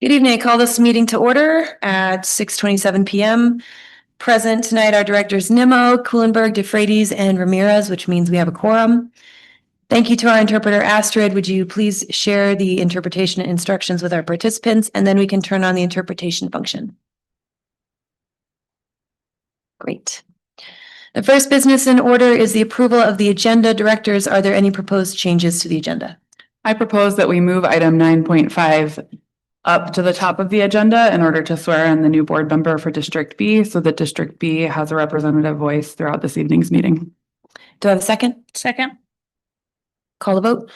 Good evening. I call this meeting to order at 6:27 p.m. Present tonight are directors Nimmo, Kuhlenberg, DeFreitas, and Ramirez, which means we have a quorum. Thank you to our interpreter, Astrid. Would you please share the interpretation instructions with our participants, and then we can turn on the interpretation function. Great. The first business in order is the approval of the agenda. Directors, are there any proposed changes to the agenda? I propose that we move item 9.5 up to the top of the agenda in order to swear in the new board member for District B so that District B has a representative voice throughout this evening's meeting. Do I have a second? Second. Call the vote.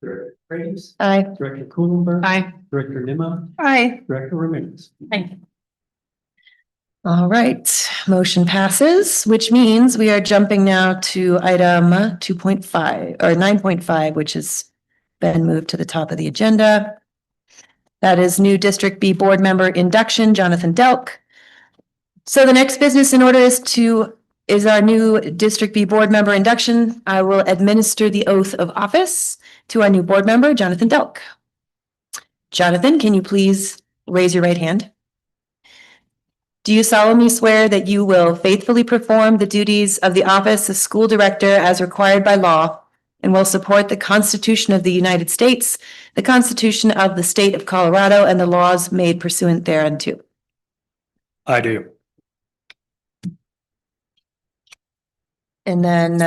Director DeFreitas. Aye. Director Kuhlenberg. Aye. Director Nimmo. Aye. Director Ramirez. Aye. All right, motion passes, which means we are jumping now to item 2.5 or 9.5, which has been moved to the top of the agenda. That is new District B board member induction, Jonathan Delk. So the next business in order is our new District B board member induction. I will administer the oath of office to our new board member, Jonathan Delk. Jonathan, can you please raise your right hand? Do you solemnly swear that you will faithfully perform the duties of the office of school director as required by law and will support the Constitution of the United States, the Constitution of the State of Colorado, and the laws made pursuant thereunto? I do. And then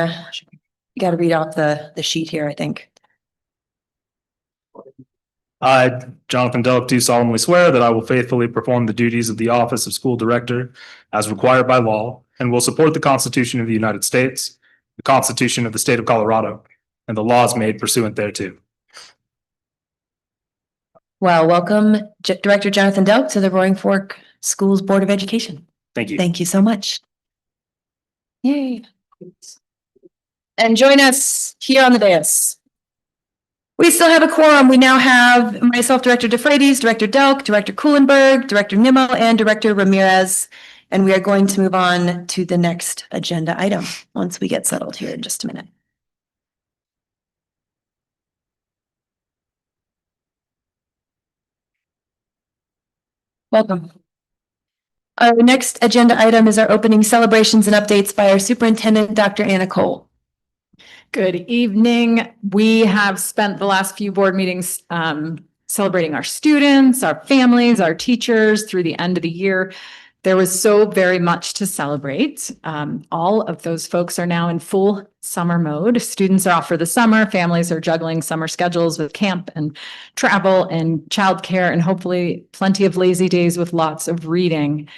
you got to read off the sheet here, I think. I, Jonathan Delk, do solemnly swear that I will faithfully perform the duties of the office of school director as required by law and will support the Constitution of the United States, the Constitution of the State of Colorado, and the laws made pursuant thereto. Well, welcome, Director Jonathan Delk, to the Roaring Fork Schools Board of Education. Thank you. Thank you so much. Yay. And join us here on the dais. We still have a quorum. We now have myself, Director DeFreitas, Director Delk, Director Kuhlenberg, Director Nimmo, and Director Ramirez. And we are going to move on to the next agenda item once we get settled here in just a minute. Welcome. Our next agenda item is our opening celebrations and updates by our superintendent, Dr. Anna Cole. Good evening. We have spent the last few board meetings celebrating our students, our families, our teachers through the end of the year. There was so very much to celebrate. All of those folks are now in full summer mode. Students are off for the summer. Families are juggling summer schedules with camp and travel and childcare, and hopefully plenty of lazy days with lots of reading.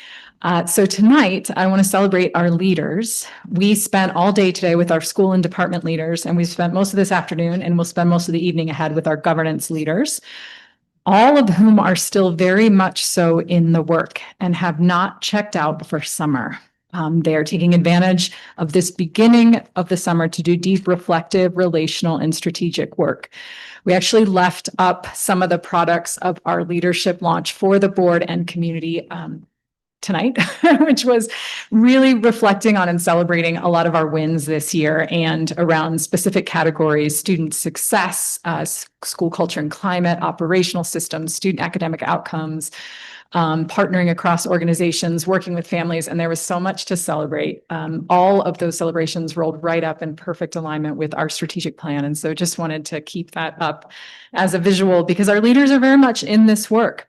So tonight, I want to celebrate our leaders. We spent all day today with our school and department leaders, and we spent most of this afternoon, and we'll spend most of the evening ahead with our governance leaders, all of whom are still very much so in the work and have not checked out for summer. They are taking advantage of this beginning of the summer to do deep, reflective, relational, and strategic work. We actually left up some of the products of our leadership launch for the board and community tonight, which was really reflecting on and celebrating a lot of our wins this year and around specific categories: student success, school culture and climate, operational systems, student academic outcomes, partnering across organizations, working with families, and there was so much to celebrate. All of those celebrations rolled right up in perfect alignment with our strategic plan. And so just wanted to keep that up as a visual because our leaders are very much in this work.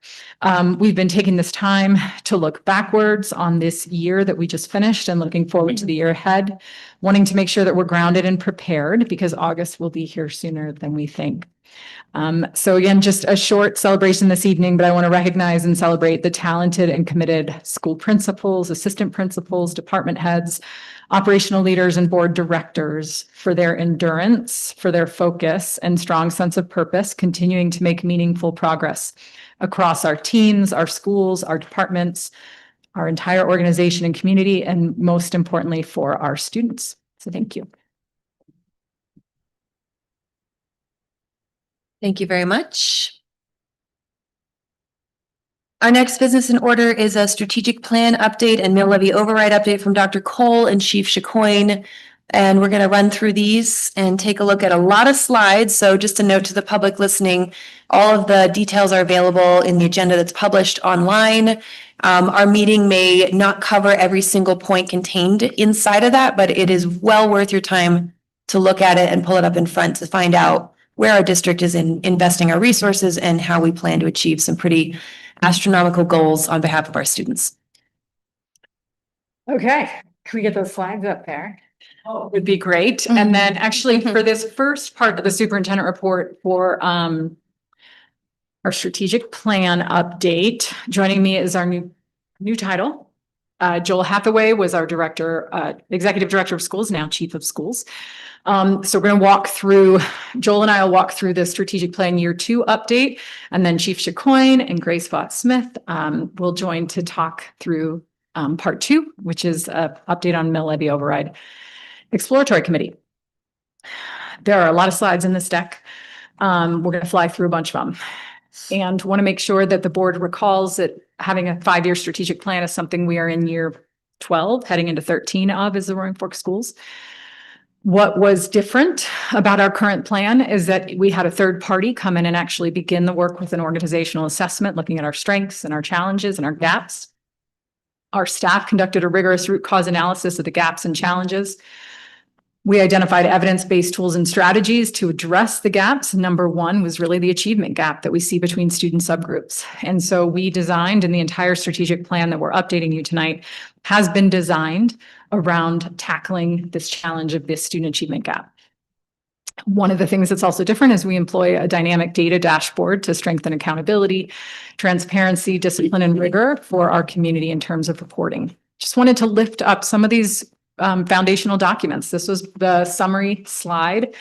We've been taking this time to look backwards on this year that we just finished and looking forward to the year ahead, wanting to make sure that we're grounded and prepared because August will be here sooner than we think. So again, just a short celebration this evening, but I want to recognize and celebrate the talented and committed school principals, assistant principals, department heads, operational leaders, and board directors for their endurance, for their focus and strong sense of purpose, continuing to make meaningful progress across our teams, our schools, our departments, our entire organization and community, and most importantly for our students. So thank you. Thank you very much. Our next business in order is a strategic plan update and mill levy override update from Dr. Cole and Chief Chacoin. And we're going to run through these and take a look at a lot of slides. So just a note to the public listening, all of the details are available in the agenda that's published online. Our meeting may not cover every single point contained inside of that, but it is well worth your time to look at it and pull it up in front to find out where our district is investing our resources and how we plan to achieve some pretty astronomical goals on behalf of our students. Okay, can we get those slides up there? Oh, would be great. And then actually for this first part of the superintendent report for our strategic plan update, joining me is our new title. Joel Hathaway was our executive director of schools, now chief of schools. So we're going to walk through, Joel and I will walk through the strategic plan year 2 update, and then Chief Chacoin and Grace Vaught-Smith will join to talk through part 2, which is an update on mill levy override exploratory committee. There are a lot of slides in this deck. We're going to fly through a bunch of them and want to make sure that the board recalls that having a 5-year strategic plan is something we are in year 12, heading into 13 of as the Roaring Fork Schools. What was different about our current plan is that we had a third party come in and actually begin the work with an organizational assessment, looking at our strengths and our challenges and our gaps. Our staff conducted a rigorous root cause analysis of the gaps and challenges. We identified evidence-based tools and strategies to address the gaps. Number 1 was really the achievement gap that we see between student subgroups. And so we designed, and the entire strategic plan that we're updating you tonight has been designed around tackling this challenge of this student achievement gap. One of the things that's also different is we employ a dynamic data dashboard to strengthen accountability, transparency, discipline, and rigor for our community in terms of reporting. Just wanted to lift up some of these foundational documents. This was the summary slide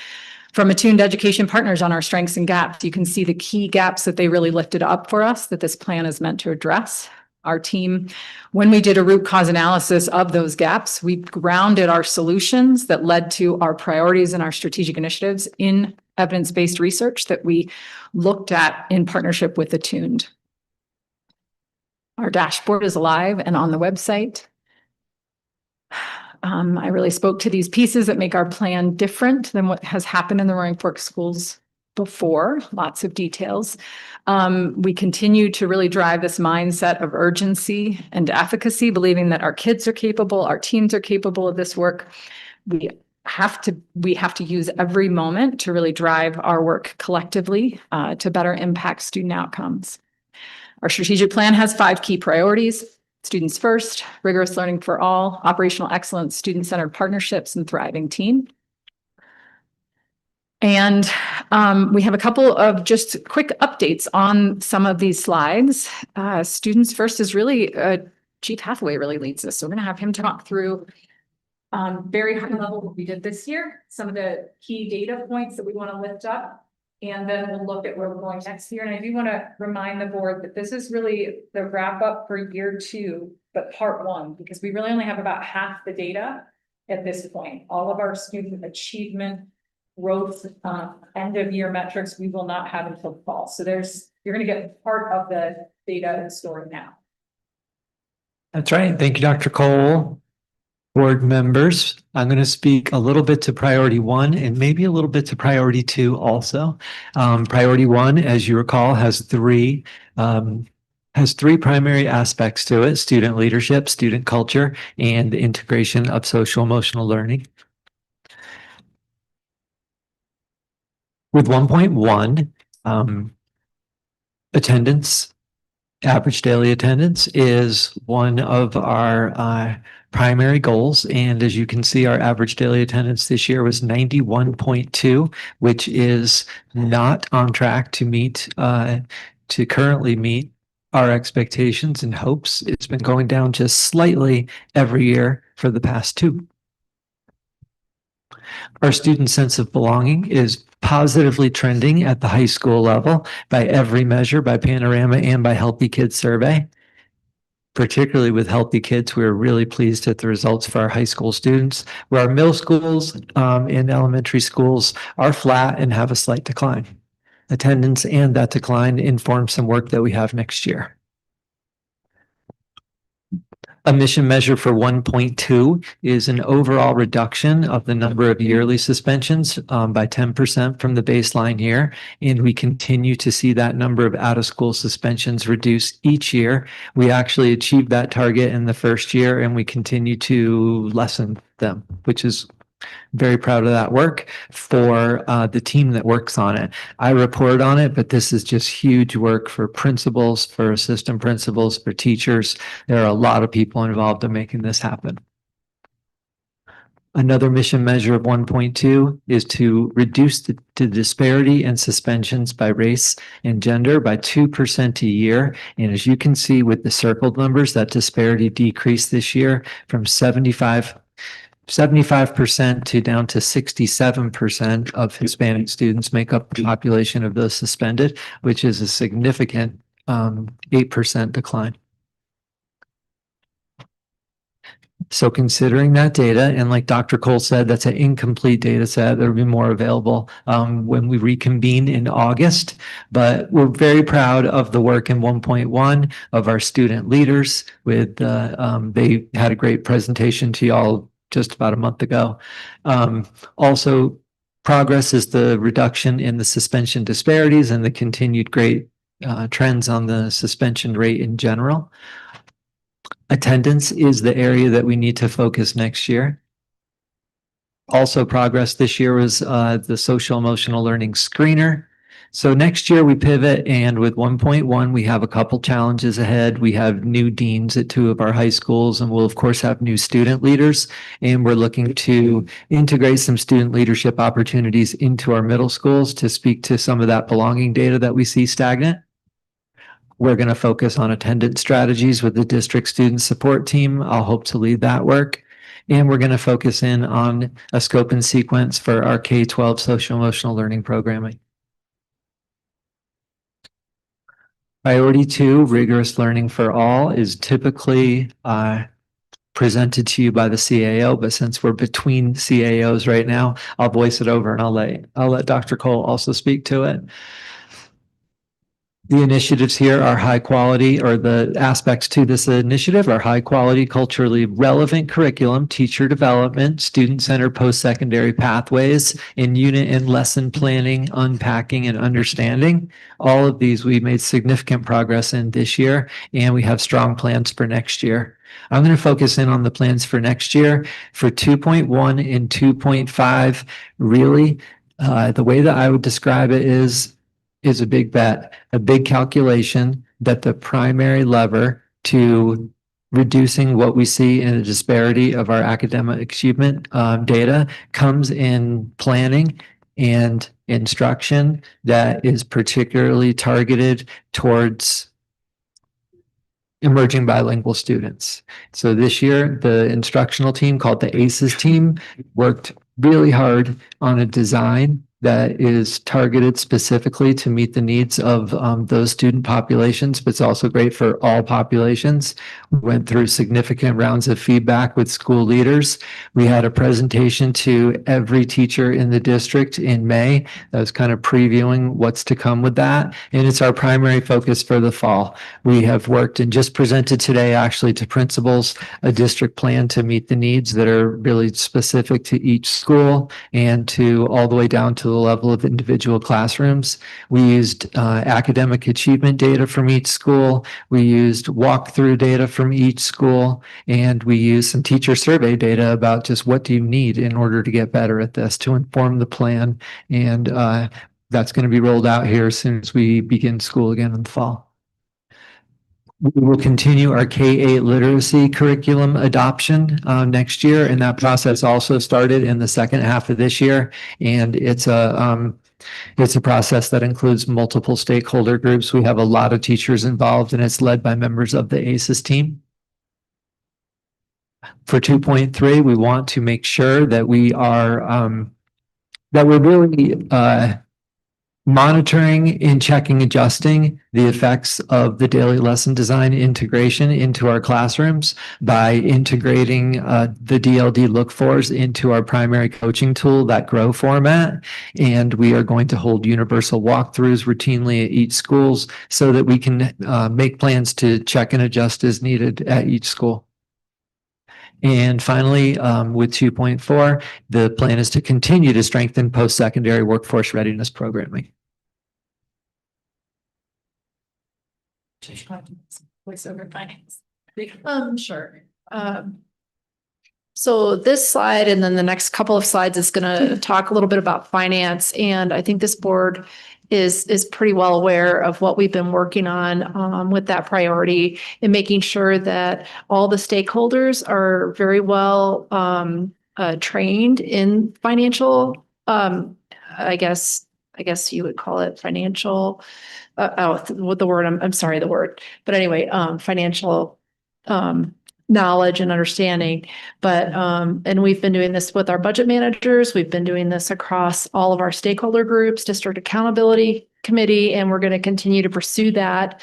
from Attuned Education Partners on our strengths and gaps. You can see the key gaps that they really lifted up for us that this plan is meant to address. Our team, when we did a root cause analysis of those gaps, we grounded our solutions that led to our priorities and our strategic initiatives in evidence-based research that we looked at in partnership with Attuned. Our dashboard is live and on the website. I really spoke to these pieces that make our plan different than what has happened in the Roaring Fork Schools before, lots of details. We continue to really drive this mindset of urgency and efficacy, believing that our kids are capable, our teams are capable of this work. We have to use every moment to really drive our work collectively to better impact student outcomes. Our strategic plan has 5 key priorities: students first, rigorous learning for all, operational excellence, student-centered partnerships, and thriving team. And we have a couple of just quick updates on some of these slides. Students first is really, Chief Hathaway really leads this. So we're going to have him talk through very high level what we did this year, some of the key data points that we want to lift up, and then we'll look at where we're going next year. And I do want to remind the board that this is really the wrap up for year 2, but part 1, because we really only have about half the data at this point. All of our student achievement, growth, end of year metrics, we will not have until fall. So you're going to get part of the data and story now. That's right. Thank you, Dr. Cole. Board members, I'm going to speak a little bit to priority 1 and maybe a little bit to priority 2 also. Priority 1, as you recall, has three primary aspects to it: student leadership, student culture, and the integration of social emotional learning. With 1.1, attendance, average daily attendance is one of our primary goals. And as you can see, our average daily attendance this year was 91.2, which is not on track to currently meet our expectations and hopes. It's been going down just slightly every year for the past 2. Our student sense of belonging is positively trending at the high school level by every measure, by Panorama and by Healthy Kids Survey. Particularly with Healthy Kids, we're really pleased at the results for our high school students, where our middle schools and elementary schools are flat and have a slight decline. Attendance and that decline informs some work that we have next year. A mission measure for 1.2 is an overall reduction of the number of yearly suspensions by 10% from the baseline year. And we continue to see that number of out-of-school suspensions reduce each year. We actually achieved that target in the first year, and we continue to lessen them, which is very proud of that work for the team that works on it. I report on it, but this is just huge work for principals, for assistant principals, for teachers. There are a lot of people involved in making this happen. Another mission measure of 1.2 is to reduce the disparity in suspensions by race and gender by 2% a year. And as you can see with the circled numbers, that disparity decreased this year from 75% to down to 67% of Hispanic students make up the population of those suspended, which is a significant 8% decline. So considering that data, and like Dr. Cole said, that's an incomplete data set. There'll be more available when we reconvene in August. But we're very proud of the work in 1.1 of our student leaders. With they had a great presentation to y'all just about a month ago. Also, progress is the reduction in the suspension disparities and the continued great trends on the suspension rate in general. Attendance is the area that we need to focus next year. Also, progress this year was the social emotional learning screener. So next year we pivot, and with 1.1, we have a couple challenges ahead. We have new deans at 2 of our high schools, and we'll of course have new student leaders. And we're looking to integrate some student leadership opportunities into our middle schools to speak to some of that belonging data that we see stagnant. We're going to focus on attendance strategies with the district student support team. I'll hope to lead that work. And we're going to focus in on a scope and sequence for our K-12 social emotional learning programming. Priority 2, rigorous learning for all, is typically presented to you by the CAO, but since we're between CAOs right now, I'll voice it over and I'll let Dr. Cole also speak to it. The initiatives here are high quality, or the aspects to this initiative are high quality, culturally relevant curriculum, teacher development, student-centered post-secondary pathways, in unit and lesson planning, unpacking, and understanding. All of these we made significant progress in this year, and we have strong plans for next year. I'm going to focus in on the plans for next year. For 2.1 and 2.5, really, the way that I would describe it is a big bet, a big calculation that the primary lever to reducing what we see in the disparity of our academic achievement data comes in planning and instruction that is particularly targeted towards emerging bilingual students. So this year, the instructional team called the ACES team worked really hard on a design that is targeted specifically to meet the needs of those student populations, but it's also great for all populations. We went through significant rounds of feedback with school leaders. We had a presentation to every teacher in the district in May that was kind of previewing what's to come with that. And it's our primary focus for the fall. We have worked and just presented today actually to principals a district plan to meet the needs that are really specific to each school and to all the way down to the level of individual classrooms. We used academic achievement data from each school. We used walkthrough data from each school, and we used some teacher survey data about just what do you need in order to get better at this to inform the plan. And that's going to be rolled out here as soon as we begin school again in the fall. We will continue our K-8 literacy curriculum adoption next year, and that process also started in the second half of this year. And it's a process that includes multiple stakeholder groups. We have a lot of teachers involved, and it's led by members of the ACES team. For 2.3, we want to make sure that we are that we're really monitoring and checking, adjusting the effects of the daily lesson design integration into our classrooms by integrating the DLD look-fors into our primary coaching tool, that GROW format. And we are going to hold universal walkthroughs routinely at each schools so that we can make plans to check and adjust as needed at each school. And finally, with 2.4, the plan is to continue to strengthen post-secondary workforce readiness programming. Voice over finance. Sure. So this slide and then the next couple of slides is going to talk a little bit about finance. And I think this board is pretty well aware of what we've been working on with that priority and making sure that all the stakeholders are very well trained in financial, I guess you would call it financial, what the word, I'm sorry, the word, but anyway, financial knowledge and understanding. But, and we've been doing this with our budget managers. We've been doing this across all of our stakeholder groups, district accountability committee, and we're going to continue to pursue that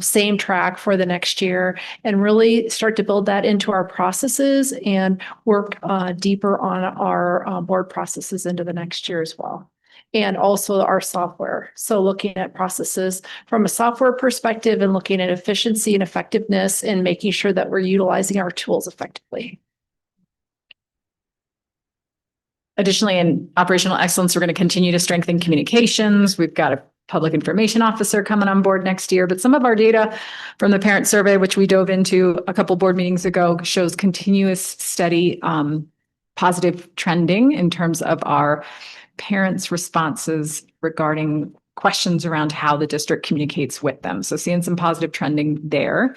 same track for the next year and really start to build that into our processes and work deeper on our board processes into the next year as well. And also our software. So looking at processes from a software perspective and looking at efficiency and effectiveness and making sure that we're utilizing our tools effectively. Additionally, in operational excellence, we're going to continue to strengthen communications. We've got a public information officer coming on board next year, but some of our data from the parent survey, which we dove into a couple board meetings ago, shows continuous steady positive trending in terms of our parents' responses regarding questions around how the district communicates with them. So seeing some positive trending there.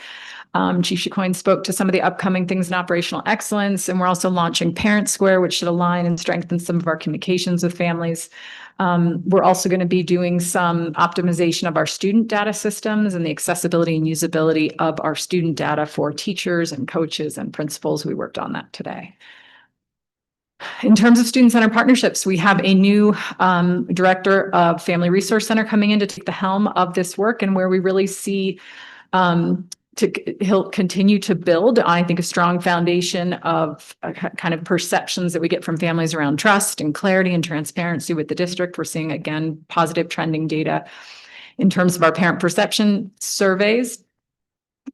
Chief Chicoine spoke to some of the upcoming things in operational excellence, and we're also launching Parent Square, which should align and strengthen some of our communications with families. We're also going to be doing some optimization of our student data systems and the accessibility and usability of our student data for teachers and coaches and principals. We worked on that today. In terms of student-centered partnerships, we have a new director of Family Resource Center coming in to take the helm of this work, and where we really see he'll continue to build, I think, a strong foundation of kind of perceptions that we get from families around trust and clarity and transparency with the district. We're seeing, again, positive trending data in terms of our parent perception surveys.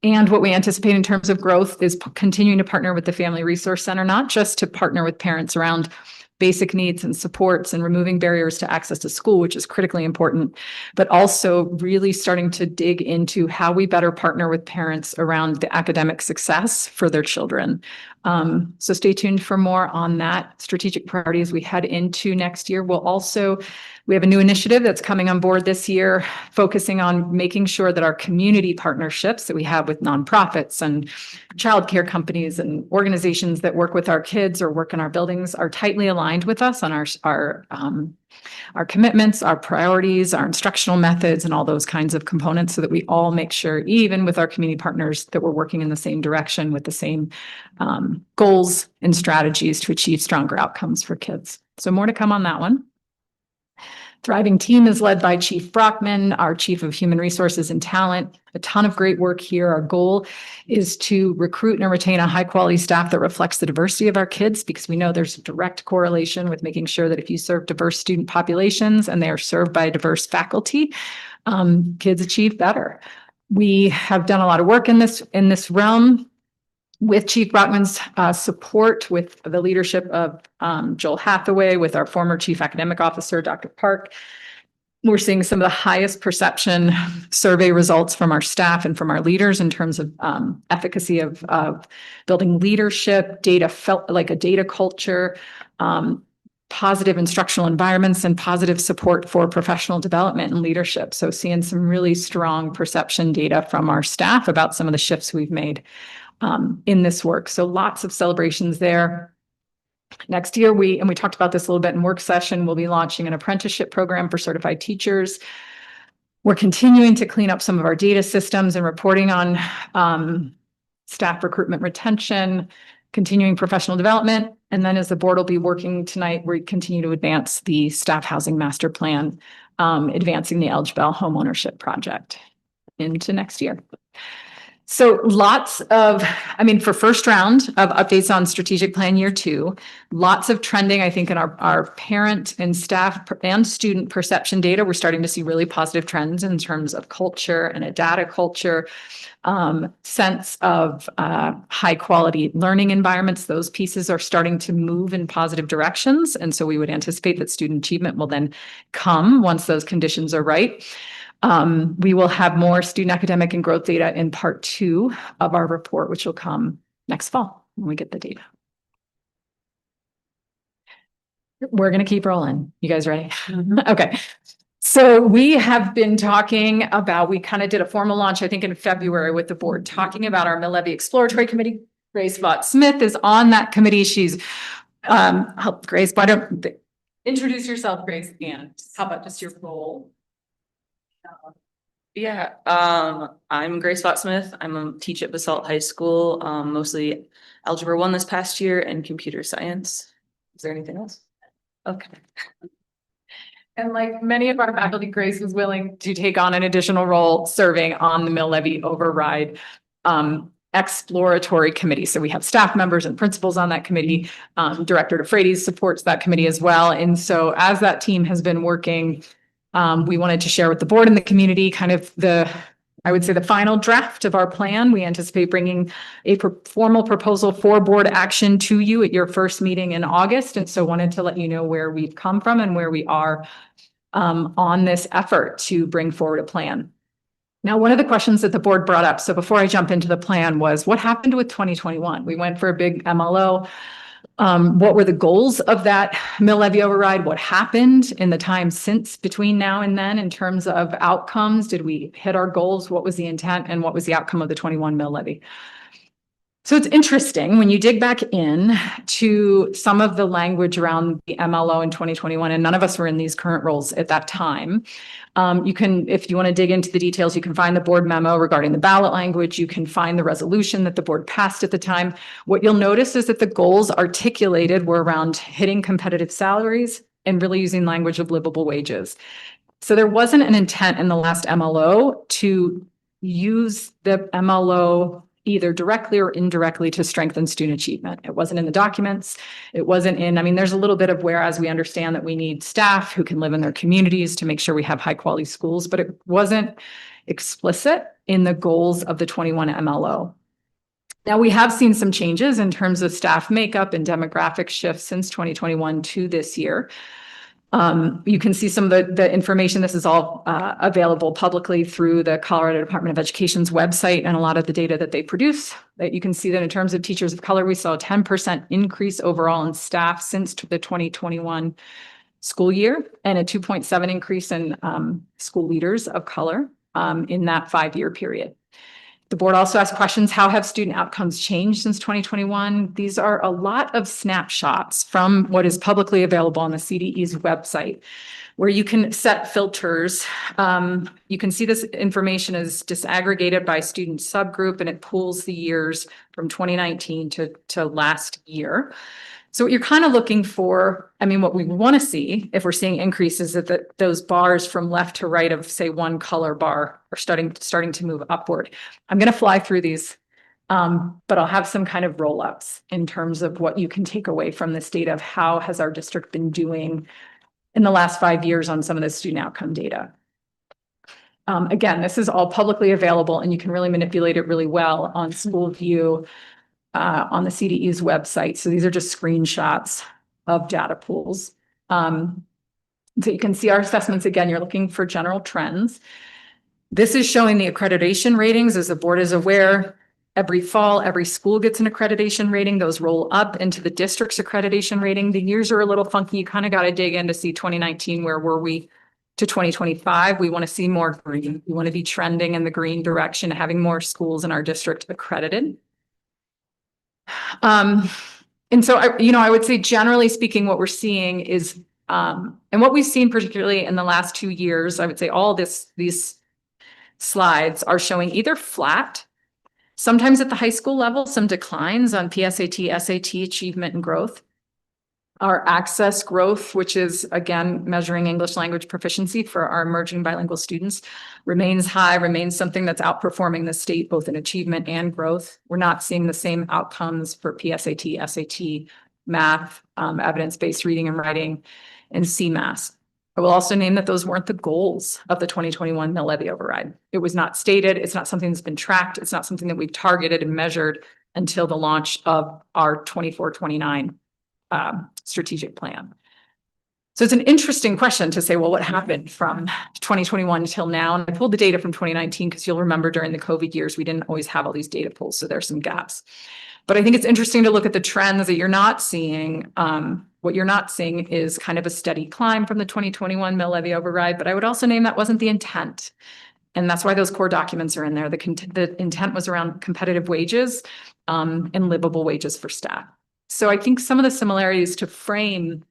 And what we anticipate in terms of growth is continuing to partner with the Family Resource Center, not just to partner with parents around basic needs and supports and removing barriers to access to school, which is critically important, but also really starting to dig into how we better partner with parents around the academic success for their children. So stay tuned for more on that strategic priority as we head into next year. We have a new initiative that's coming on board this year, focusing on making sure that our community partnerships that we have with nonprofits and childcare companies and organizations that work with our kids or work in our buildings are tightly aligned with us on our commitments, our priorities, our instructional methods, and all those kinds of components, so that we all make sure, even with our community partners, that we're working in the same direction with the same goals and strategies to achieve stronger outcomes for kids. So more to come on that one. Thriving Team is led by Chief Brockman, our Chief of Human Resources and Talent. A ton of great work here. Our goal is to recruit and retain a high quality staff that reflects the diversity of our kids, because we know there's a direct correlation with making sure that if you serve diverse student populations and they are served by diverse faculty, kids achieve better. We have done a lot of work in this realm with Chief Brockman's support, with the leadership of Joel Hathaway, with our former Chief Academic Officer, Dr. Park. We're seeing some of the highest perception survey results from our staff and from our leaders in terms of efficacy of building leadership, data, felt like a data culture, positive instructional environments, and positive support for professional development and leadership. So seeing some really strong perception data from our staff about some of the shifts we've made in this work. So lots of celebrations there. Next year, we talked about this a little bit in work session, we'll be launching an apprenticeship program for certified teachers. We're continuing to clean up some of our data systems and reporting on staff recruitment, retention, continuing professional development. And then, as the board will be working tonight, we continue to advance the staff housing master plan, advancing the Elge Bell homeownership project into next year. So lots of, I mean, for first round of updates on strategic plan year 2, lots of trending, I think, in our parent and staff and student perception data. We're starting to see really positive trends in terms of culture and a data culture, sense of high quality learning environments. Those pieces are starting to move in positive directions. And so we would anticipate that student achievement will then come once those conditions are right. We will have more student academic and growth data in part 2 of our report, which will come next fall when we get the data. We're going to keep rolling. You guys ready? Okay. So we have been talking about, we kind of did a formal launch, I think in February with the board, talking about our Mill-Levy Exploratory Committee. Grace Vaught-Smith is on that committee. She's, Grace, why don't introduce yourself, Grace, and how about just your role? Yeah, I'm Grace Vaught-Smith. I'm a teacher at Basalt High School, mostly Algebra 1 this past year and computer science. Is there anything else? Okay. And like many of our faculty, Grace was willing to take on an additional role serving on the mill levy override exploratory committee. So we have staff members and principals on that committee. Director DeFreitas supports that committee as well. And so as that team has been working, we wanted to share with the board and the community kind of I would say the final draft of our plan. We anticipate bringing a formal proposal for board action to you at your first meeting in August. And so wanted to let you know where we've come from and where we are on this effort to bring forward a plan. Now, one of the questions that the board brought up, so before I jump into the plan, was what happened with 2021? We went for a big MLO. What were the goals of that mill levy override? What happened in the time since between now and then in terms of outcomes? Did we hit our goals? What was the intent and what was the outcome of the 21 mill levy? So it's interesting when you dig back in to some of the language around the MLO in 2021, and none of us were in these current roles at that time. You can, if you want to dig into the details, you can find the board memo regarding the ballot language. You can find the resolution that the board passed at the time. What you'll notice is that the goals articulated were around hitting competitive salaries and really using language of livable wages. So there wasn't an intent in the last MLO to use the MLO either directly or indirectly to strengthen student achievement. It wasn't in the documents. It wasn't in, I mean, there's a little bit of whereas we understand that we need staff who can live in their communities to make sure we have high quality schools, but it wasn't explicit in the goals of the 21 MLO. Now we have seen some changes in terms of staff makeup and demographic shifts since 2021 to this year. You can see some of the information. This is all available publicly through the Colorado Department of Education's website and a lot of the data that they produce. That you can see that in terms of teachers of color, we saw a 10% increase overall in staff since the 2021 school year and a 2.7 increase in school leaders of color in that 5-year period. The board also asked questions, how have student outcomes changed since 2021? These are a lot of snapshots from what is publicly available on the CDE's website, where you can set filters. You can see this information is disaggregated by student subgroup, and it pulls the years from 2019 to last year. So what you're kind of looking for, I mean, what we want to see if we're seeing increases is that those bars from left to right of, say, one color bar are starting to move upward. I'm going to fly through these, but I'll have some kind of roll-ups in terms of what you can take away from this data of how has our district been doing in the last 5 years on some of the student outcome data. Again, this is all publicly available and you can really manipulate it really well on SchoolView, on the CDE's website. So these are just screenshots of data pools. So you can see our assessments. Again, you're looking for general trends. This is showing the accreditation ratings. As the board is aware, every fall, every school gets an accreditation rating. Those roll up into the district's accreditation rating. The years are a little funky. You kind of got to dig in to see 2019, where were we, to 2025. We want to see more green. We want to be trending in the green direction, having more schools in our district accredited. And so, I would say generally speaking, what we're seeing is, and what we've seen particularly in the last 2 years, I would say all these slides are showing either flat, sometimes at the high school level, some declines on PSAT, SAT achievement and growth. Our access growth, which is again measuring English language proficiency for our emerging bilingual students, remains high, remains something that's outperforming the state both in achievement and growth. We're not seeing the same outcomes for PSAT, SAT, math, evidence-based reading and writing, and CMAS. I will also name that those weren't the goals of the 2021 mill levy override. It was not stated. It's not something that's been tracked. It's not something that we've targeted and measured until the launch of our 24-29 strategic plan. So it's an interesting question to say, well, what happened from 2021 until now? And I pulled the data from 2019 because you'll remember during the COVID years, we didn't always have all these data pulls. So there's some gaps. But I think it's interesting to look at the trends that you're not seeing. What you're not seeing is kind of a steady climb from the 2021 mill levy override. But I would also name that wasn't the intent. And that's why those core documents are in there. The intent was around competitive wages and livable wages for staff. So I think some of the similarities to frame,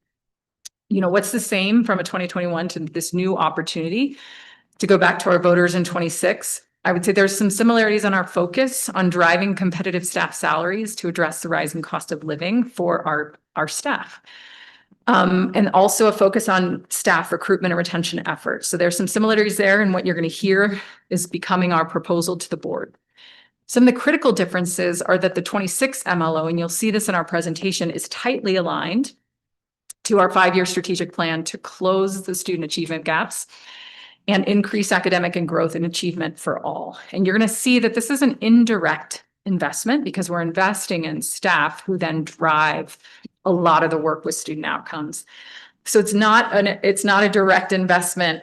what's the same from a 2021 to this new opportunity to go back to our voters in 26. I would say there's some similarities on our focus on driving competitive staff salaries to address the rising cost of living for our staff. And also a focus on staff recruitment and retention efforts. So there's some similarities there, and what you're going to hear is becoming our proposal to the board. Some of the critical differences are that the 26 MLO, and you'll see this in our presentation, is tightly aligned to our 5-year strategic plan to close the student achievement gaps and increase academic and growth and achievement for all. And you're going to see that this is an indirect investment because we're investing in staff who then drive a lot of the work with student outcomes. So it's not a direct investment,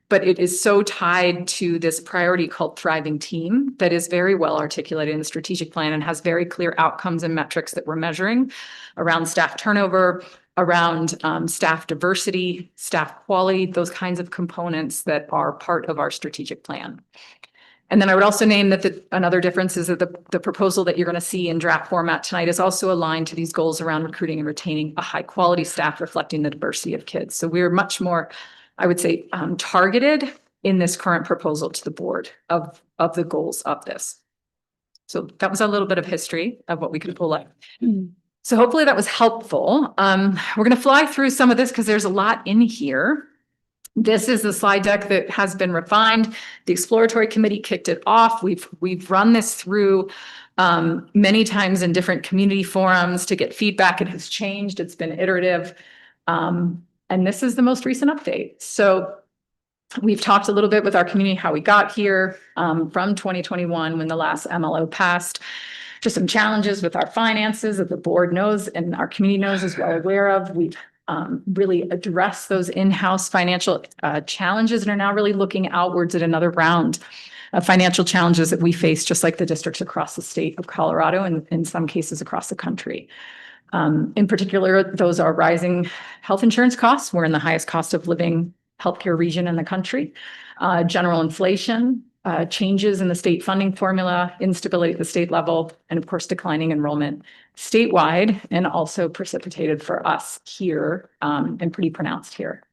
but it is so tied to this priority called Thriving Team that is very well articulated in the strategic plan and has very clear outcomes and metrics that we're measuring around staff turnover, around staff diversity, staff quality, those kinds of components that are part of our strategic plan. And then I would also name that another difference is that the proposal that you're going to see in draft format tonight is also aligned to these goals around recruiting and retaining a high quality staff reflecting the diversity of kids. So we're much more, I would say, targeted in this current proposal to the board of the goals of this. So that was a little bit of history of what we could pull up. So hopefully that was helpful. We're going to fly through some of this because there's a lot in here. This is the slide deck that has been refined. The exploratory committee kicked it off. We've run this through many times in different community forums to get feedback. It has changed. It's been iterative. And this is the most recent update. So we've talked a little bit with our community how we got here from 2021 when the last MLO passed. Just some challenges with our finances that the board knows and our community knows is well aware of. We've really addressed those in-house financial challenges and are now really looking outwards at another round of financial challenges that we face, just like the districts across the state of Colorado and in some cases across the country. In particular, those are rising health insurance costs. We're in the highest cost of living healthcare region in the country. General inflation, changes in the state funding formula, instability at the state level, and of course, declining enrollment statewide and also precipitated for us here and pretty pronounced here.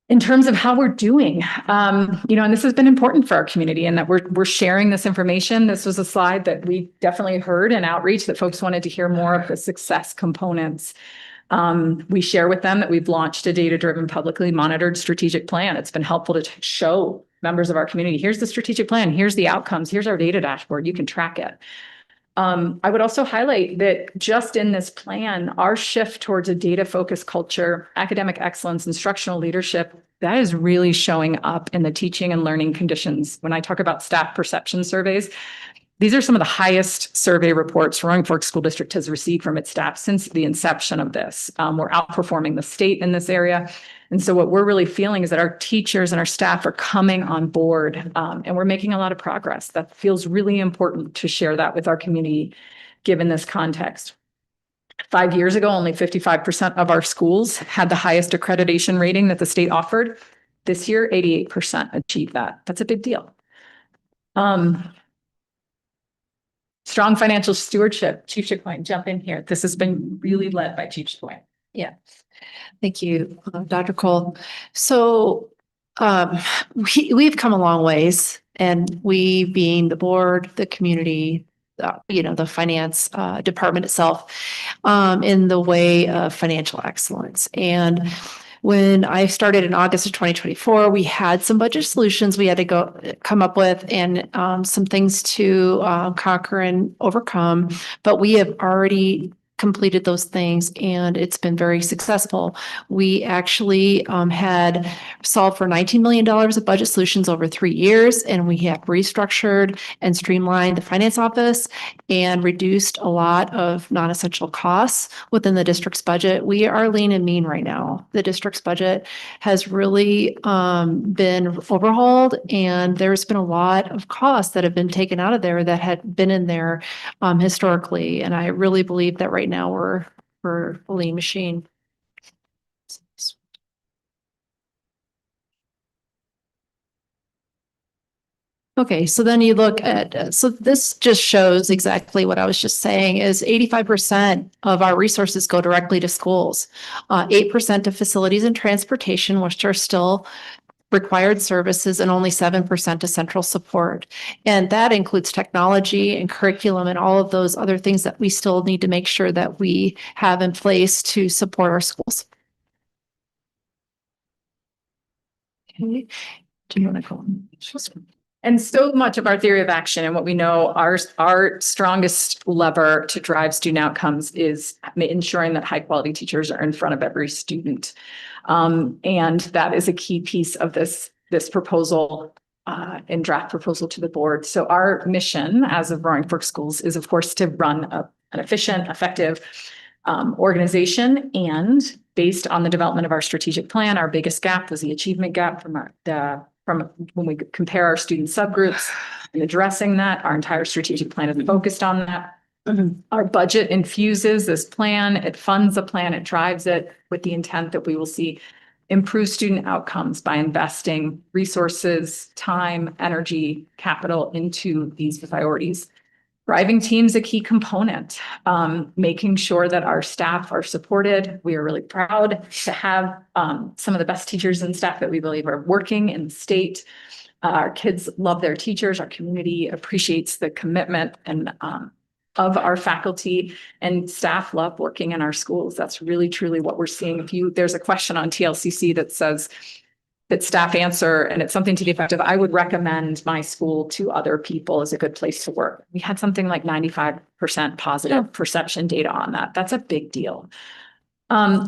In terms of how we're doing, and this has been important for our community and that we're sharing this information. This was a slide that we definitely heard in outreach that folks wanted to hear more of the success components. We share with them that we've launched a data-driven, publicly monitored strategic plan. It's been helpful to show members of our community, here's the strategic plan, here's the outcomes, here's our data dashboard, you can track it. I would also highlight that just in this plan, our shift towards a data-focused culture, academic excellence, instructional leadership, that is really showing up in the teaching and learning conditions. When I talk about staff perception surveys, these are some of the highest survey reports Roaring Fork School District has received from its staff since the inception of this. We're outperforming the state in this area. And so what we're really feeling is that our teachers and our staff are coming on board and we're making a lot of progress. That feels really important to share that with our community, given this context. 5 years ago, only 55% of our schools had the highest accreditation rating that the state offered. This year, 88% achieved that. That's a big deal. Strong financial stewardship. Chief Chicoine, jump in here. This has been really led by Chief Chicoine. Yeah. Thank you, Dr. Cole. So we've come a long ways, and we being the board, the community, the finance department itself in the way of financial excellence. And when I started in August of 2024, we had some budget solutions we had to come up with and some things to conquer and overcome. But we have already completed those things and it's been very successful. We actually had solved for $19 million of budget solutions over 3 years, and we have restructured and streamlined the finance office and reduced a lot of non-essential costs within the district's budget. We are lean and mean right now. The district's budget has really been overhauled, and there's been a lot of costs that have been taken out of there that had been in there historically. And I really believe that right now we're a lean machine. Okay, so then you look at, so this just shows exactly what I was just saying is 85% of our resources go directly to schools. 8% to facilities and transportation, which are still required services, and only 7% to central support. And that includes technology and curriculum and all of those other things that we still need to make sure that we have in place to support our schools. Okay, do you want to go on? And so much of our theory of action and what we know our strongest lever to drive student outcomes is ensuring that high quality teachers are in front of every student. And that is a key piece of this proposal and draft proposal to the board. So our mission as of Roaring Fork Schools is, of course, to run an efficient, effective organization. And based on the development of our strategic plan, our biggest gap was the achievement gap from when we compare our student subgroups and addressing that. Our entire strategic plan is focused on that. Our budget infuses this plan, it funds the plan, it drives it with the intent that we will see improved student outcomes by investing resources, time, energy, capital into these priorities. Driving team's a key component, making sure that our staff are supported. We are really proud to have some of the best teachers and staff that we believe are working in the state. Our kids love their teachers. Our community appreciates the commitment and of our faculty, and staff love working in our schools. That's really, truly what we're seeing. There's a question on TLCC that says that staff answer, and it's something to the effect of, I would recommend my school to other people as a good place to work. We had something like 95% positive perception data on that. That's a big deal.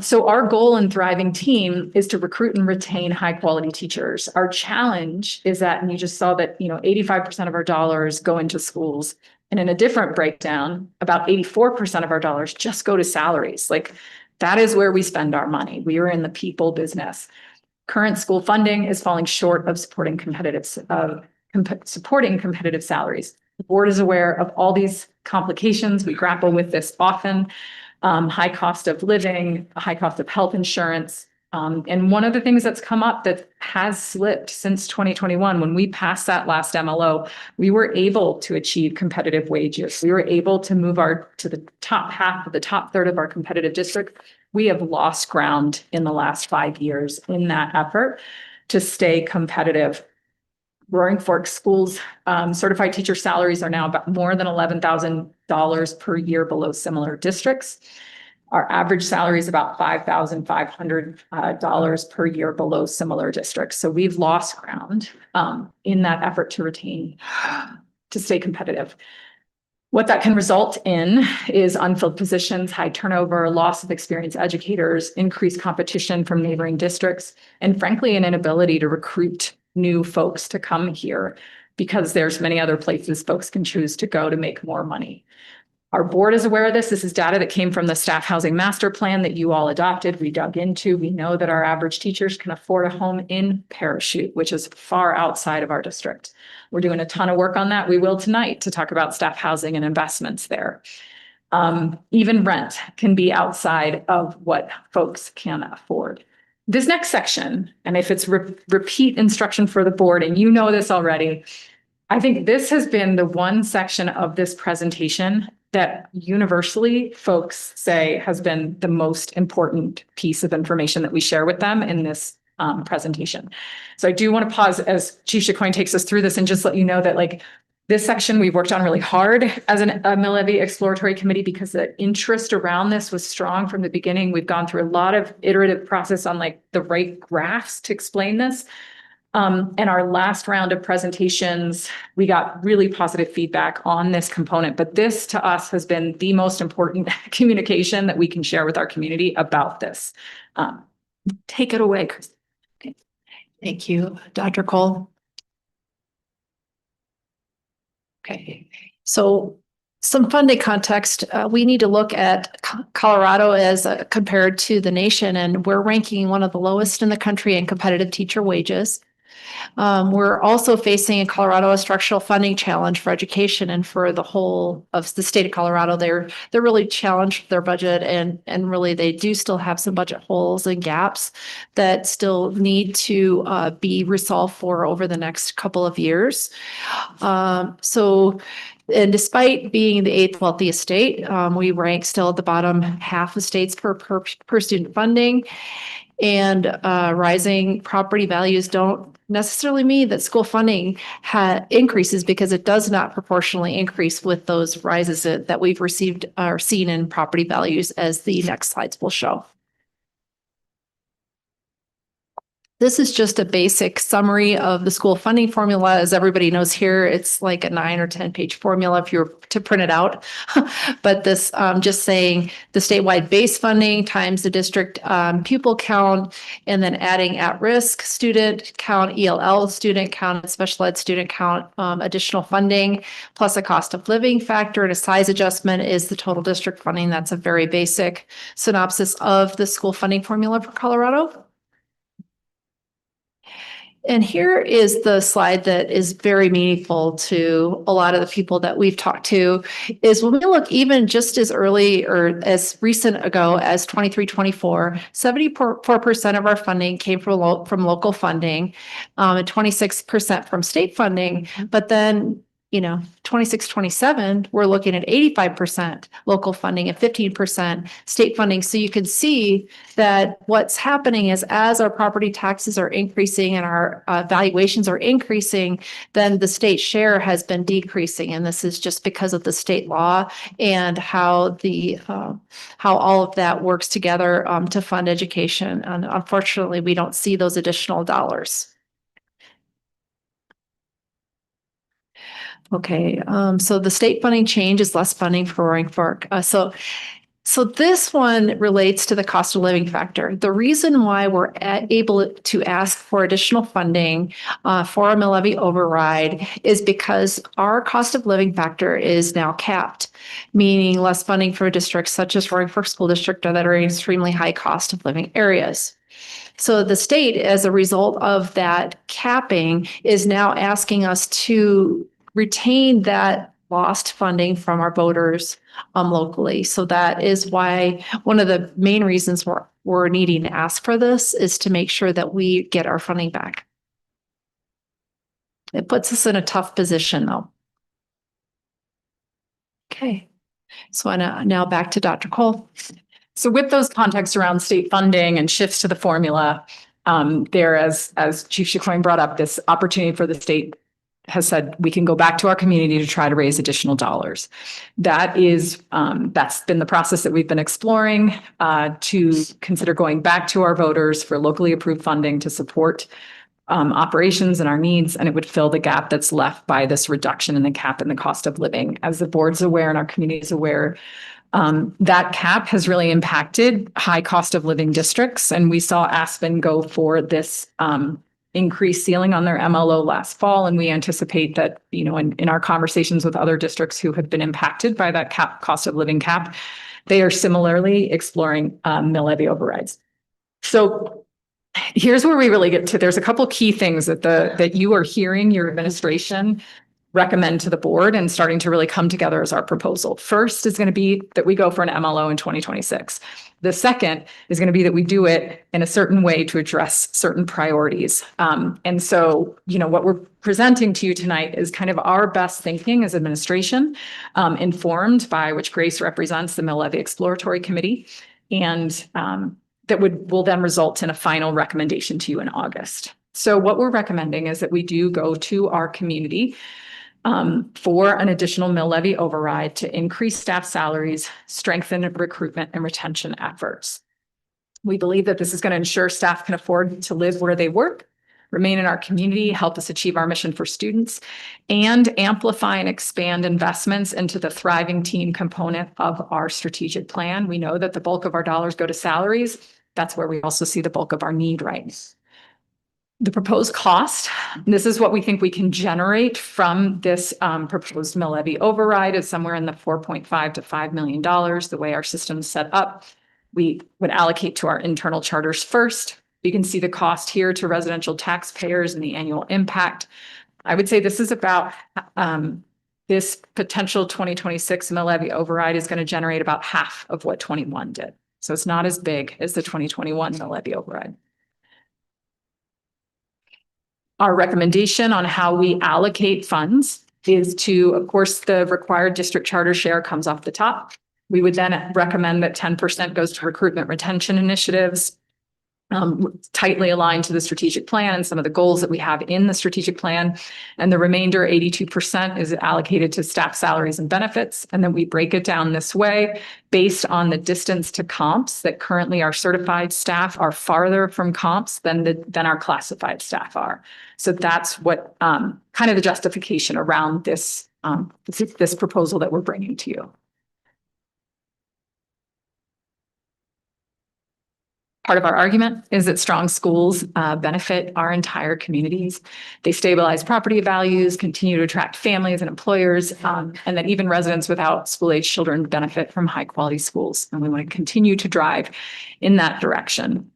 So our goal in Thriving Team is to recruit and retain high quality teachers. Our challenge is that, and you just saw that, 85% of our dollars go into schools, and in a different breakdown, about 84% of our dollars just go to salaries. Like, that is where we spend our money. We are in the people business. Current school funding is falling short of supporting competitive salaries. The board is aware of all these complications. We grapple with this often. High cost of living, high cost of health insurance. And one of the things that's come up that has slipped since 2021, when we passed that last MLO, we were able to achieve competitive wages. We were able to move to the top half of the top third of our competitive district. We have lost ground in the last 5 years in that effort to stay competitive. Roaring Fork Schools certified teacher salaries are now about more than $11,000 per year below similar districts. Our average salary is about $5,500 per year below similar districts. So we've lost ground in that effort to retain, to stay competitive. What that can result in is unfilled positions, high turnover, loss of experienced educators, increased competition from neighboring districts, and frankly, an inability to recruit new folks to come here because there's many other places folks can choose to go to make more money. Our board is aware of this. This is data that came from the staff housing master plan that you all adopted. We dug into. We know that our average teachers can afford a home in Parachute, which is far outside of our district. We're doing a ton of work on that. We will tonight to talk about staff housing and investments there. Even rent can be outside of what folks can afford. This next section, and if it's repeat instruction for the board, and you know this already, I think this has been the one section of this presentation that universally folks say has been the most important piece of information that we share with them in this presentation. So I do want to pause as Chief Chacoin takes us through this and just let you know that, like, This section we've worked on really hard as a mill levy exploratory committee because the interest around this was strong from the beginning. We've gone through a lot of iterative process on like the right graphs to explain this. And our last round of presentations, we got really positive feedback on this component, but this to us has been the most important communication that we can share with our community about this. Take it away, Chris. Thank you, Dr. Cole. Okay, so some funding context, we need to look at Colorado as compared to the nation, and we're ranking one of the lowest in the country in competitive teacher wages. We're also facing in Colorado a structural funding challenge for education and for the whole of the state of Colorado. They're really challenged with their budget, and really they do still have some budget holes and gaps that still need to be resolved for over the next couple of years. And despite being the 8th wealthiest state, we rank still at the bottom half of states per student funding. And rising property values don't necessarily mean that school funding increases, because it does not proportionally increase with those rises that we've received or seen in property values, as the next slides will show. This is just a basic summary of the school funding formula. As everybody knows here, it's like a 9 or 10-page formula if you were to print it out. But this just saying the statewide base funding times the district pupil count, and then adding at-risk student count, ELL student count, and special ed student count, additional funding, plus a cost of living factor and a size adjustment is the total district funding. That's a very basic synopsis of the school funding formula for Colorado. And here is the slide that is very meaningful to a lot of the people that we've talked to, is when we look even just as early or as recent ago as 23-24, 74% of our funding came from local funding, and 26% from state funding. But then 26-27, we're looking at 85% local funding and 15% state funding. So you can see that what's happening is, as our property taxes are increasing and our valuations are increasing, then the state share has been decreasing. And this is just because of the state law and how all of that works together to fund education. And unfortunately, we don't see those additional dollars. Okay, so the state funding change is less funding for Roaring Fork. So this one relates to the cost of living factor. The reason why we're able to ask for additional funding for a mill levy override is because our cost of living factor is now capped, meaning less funding for districts such as Roaring Fork School District that are in extremely high cost of living areas. So the state, as a result of that capping, is now asking us to retain that lost funding from our voters locally. So that is why one of the main reasons we're needing to ask for this is to make sure that we get our funding back. It puts us in a tough position, though. Okay, so now back to Dr. Cole. So with those contexts around state funding and shifts to the formula, as Chief Chicoine brought up, this opportunity for the state has said we can go back to our community to try to raise additional dollars. That's been the process that we've been exploring to consider going back to our voters for locally approved funding to support operations and our needs, and it would fill the gap that's left by this reduction in the cap and the cost of living. As the board's aware and our community is aware, that cap has really impacted high cost of living districts, and we saw Aspen go for this increased ceiling on their MLO last fall. And we anticipate that, in our conversations with other districts who have been impacted by that cost of living cap, they are similarly exploring mill levy overrides. So here's where we really get to, there's a couple key things that you are hearing your administration recommend to the board and starting to really come together as our proposal. First is going to be that we go for an MLO in 2026. The second is going to be that we do it in a certain way to address certain priorities. And so, what we're presenting to you tonight is kind of our best thinking as administration, informed by which Grace represents the Mill Levy Exploratory Committee. And that will then result in a final recommendation to you in August. So what we're recommending is that we do go to our community for an additional mill levy override to increase staff salaries, strengthen recruitment and retention efforts. We believe that this is going to ensure staff can afford to live where they work, remain in our community, help us achieve our mission for students, and amplify and expand investments into the thriving team component of our strategic plan. We know that the bulk of our dollars go to salaries. That's where we also see the bulk of our need right now. The proposed cost, this is what we think we can generate from this proposed mill levy override, is somewhere in the $4.5 to $5 million. The way our system is set up, we would allocate to our internal charters first. You can see the cost here to residential taxpayers and the annual impact. I would say this is about this potential 2026 mill levy override is going to generate about half of what 21 did. So it's not as big as the 2021 mill levy override. Our recommendation on how we allocate funds is to, of course, the required district charter share comes off the top. We would then recommend that 10% goes to recruitment retention initiatives, tightly aligned to the strategic plan and some of the goals that we have in the strategic plan. And the remainder, 82%, is allocated to staff salaries and benefits. And then we break it down this way based on the distance to comps, that currently our certified staff are farther from comps than our classified staff are. So that's what kind of the justification around this proposal that we're bringing to you. Part of our argument is that strong schools benefit our entire communities. They stabilize property values, continue to attract families and employers, and that even residents without school-age children benefit from high-quality schools. And we want to continue to drive in that direction.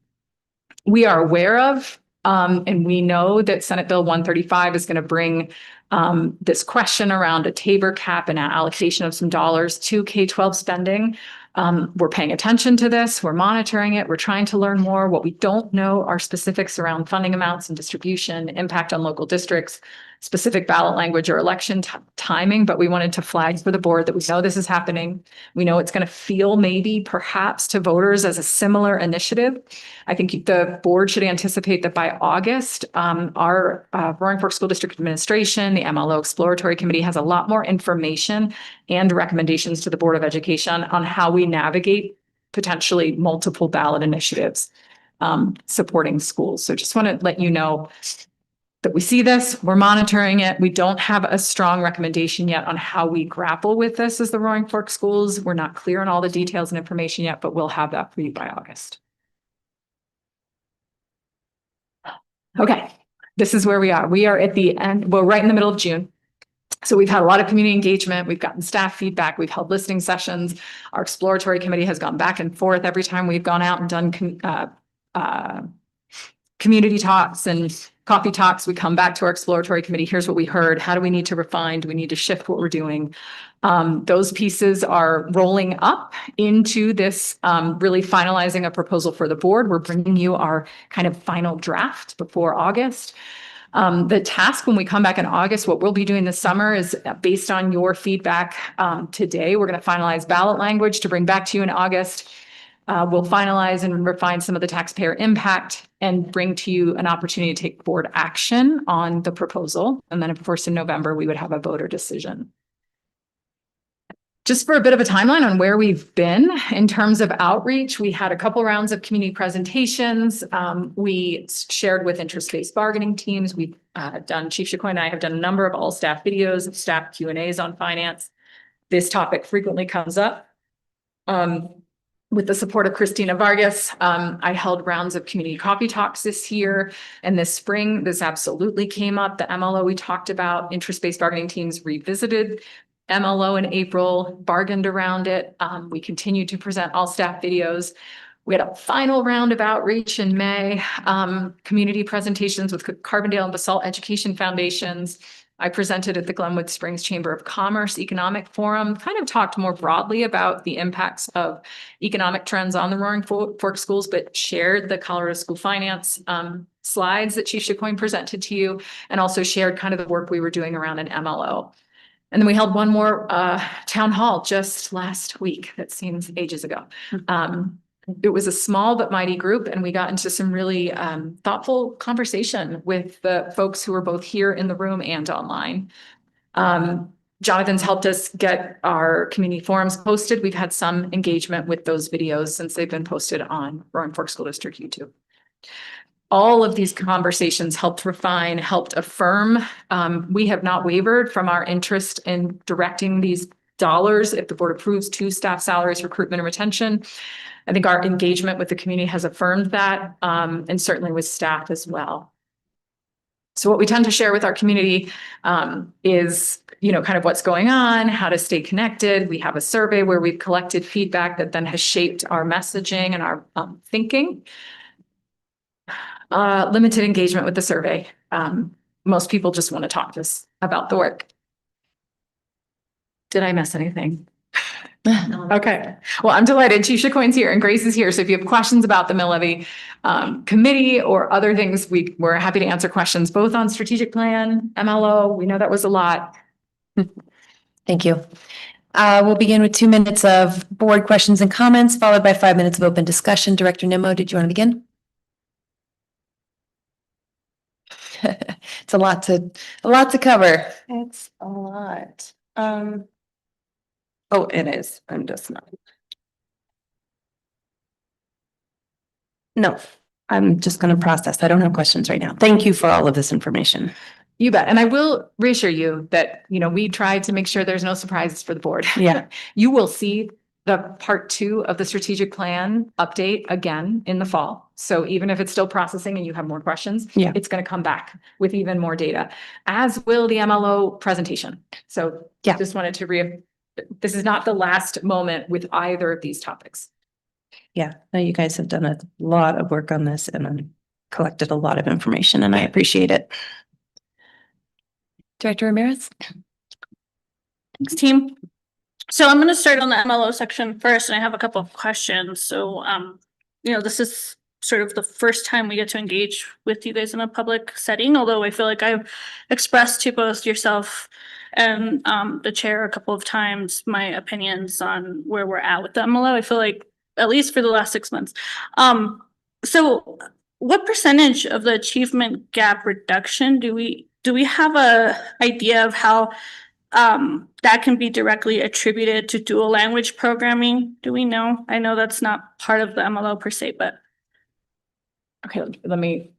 We are aware of, and we know that Senate Bill 135 is going to bring this question around a Tabor cap and an allocation of some dollars to K-12 spending. We're paying attention to this. We're monitoring it. We're trying to learn more. What we don't know are specifics around funding amounts and distribution, impact on local districts, specific ballot language or election timing. But we wanted to flag for the board that we know this is happening. We know it's going to feel maybe perhaps to voters as a similar initiative. I think the board should anticipate that by August, our Roaring Fork School District Administration, the MLO Exploratory Committee, has a lot more information and recommendations to the Board of Education on how we navigate potentially multiple ballot initiatives supporting schools. So just want to let you know that we see this, we're monitoring it. We don't have a strong recommendation yet on how we grapple with this as the Roaring Fork Schools. We're not clear on all the details and information yet, but we'll have that for you by August. Okay, this is where we are. We are at the end, well, right in the middle of June. So we've had a lot of community engagement. We've gotten staff feedback. We've held listening sessions. Our exploratory committee has gone back and forth every time we've gone out and done community talks and coffee talks. We come back to our exploratory committee. Here's what we heard. How do we need to refine? Do we need to shift what we're doing? Those pieces are rolling up into this really finalizing a proposal for the board. We're bringing you our kind of final draft before August. The task when we come back in August, what we'll be doing this summer is based on your feedback today. We're going to finalize ballot language to bring back to you in August. We'll finalize and refine some of the taxpayer impact and bring to you an opportunity to take board action on the proposal. And then, of course, in November, we would have a voter decision. Just for a bit of a timeline on where we've been in terms of outreach, we had a couple rounds of community presentations. We shared with interest-based bargaining teams. We've done, Chief Chicoine and I have done a number of all staff videos, staff Q&As on finance. This topic frequently comes up. With the support of Christina Vargas, I held rounds of community coffee talks this year and this spring. This absolutely came up. The MLO we talked about, interest-based bargaining teams revisited MLO in April, bargained around it. We continued to present all staff videos. We had a final round of outreach in May, community presentations with Carbondale and Basalt Education Foundations. I presented at the Glenwood Springs Chamber of Commerce Economic Forum, kind of talked more broadly about the impacts of economic trends on the Roaring Fork Schools, but shared the Colorado School Finance slides that Chief Chicoine presented to you, and also shared kind of the work we were doing around an MLO. And then we held one more town hall just last week. That seems ages ago. It was a small but mighty group, and we got into some really thoughtful conversation with the folks who were both here in the room and online. Jonathan's helped us get our community forums posted. We've had some engagement with those videos since they've been posted on Roaring Fork School District YouTube. All of these conversations helped refine, helped affirm. We have not wavered from our interest in directing these dollars, if the board approves, to staff salaries, recruitment, and retention. I think our engagement with the community has affirmed that, and certainly with staff as well. So what we tend to share with our community is, kind of what's going on, how to stay connected. We have a survey where we've collected feedback that then has shaped our messaging and our thinking. Limited engagement with the survey. Most people just want to talk to us about the work. Did I miss anything? Okay. Well, I'm delighted. Chief Chicoine's here and Grace is here. So if you have questions about the mill levy committee or other things, we're happy to answer questions both on strategic plan, MLO. We know that was a lot. Thank you. We'll begin with 2 minutes of board questions and comments, followed by 5 minutes of open discussion. Director Nimmo, did you want to begin? It's a lot to cover. It's a lot. Oh, it is. I'm just not. No, I'm just going to process. I don't have questions right now. Thank you for all of this information. You bet. And I will reassure you that, we tried to make sure there's no surprises for the board. Yeah. You will see the part 2 of the strategic plan update again in the fall. So even if it's still processing and you have more questions, it's going to come back with even more data, as will the MLO presentation. So just wanted to this is not the last moment with either of these topics. Yeah, no, you guys have done a lot of work on this and collected a lot of information and I appreciate it. Director Ramirez? Thanks, team. So I'm going to start on the MLO section first, and I have a couple of questions. So, this is sort of the first time we get to engage with you guys in a public setting, although I feel like I've expressed to both yourself and the chair a couple of times my opinions on where we're at with the MLO. I feel like at least for the last 6 months. So what percentage of the achievement gap reduction do we have a idea of how that can be directly attributed to dual language programming? Do we know? I know that's not part of the MLO per se, but. Okay, let me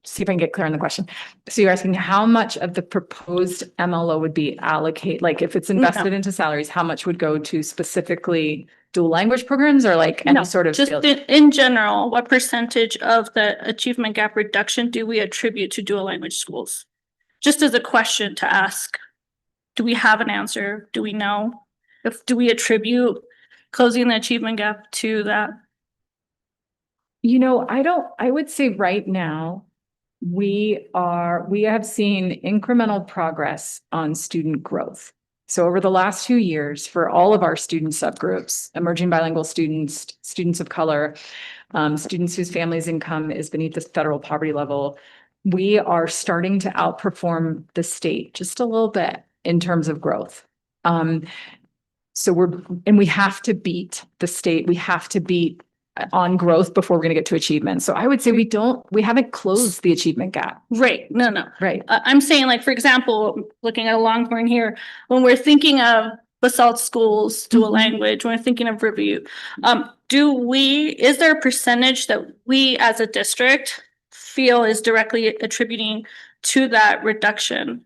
see if I can get clear on the question. So you're asking how much of the proposed MLO would be allocated, like if it's invested into salaries, how much would go to specifically dual language programs or like any sort of? Just in general, what percentage of the achievement gap reduction do we attribute to dual language schools? Just as a question to ask. Do we have an answer? Do we know? Do we attribute closing the achievement gap to that? I would say right now, we have seen incremental progress on student growth. So over the last 2 years, for all of our student subgroups, emerging bilingual students, students of color, students whose family's income is beneath the federal poverty level, we are starting to outperform the state just a little bit in terms of growth. So we have to beat the state. We have to beat on growth before we're going to get to achievement. So I would say we haven't closed the achievement gap. Right. No. Right. I'm saying, like, for example, looking at a Longhorn here, when we're thinking of basalt schools, dual language, when we're thinking of Riverview, is there a percentage that we as a district feel is directly attributing to that reduction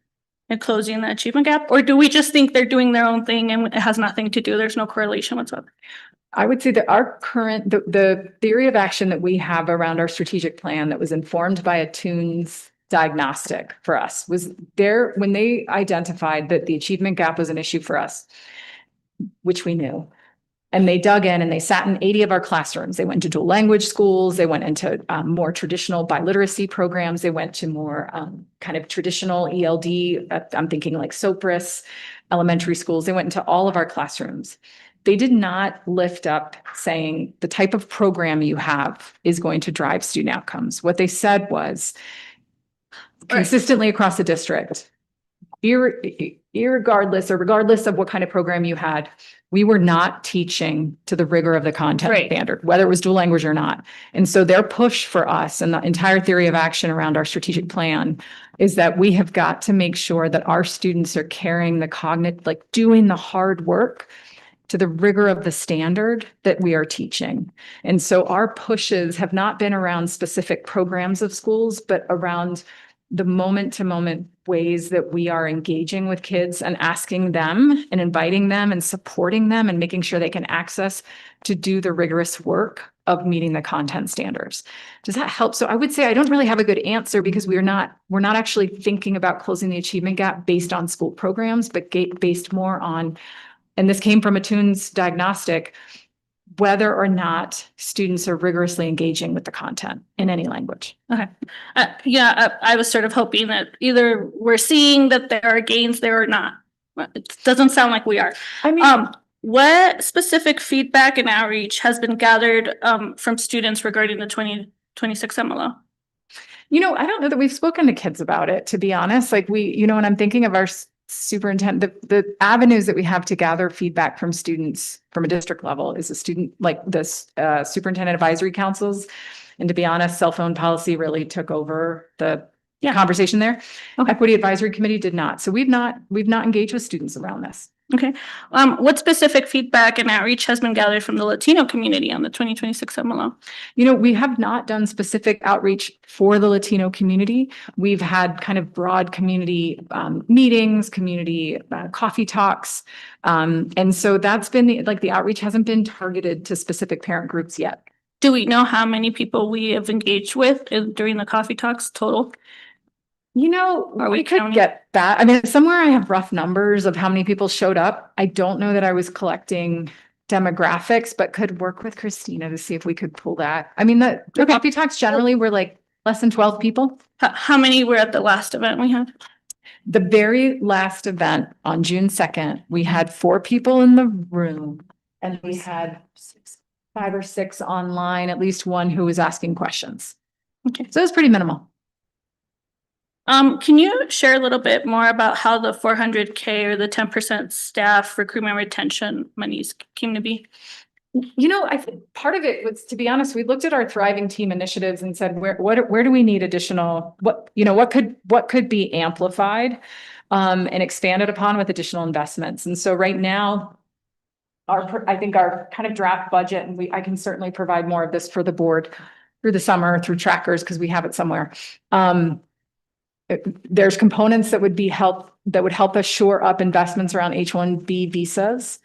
and closing the achievement gap? Or do we just think they're doing their own thing and it has nothing to do? There's no correlation whatsoever. I would say that the theory of action that we have around our strategic plan that was informed by a TUNS diagnostic for us was there when they identified that the achievement gap was an issue for us, which we knew. And they dug in and they sat in 80 of our classrooms. They went to dual language schools. They went into more traditional biliteracy programs. They went to more kind of traditional ELD. I'm thinking like Sopris elementary schools. They went into all of our classrooms. They did not lift up saying the type of program you have is going to drive student outcomes. What they said was consistently across the district, irregardless or regardless of what kind of program you had, we were not teaching to the rigor of the content Right. standard, whether it was dual language or not. And so their push for us and the entire theory of action around our strategic plan is that we have got to make sure that our students are carrying the cognitive, like doing the hard work to the rigor of the standard that we are teaching. And so our pushes have not been around specific programs of schools, but around the moment to moment ways that we are engaging with kids and asking them and inviting them and supporting them and making sure they can access to do the rigorous work of meeting the content standards. Does that help? So I would say I don't really have a good answer because we're not actually thinking about closing the achievement gap based on school programs, but based more on, and this came from Attune's diagnostic, whether or not students are rigorously engaging with the content in any language. Okay. I was sort of hoping that either we're seeing that there are gains there or not. It doesn't sound like we are. I mean, What specific feedback and outreach has been gathered from students regarding the 2026 MLO? I don't know that we've spoken to kids about it, to be honest. Like when I'm thinking of our superintendent, the avenues that we have to gather feedback from students from a district level is a student, like this superintendent advisory councils. And to be honest, cell phone policy really took over the conversation there. Okay. Equity advisory committee did not. So we've not engaged with students around this. Okay. What specific feedback and outreach has been gathered from the Latino community on the 2026 MLO? We have not done specific outreach for the Latino community. We've had kind of broad community meetings, community coffee talks. And so that's been the outreach hasn't been targeted to specific parent groups yet. Do we know how many people we have engaged with during the coffee talks total? Are we We could counting? get that. I mean, somewhere I have rough numbers of how many people showed up. I don't know that I was collecting demographics, but could work with Christina to see if we could pull that. I mean, the coffee talks generally were like less than 12 people. How many were at the last event we had? The very last event on June 2nd, we had 4 people in the room and we had 5 or 6 online, at least one who was asking questions. Okay. So it was pretty minimal. Can you share a little bit more about how the 400K or the 10% staff recruitment retention monies came to be? I think part of it was, to be honest, we looked at our thriving team initiatives and said, where do we need additional, what could be amplified and expanded upon with additional investments? And so right now, I think our kind of draft budget, and I can certainly provide more of this for the board through the summer, through trackers, because we have it somewhere. There's components that would help us shore up investments around H-1B visas.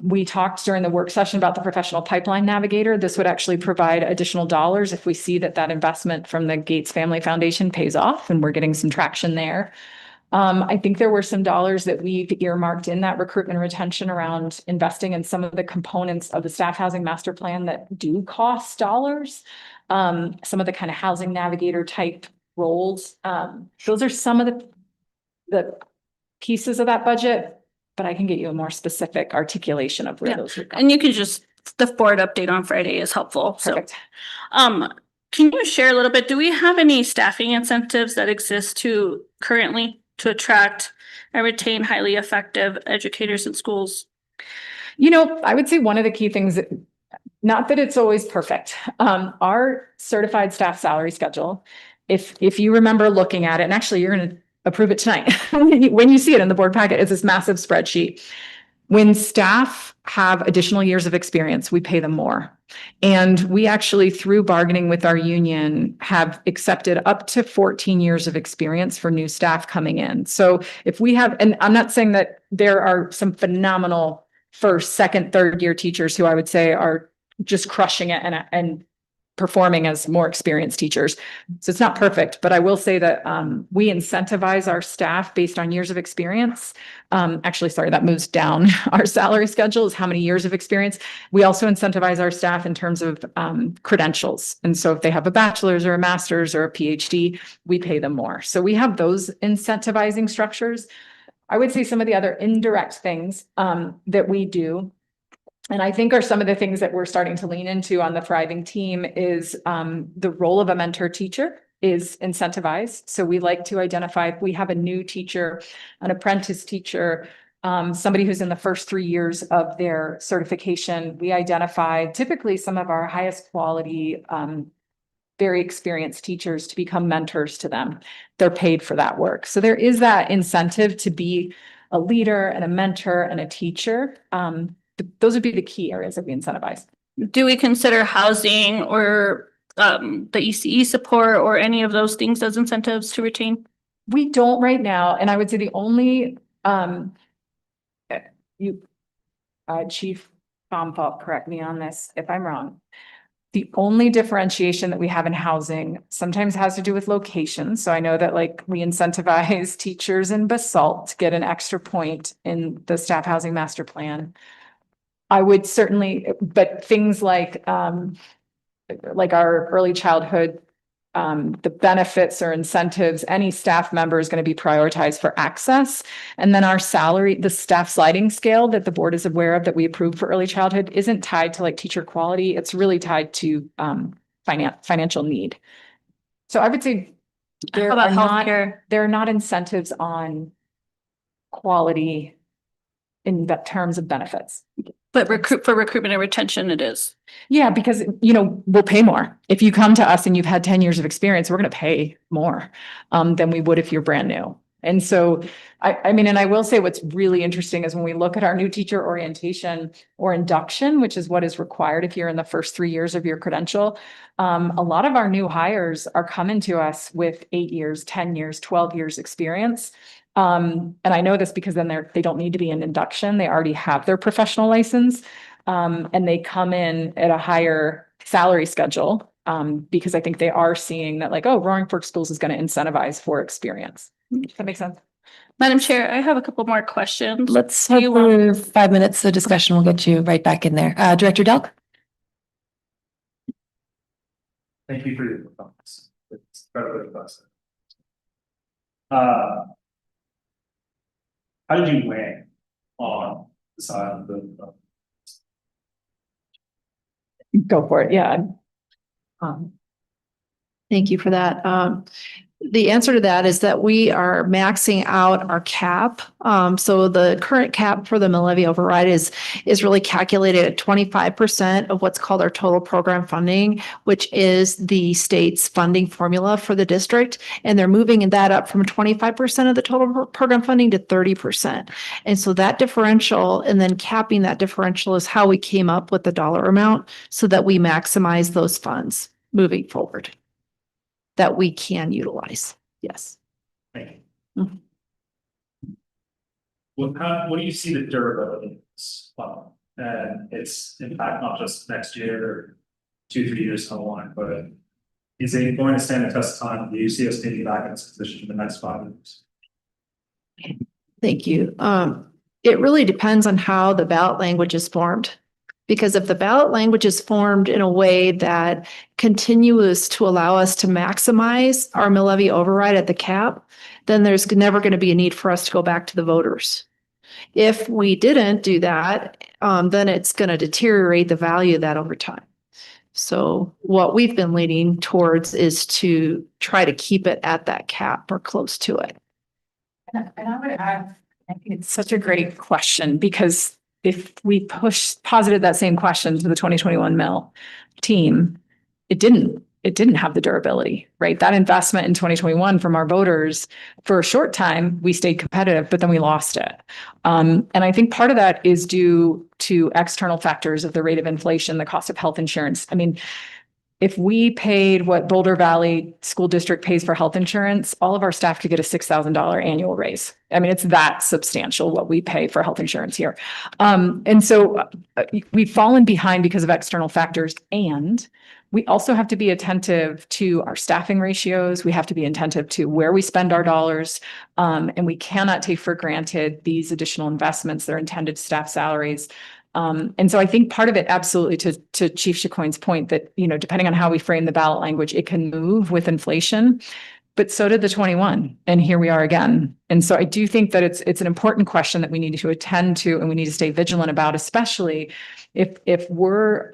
We talked during the work session about the professional pipeline navigator. This would actually provide additional dollars if we see that investment from the Gates Family Foundation pays off and we're getting some traction there. I think there were some dollars that we've earmarked in that recruitment retention around investing in some of the components of the staff housing master plan that do cost dollars. Some of the kind of housing navigator type roles. Those are some of the pieces of that budget, but I can get you a more specific articulation of where those would come. And you can the board update on Friday is helpful. Perfect. So, can you share a little bit? Do we have any staffing incentives that exist currently to attract and retain highly effective educators in schools? I would say one of the key things that, not that it's always perfect, our certified staff salary schedule, if you remember looking at it, and actually you're going to approve it tonight, when you see it in the board packet, it's this massive spreadsheet. When staff have additional years of experience, we pay them more. And we actually, through bargaining with our union, have accepted up to 14 years of experience for new staff coming in. So if we have, and I'm not saying that there are some phenomenal first, second, third year teachers who I would say are just crushing it and performing as more experienced teachers. So it's not perfect, but I will say that we incentivize our staff based on years of experience. That moves down our salary schedule is how many years of experience. We also incentivize our staff in terms of credentials. And so if they have a bachelor's or a master's or a PhD, we pay them more. So we have those incentivizing structures. I would say some of the other indirect things that we do, and I think are some of the things that we're starting to lean into on the thriving team, is the role of a mentor teacher is incentivized. So we like to identify if we have a new teacher, an apprentice teacher, somebody who's in the first 3 years of their certification, we identify typically some of our highest quality, very experienced teachers to become mentors to them. They're paid for that work. So there is that incentive to be a leader and a mentor and a teacher. Those would be the key areas that we incentivize. Do we consider housing or the ECE support or any of those things as incentives to retain? We don't right now, and I would say the only, Chief Baumfalt, correct me on this if I'm wrong. The only differentiation that we have in housing sometimes has to do with location. So I know that like we incentivize teachers in Basalt to get an extra point in the staff housing master plan. I would certainly, but things like our early childhood, the benefits or incentives, any staff member is going to be prioritized for access. And then our salary, the staff sliding scale that the board is aware of that we approved for early childhood isn't tied to like teacher quality. It's really tied to financial need. So I would say How about healthcare? there are not incentives on quality in terms of benefits. But for recruitment and retention, it is. Yeah, because, we'll pay more. If you come to us and you've had 10 years of experience, we're going to pay more than we would if you're brand new. And so, I mean, and I will say what's really interesting is when we look at our new teacher orientation or induction, which is what is required if you're in the first 3 years of your credential, a lot of our new hires are coming to us with 8 years, 10 years, 12 years experience. And I know this because then they don't need to be in induction. They already have their professional license. And they come in at a higher salary schedule, because I think they are seeing that like, oh, Roaring Fork Schools is going to incentivize for experience. Does that make sense? Madam Chair, I have a couple more questions. Let's have for 5 minutes. The discussion will get you right back in there. Director Delk? Thank you for your comments. It's incredibly impressive. How did you weigh on the side of the? Go for it. Yeah. Thank you for that. The answer to that is that we are maxing out our cap. So the current cap for the mill levy override is really calculated at 25% of what's called our total program funding, which is the state's funding formula for the district. And they're moving that up from 25% of the total program funding to 30%. And so that differential and then capping that differential is how we came up with the dollar amount so that we maximize those funds moving forward that we can utilize. Yes. Thank you. What do you see the durability of this fund and its impact, not just next year or 2-3 years down the line, but is it going to stand the test of time? Do you see us taking back in this position in the next 5 years? Thank you. It really depends on how the ballot language is formed. Because if the ballot language is formed in a way that continues to allow us to maximize our mill levy override at the cap, then there's never going to be a need for us to go back to the voters. If we didn't do that, then it's going to deteriorate the value of that over time. So what we've been leaning towards is to try to keep it at that cap or close to it. And I would add, I think it's such a great question because if we posited that same question to the 2021 mill team, it didn't have the durability, right? That investment in 2021 from our voters, for a short time, we stayed competitive, but then we lost it. And I think part of that is due to external factors of the rate of inflation, the cost of health insurance. I mean, if we paid what Boulder Valley School District pays for health insurance, all of our staff could get a $6,000 annual raise. I mean, it's that substantial what we pay for health insurance here. And so we've fallen behind because of external factors. And we also have to be attentive to our staffing ratios. We have to be attentive to where we spend our dollars. And we cannot take for granted these additional investments that are intended to staff salaries. And so I think part of it, absolutely, to Chief Chicoine's point that, depending on how we frame the ballot language, it can move with inflation, but so did the 21. And here we are again. And so I do think that it's an important question that we need to attend to and we need to stay vigilant about, especially if we're,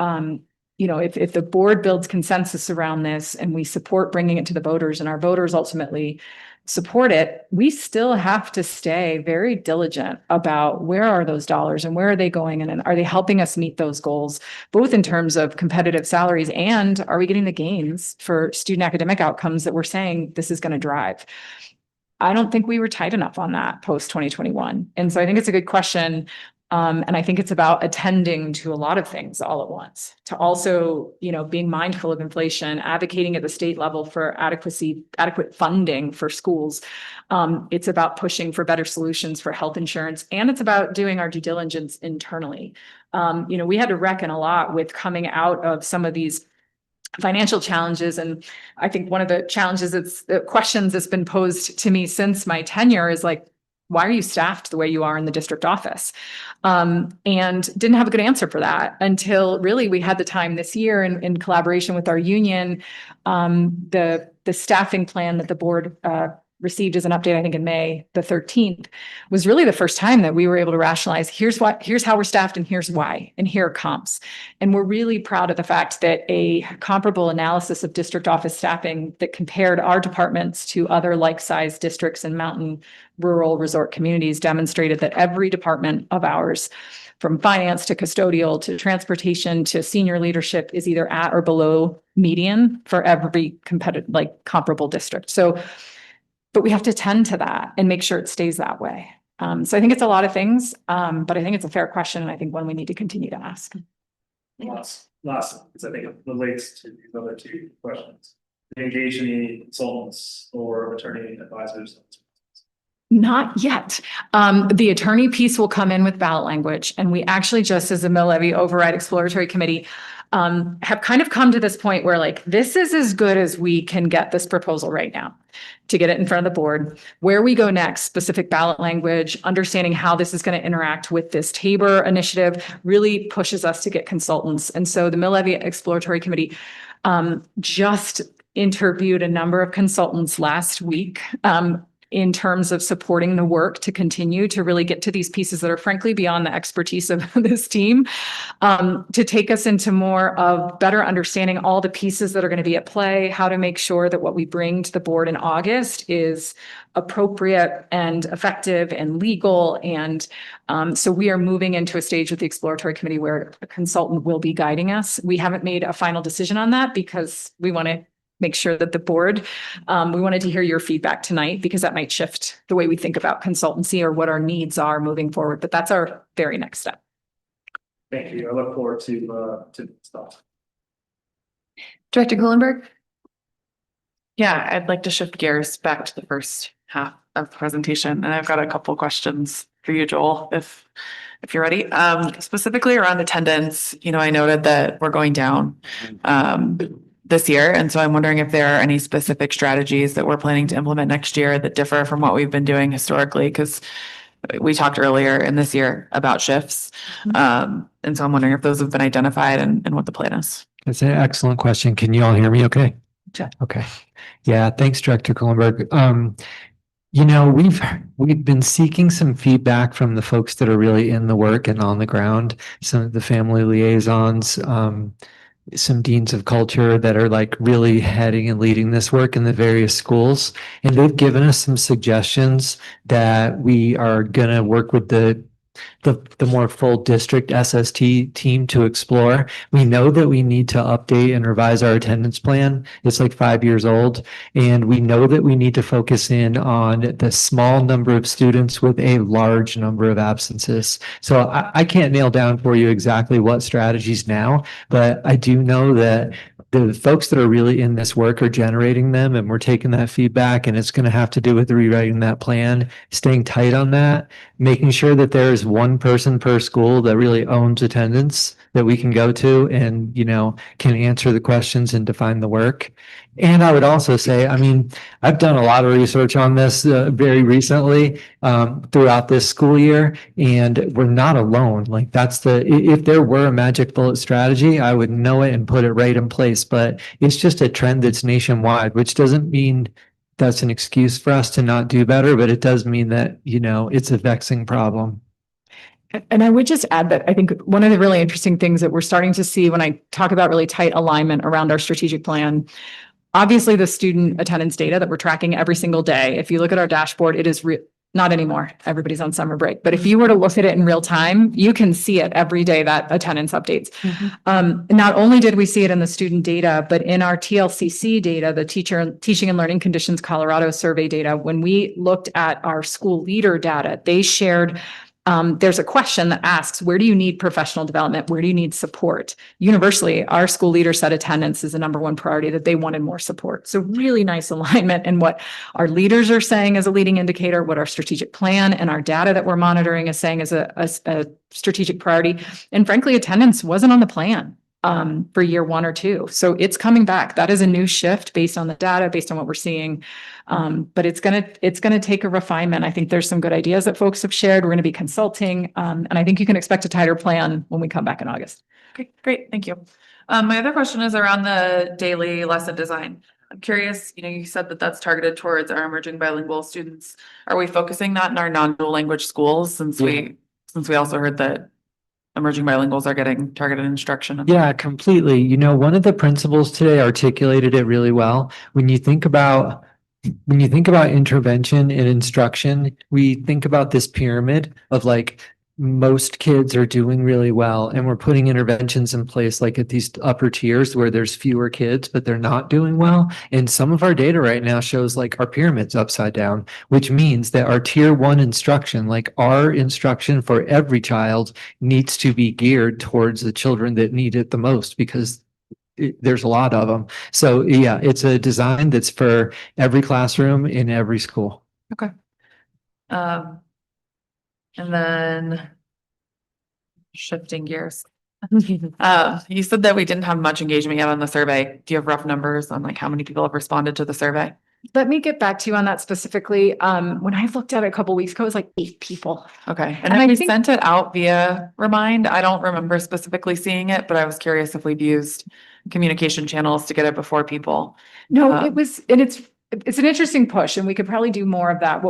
if the board builds consensus around this and we support bringing it to the voters and our voters ultimately support it, we still have to stay very diligent about where are those dollars and where are they going and are they helping us meet those goals, both in terms of competitive salaries and are we getting the gains for student academic outcomes that we're saying this is going to drive. I don't think we were tight enough on that post 2021. And so I think it's a good question. And I think it's about attending to a lot of things all at once, to also, being mindful of inflation, advocating at the state level for adequate funding for schools. It's about pushing for better solutions for health insurance, and it's about doing our due diligence internally. We had to reckon a lot with coming out of some of these financial challenges. And I think one of the questions that's been posed to me since my tenure is like, why are you staffed the way you are in the district office? And didn't have a good answer for that until really we had the time this year in collaboration with our union. The staffing plan that the board received as an update, I think in May the 13th, was really the first time that we were able to rationalize, here's how we're staffed and here's why, and here are comps. And we're really proud of the fact that a comparable analysis of district office staffing that compared our departments to other like-sized districts in mountain, rural, resort communities demonstrated that every department of ours, from finance to custodial to transportation to senior leadership, is either at or below median for every comparable district. But we have to tend to that and make sure it stays that way. So I think it's a lot of things, but I think it's a fair question, and I think one we need to continue to ask. Last, because I think it relates to these other two questions. Engage any consultants or attorney advisors? Not yet. The attorney piece will come in with ballot language, and we actually, just as a mill levy override exploratory committee, have kind of come to this point where this is as good as we can get this proposal right now to get it in front of the board. Where we go next, specific ballot language, understanding how this is going to interact with this Tabor initiative really pushes us to get consultants. And so the mill levy exploratory committee just interviewed a number of consultants last week in terms of supporting the work to continue to really get to these pieces that are frankly beyond the expertise of this team, to take us into more of better understanding all the pieces that are going to be at play, how to make sure that what we bring to the board in August is appropriate and effective and legal. And so we are moving into a stage with the exploratory committee where a consultant will be guiding us. We haven't made a final decision on that because we want to make sure that the board, we wanted to hear your feedback tonight because that might shift the way we think about consultancy or what our needs are moving forward. But that's our very next step. Thank you. I look forward to stuff. Director Kuhlenberg? Yeah, I'd like to shift gears back to the first half of the presentation, and I've got a couple questions for you, Joel, if you're ready. Specifically around attendance, I noted that we're going down this year, and so I'm wondering if there are any specific strategies that we're planning to implement next year that differ from what we've been doing historically, because we talked earlier in this year about shifts. And so I'm wondering if those have been identified and what the plan is. That's an excellent question. Can you all hear me okay? Sure. Okay. Yeah, thanks, Director Kuhlenberg. We've been seeking some feedback from the folks that are really in the work and on the ground, some of the family liaisons, some deans of culture that are really heading and leading this work in the various schools. And they've given us some suggestions that we are going to work with the more full district SST team to explore. We know that we need to update and revise our attendance plan. It's 5 years old. And we know that we need to focus in on the small number of students with a large number of absences. So I can't nail down for you exactly what strategies now, but I do know that the folks that are really in this work are generating them, and we're taking that feedback, and it's going to have to do with rewriting that plan, staying tight on that, making sure that there is one person per school that really owns attendance that we can go to and, can answer the questions and define the work. And I would also say, I've done a lot of research on this very recently throughout this school year, and we're not alone. If there were a magic bullet strategy, I would know it and put it right in place. But it's just a trend that's nationwide, which doesn't mean that's an excuse for us to not do better, but it does mean that, it's a vexing problem. And I would just add that I think one of the really interesting things that we're starting to see when I talk about really tight alignment around our strategic plan, obviously the student attendance data that we're tracking every single day, if you look at our dashboard, it is not anymore. Everybody's on summer break. But if you were to look at it in real time, you can see it every day, that attendance updates. Not only did we see it in the student data, but in our TLCC data, the Teaching and Learning Conditions Colorado survey data, when we looked at our school leader data, they shared there's a question that asks, where do you need professional development? Where do you need support? Universally, our school leader said attendance is the number one priority, that they wanted more support. So really nice alignment in what our leaders are saying as a leading indicator, what our strategic plan and our data that we're monitoring is saying as a strategic priority. And frankly, attendance wasn't on the plan for year 1 or 2. So it's coming back. That is a new shift based on the data, based on what we're seeing. But it's gonna take a refinement. I think there's some good ideas that folks have shared. We're gonna be consulting. And I think you can expect a tighter plan when we come back in August. Okay, great. Thank you. My other question is around the daily lesson design. I'm curious, you said that that's targeted towards our emerging bilingual students. Are we focusing that in our non-dual language schools since we also heard that emerging bilinguals are getting targeted instruction? Yeah, completely. One of the principals today articulated it really well. When you think about intervention and instruction, we think about this pyramid of like most kids are doing really well, and we're putting interventions in place like at these upper tiers where there's fewer kids, but they're not doing well. And some of our data right now shows like our pyramid's upside down, which means that our tier 1 instruction, like our instruction for every child, needs to be geared towards the children that need it the most, because there's a lot of them. So yeah, it's a design that's for every classroom in every school. Okay. And then shifting gears. You said that we didn't have much engagement yet on the survey. Do you have rough numbers on like how many people have responded to the survey? Let me get back to you on that specifically. When I looked at it a couple weeks ago, it was like 8 people. Okay. And And I we think- sent it out via Remind. I don't remember specifically seeing it, but I was curious if we've used communication channels to get it before people. No, Um, it was, and it's an interesting push, and we could probably do more of that.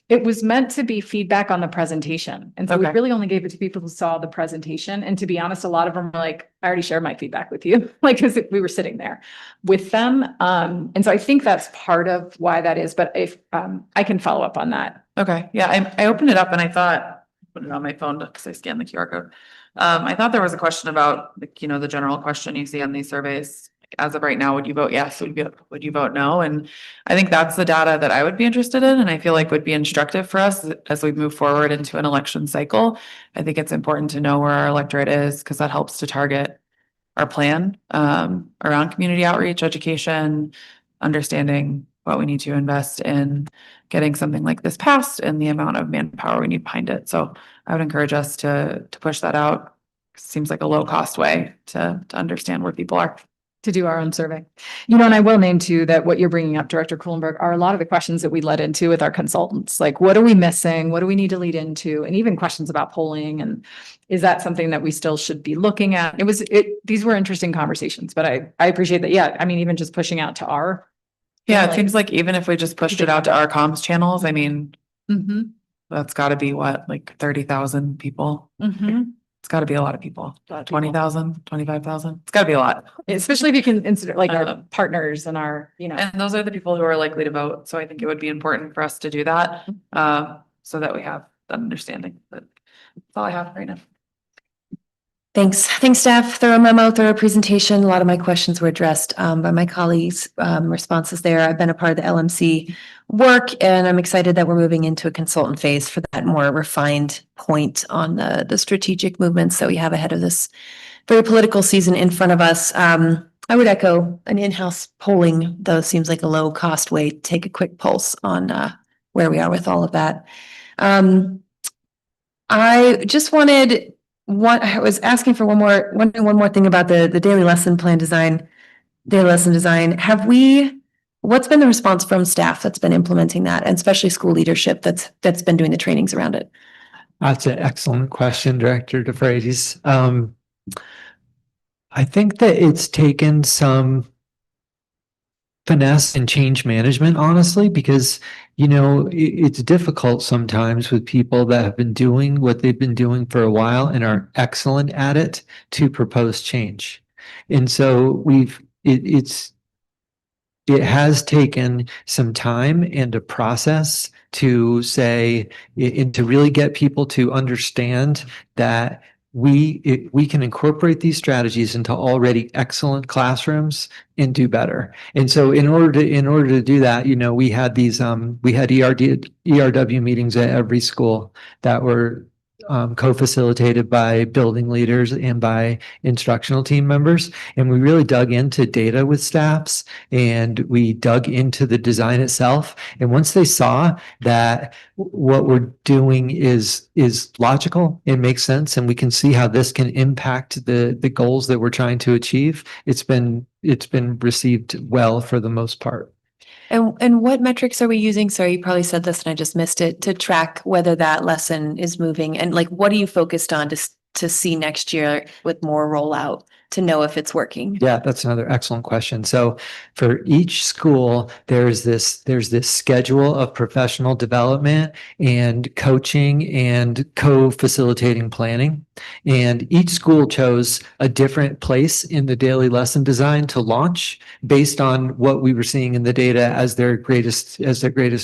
It was meant to be feedback on the presentation. And so we Okay. really only gave it to people who saw the presentation. And to be honest, a lot of them were like, I already shared my feedback with you, like, because we were sitting there with them. And so I think that's part of why that is, but if, I can follow up on that. Okay, yeah, I opened it up and I thought, put it on my phone because I scanned the QR code. I thought there was a question about, like, the general question you see on these surveys. As of right now, would you vote yes? Would you vote no? And I think that's the data that I would be interested in, and I feel like would be instructive for us as we move forward into an election cycle. I think it's important to know where our electorate is because that helps to target our plan around community outreach, education, understanding what we need to invest in getting something like this passed and the amount of manpower we need behind it. So I would encourage us to push that out. Seems like a low cost way to understand where people are. To do our own survey. And I will name too, that what you're bringing up, Director Kuhlenberg, are a lot of the questions that we led into with our consultants. Like, what are we missing? What do we need to lead into? And even questions about polling. And is that something that we still should be looking at? These were interesting conversations, but I appreciate that. Yeah. I mean, even just pushing out to our. Yeah, it like- seems like even if we just pushed it out to our comms channels, I mean, Mhm. that's gotta be what, like 30,000 people? Mhm. It's gotta be a lot of people. A lot of people. 20,000, 25,000. It's gotta be a lot. Especially if you can consider like our Um, partners and our, And those are the people who are likely to vote. So I think it would be important for us to do that, so that we have that understanding. But that's all I have right now. Thanks. Thanks, staff. Thorough memo, thorough presentation. A lot of my questions were addressed by my colleagues' responses there. I've been a part of the LMC work, and I'm excited that we're moving into a consultant phase for that more refined point on the strategic movements that we have ahead of this very political season in front of us. I would echo an in-house polling, though, seems like a low-cost way to take a quick pulse on where we are with all of that. I just wanted I was asking for one more thing about the daily lesson plan design, daily lesson design. What's been the response from staff that's been implementing that, and especially school leadership that's been doing the trainings around it? That's an excellent question, Director DeFreitas. I think that it's taken some finesse and change management, honestly, because, you know, it's difficult sometimes with people that have been doing what they've been doing for a while and are excellent at it to propose change. And so it has taken some time and a process to say, and to really get people to understand that we can incorporate these strategies into already excellent classrooms and do better. And so in order to do that, you know, we had ERW meetings at every school that were co-facilitated by building leaders and by instructional team members. And we really dug into data with staffs, and we dug into the design itself. And once they saw that what we're doing is logical, it makes sense, and we can see how this can impact the goals that we're trying to achieve, it's been received well for the most part. And what metrics are we using? Sorry, you probably said this and I just missed it, to track whether that lesson is moving, and like, what are you focused on to see next year with more rollout to know if it's working? Yeah, that's another excellent question. So for each school, there's this schedule of professional development and coaching and co-facilitating planning. And each school chose a different place in the daily lesson design to launch based on what we were seeing in the data as their greatest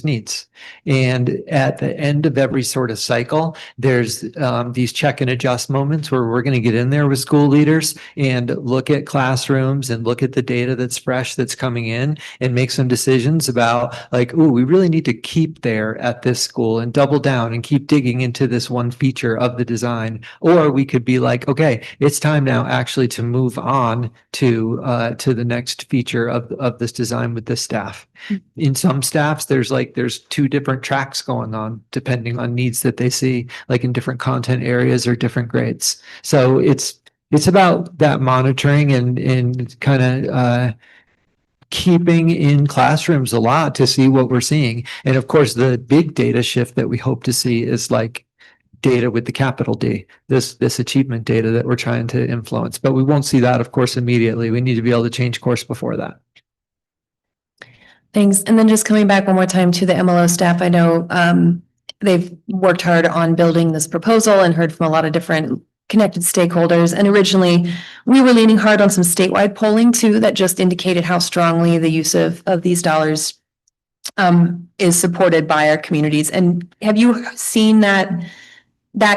needs. And at the end of every sort of cycle, there's these check and adjust moments where we're going to get in there with school leaders and look at classrooms and look at the data that's fresh that's coming in and make some decisions about, like, ooh, we really need to keep there at this school and double down and keep digging into this one feature of the design. Or we could be like, okay, it's time now actually to move on to the next feature of this design with this staff. In some staffs, there's two different tracks going on depending on needs that they see, like in different content areas or different grades. So it's about that monitoring and kind of keeping in classrooms a lot to see what we're seeing. And of course, the big data shift that we hope to see is like data with the capital D, this achievement data that we're trying to influence. But we won't see that, of course, immediately. We need to be able to change course before that. Thanks. And then just coming back one more time to the MLO staff, I know they've worked hard on building this proposal and heard from a lot of different connected stakeholders. And originally, we were leaning hard on some statewide polling too, that just indicated how strongly the use of these dollars is supported by our communities. And have you seen that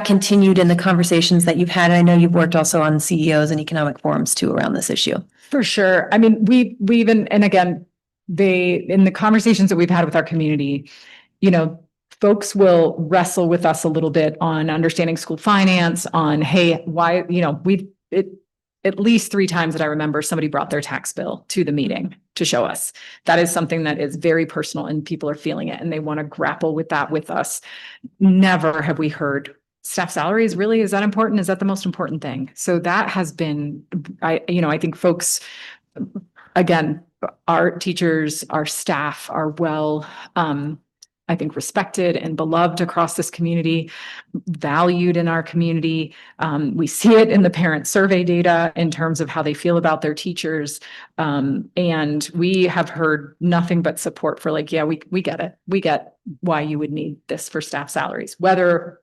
continued in the conversations that you've had? I know you've worked also on CEOs and economic forums too around this issue. For sure. I mean, we even, and again, in the conversations that we've had with our community, you know, folks will wrestle with us a little bit on understanding school finance, on, hey, why, you know, at least 3 times that I remember, somebody brought their tax bill to the meeting to show us. That is something that is very personal and people are feeling it and they want to grapple with that with us. Never have we heard staff salaries, really, is that important? Is that the most important thing? So that has been, I think folks, again, our teachers, our staff are well, I think, respected and beloved across this community, valued in our community. We see it in the parent survey data in terms of how they feel about their teachers. And we have heard nothing but support for, like, yeah, we get it. We get why you would need this for staff salaries. Whether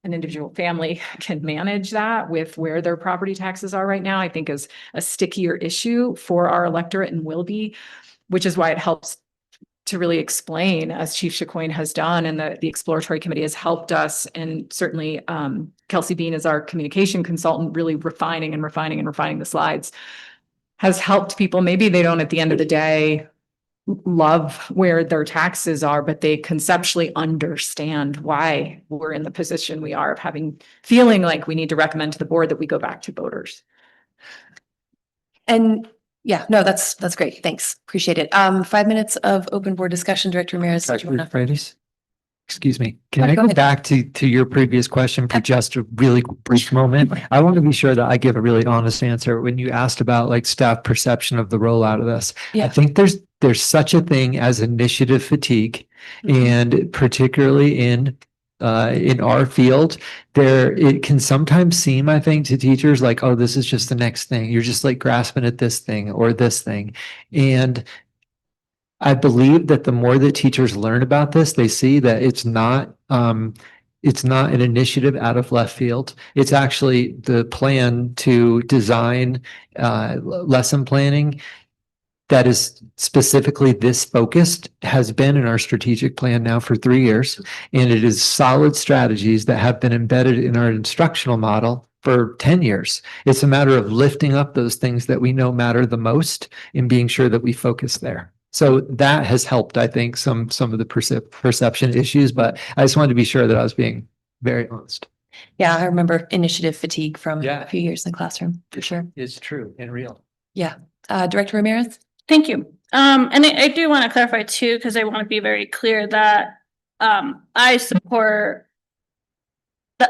an individual family can manage that with where their property taxes are right now, I think is a stickier issue for our electorate and will be, which is why it helps to really explain, as Chief Chacoin has done, and the exploratory committee has helped us. And certainly Kelsey Bean is our communication consultant, really refining the slides, has helped people. Maybe they don't at the end of the day love where their taxes are, but they conceptually understand why we're in the position we are of feeling like we need to recommend to the board that we go back to voters. And yeah, no, that's great. Thanks. Appreciate it. 5 minutes of open board discussion. Director Ramirez. did you wanna- Excuse me. Can I go go ahead. back to your previous question for just a really brief moment? I want to be sure that I give a really honest answer when you asked about like staff perception of the rollout of this. Yeah. I think there's such a thing as initiative fatigue, and particularly in our field, it can sometimes seem, I think, to teachers like, oh, this is just the next thing. You're just like grasping at this thing or this thing. And I believe that the more that teachers learn about this, they see that it's not an initiative out of left field. It's actually the plan to design lesson planning that is specifically this focused has been in our strategic plan now for 3 years. And it is solid strategies that have been embedded in our instructional model for 10 years. It's a matter of lifting up those things that we know matter the most and being sure that we focus there. So that has helped, I think, some of the perception issues, but I just wanted to be sure that I was being very honest. Yeah, I remember initiative fatigue from Yeah. a few years in the classroom, for sure. It's true and real. Director Ramirez? Thank you. And I do want to clarify too, because I want to be very clear that I support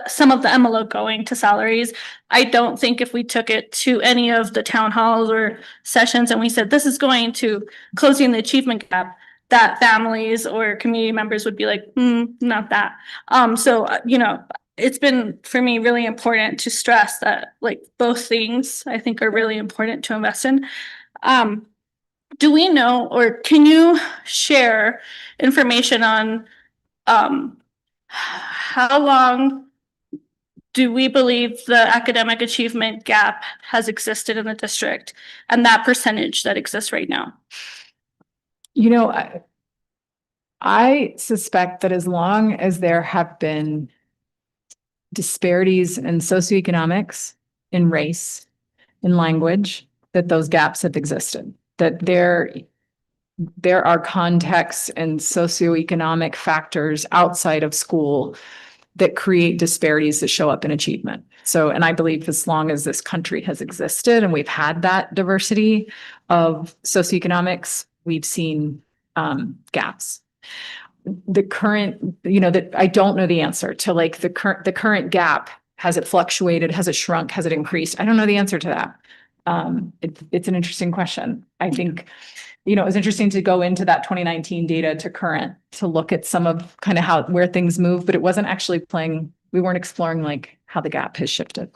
some of the MLO going to salaries. I don't think if we took it to any of the town halls or sessions and we said this is going to closing the achievement gap, that families or community members would be like, not that. So you know, it's been for me really important to stress that like both things I think are really important to invest in. Do we know, or can you share information on how long do we believe the academic achievement gap has existed in the district and that percentage that exists right now? You know, I suspect that as long as there have been disparities in socioeconomics, in race, in language, that those gaps have existed, that there are contexts and socioeconomic factors outside of school that create disparities that show up in achievement. So, and I believe as long as this country has existed and we've had that diversity of socioeconomics, we've seen gaps. The current, you know, that I don't know the answer to like the current gap. Has it fluctuated? Has it shrunk? Has it increased? I don't know the answer to that. It's an interesting question. I think, you know, it was interesting to go into that 2019 data to current to look at some of kind of where things move, but it wasn't actually we weren't exploring like how the gap has shifted.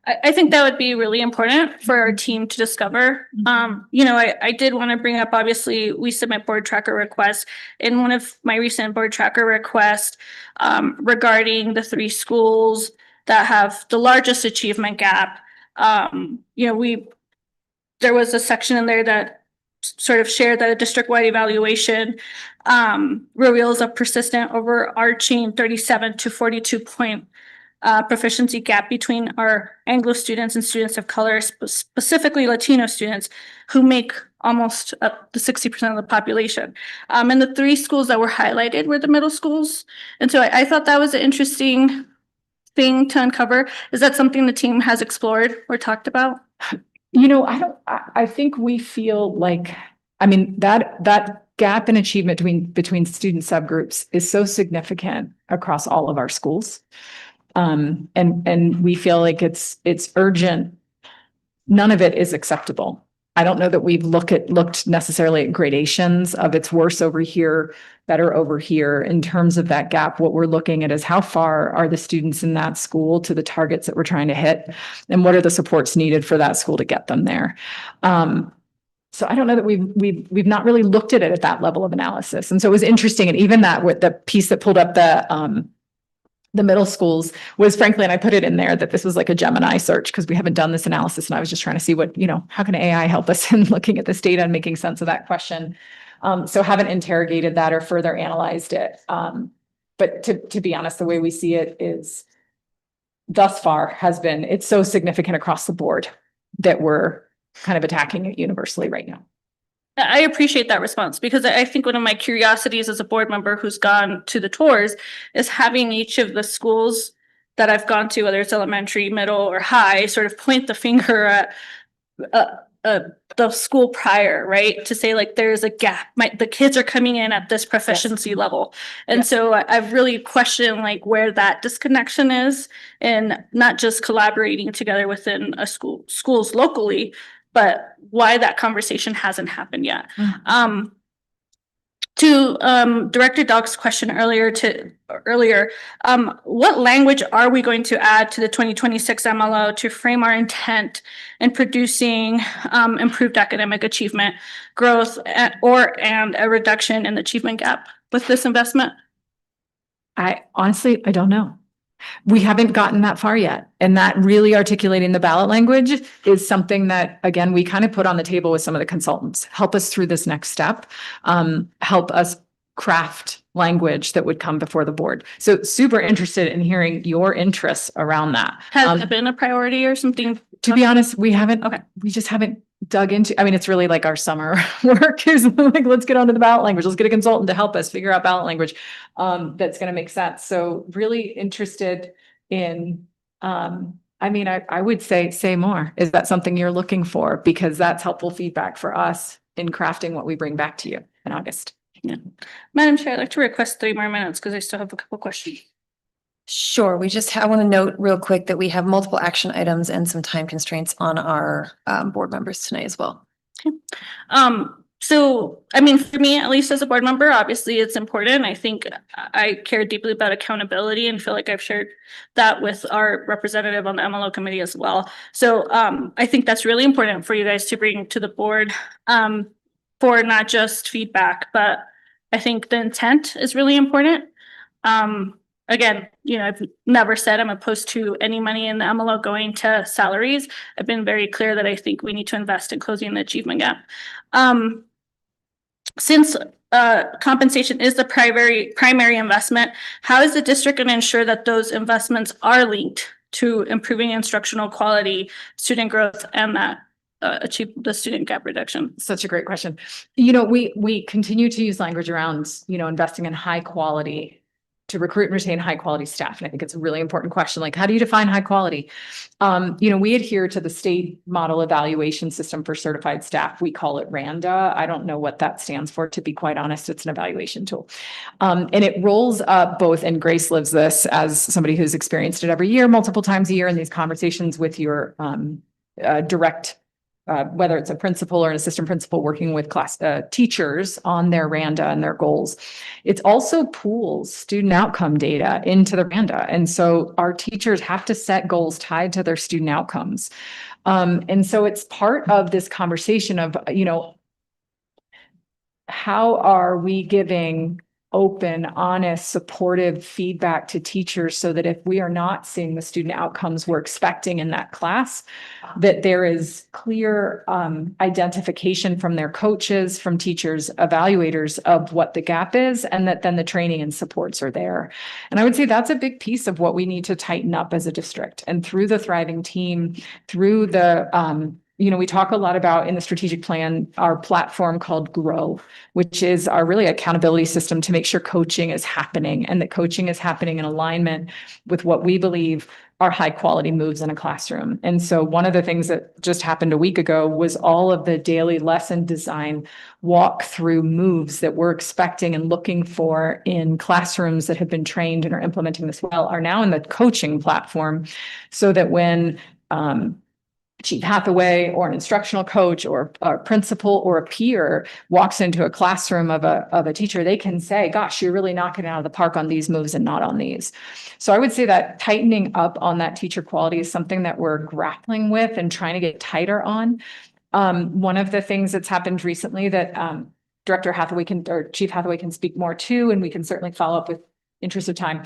I think that would be really important for our team to discover. You know, I did want to bring up, obviously, we submit board tracker requests. In one of my recent board tracker requests regarding the 3 schools that have the largest achievement gap, you know, there was a section in there that sort of shared that a district-wide evaluation reveals a persistent overarching 37 to 42 point proficiency gap between our Anglo students and students of color, specifically Latino students, who make almost up to 60% of the population. And the 3 schools that were highlighted were the middle schools. And so I thought that was an interesting thing to uncover. Is that something the team has explored or talked about? You know, I think we feel like, I mean, that gap in achievement between student subgroups is so significant across all of our schools. And we feel like it's urgent. None of it is acceptable. I don't know that we've looked necessarily at gradations of it's worse over here, better over here. In terms of that gap, what we're looking at is how far are the students in that school to the targets that we're trying to hit, and what are the supports needed for that school to get them there. So I don't know that we've not really looked at it at that level of analysis. And so it was interesting, and even that with the piece that pulled up the middle schools was, frankly, and I put it in there that this was like a Gemini search because we haven't done this analysis, and I was just trying to see what, you know, how can AI help us in looking at this data and making sense of that question. So haven't interrogated that or further analyzed it. But to be honest, the way we see it is thus far has been, it's so significant across the board that we're kind of attacking it universally right now. I appreciate that response, because I think one of my curiosities as a board member who's gone to the tours is having each of the schools that I've gone to, whether it's elementary, middle, or high, sort of point the finger at the school prior, right? To say like there's a gap. The kids are coming in at this proficiency level. And so I've really questioned like where that disconnection is, and not just collaborating together within a schools locally, but why that conversation hasn't happened yet. To Director Dock's question earlier, what language are we going to add to the 2026 MLO to frame our intent in producing improved academic achievement, growth, and a reduction in the achievement gap with this investment? I don't know. We haven't gotten that far yet. And that really articulating the ballot language is something that, again, we kind of put on the table with some of the consultants. Help us through this next step. Help us craft language that would come before the board. So super interested in hearing your interests around that. Has it been a priority or something? To be honest, we haven't, Okay. we just haven't dug into, I mean, it's really like our summer work is like, let's get onto the ballot language. Let's get a consultant to help us figure out ballot language that's going to make sense. So really interested in, I mean, I would say more. Is that something you're looking for? Because that's helpful feedback for us in crafting what we bring back to you in August. Yeah. Madam Chair, I'd like to request 3 more minutes because I still have a couple questions. Sure, I want to note real quick that we have multiple action items and some time constraints on our board members tonight as well. So, I mean, for me, at least as a board member, obviously it's important. I think I care deeply about accountability and feel like I've shared that with our representative on the MLO committee as well. So I think that's really important for you guys to bring to the board for not just feedback, but I think the intent is really important. Again, you know, I've never said I'm opposed to any money in the MLO going to salaries. I've been very clear that I think we need to invest in closing the achievement gap. Since compensation is the primary investment, how is the district going to ensure that those investments are linked to improving instructional quality, student growth, and that achieve the student gap reduction? Such a great question. You know, we continue to use language around, you know, investing in high quality to recruit and retain high quality staff. And I think it's a really important question. Like, how do you define high quality? You know, we adhere to the state model evaluation system for certified staff. We call it RANDA. I don't know what that stands for, to be quite honest. It's an evaluation tool. And it rolls up both, and Grace lives this as somebody who's experienced it every year, multiple times a year in these conversations with your direct whether it's a principal or an assistant principal working with class teachers on their RANDA and their goals. It's also pools student outcome data into the RANDA. And so our teachers have to set goals tied to their student outcomes. And so it's part of this conversation of, you know, how are we giving open, honest, supportive feedback to teachers so that if we are not seeing the student outcomes we're expecting in that class, that there is clear identification from their coaches, from teachers, evaluators of what the gap is, and that then the training and supports are there. And I would say that's a big piece of what we need to tighten up as a district. And through the Thriving Team, through the you know, we talk a lot about in the strategic plan, our platform called Grow, which is our really accountability system to make sure coaching is happening and that coaching is happening in alignment with what we believe are high quality moves in a classroom. And so one of the things that just happened a week ago was all of the daily lesson design walk-through moves that we're expecting and looking for in classrooms that have been trained and are implementing this well are now in the coaching platform, so that when Chief Hathaway or an instructional coach or a principal or a peer walks into a classroom of a teacher, they can say, gosh, you're really knocking it out of the park on these moves and not on these. So I would say that tightening up on that teacher quality is something that we're grappling with and trying to get tighter on. One of the things that's happened recently that Director Hathaway or Chief Hathaway can speak more to, and we can certainly follow up with interest of time,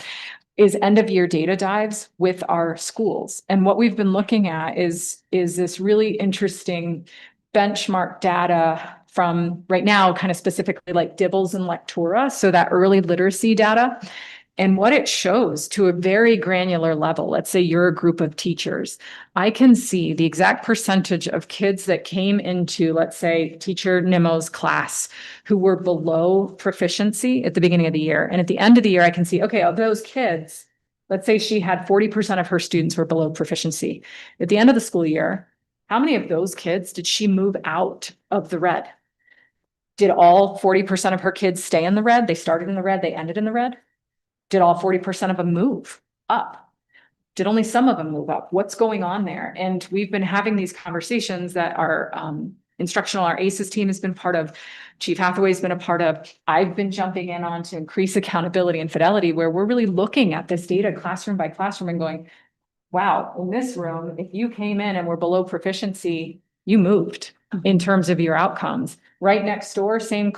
is end of year data dives with our schools. And what we've been looking at is this really interesting benchmark data from right now, kind of specifically like DIBELS and Lectura. So that early literacy data. And what it shows to a very granular level, let's say you're a group of teachers, I can see the exact percentage of kids that came into, let's say, Teacher Nimmo's class who were below proficiency at the beginning of the year. And at the end of the year, I can see, okay, of those kids, let's say she had 40% of her students were below proficiency. At the end of the school year, how many of those kids did she move out of the red? Did all 40% of her kids stay in the red? They started in the red, they ended in the red? Did all 40% of them move up? Did only some of them move up? What's going on there? And we've been having these conversations that are instructional, our ACES team has been part of, Chief Hathaway's been a part of. I've been jumping in on to increase accountability and fidelity, where we're really looking at this data classroom by classroom and going, wow, in this room, if you came in and were below proficiency, you moved in terms of your outcomes. Right next door, same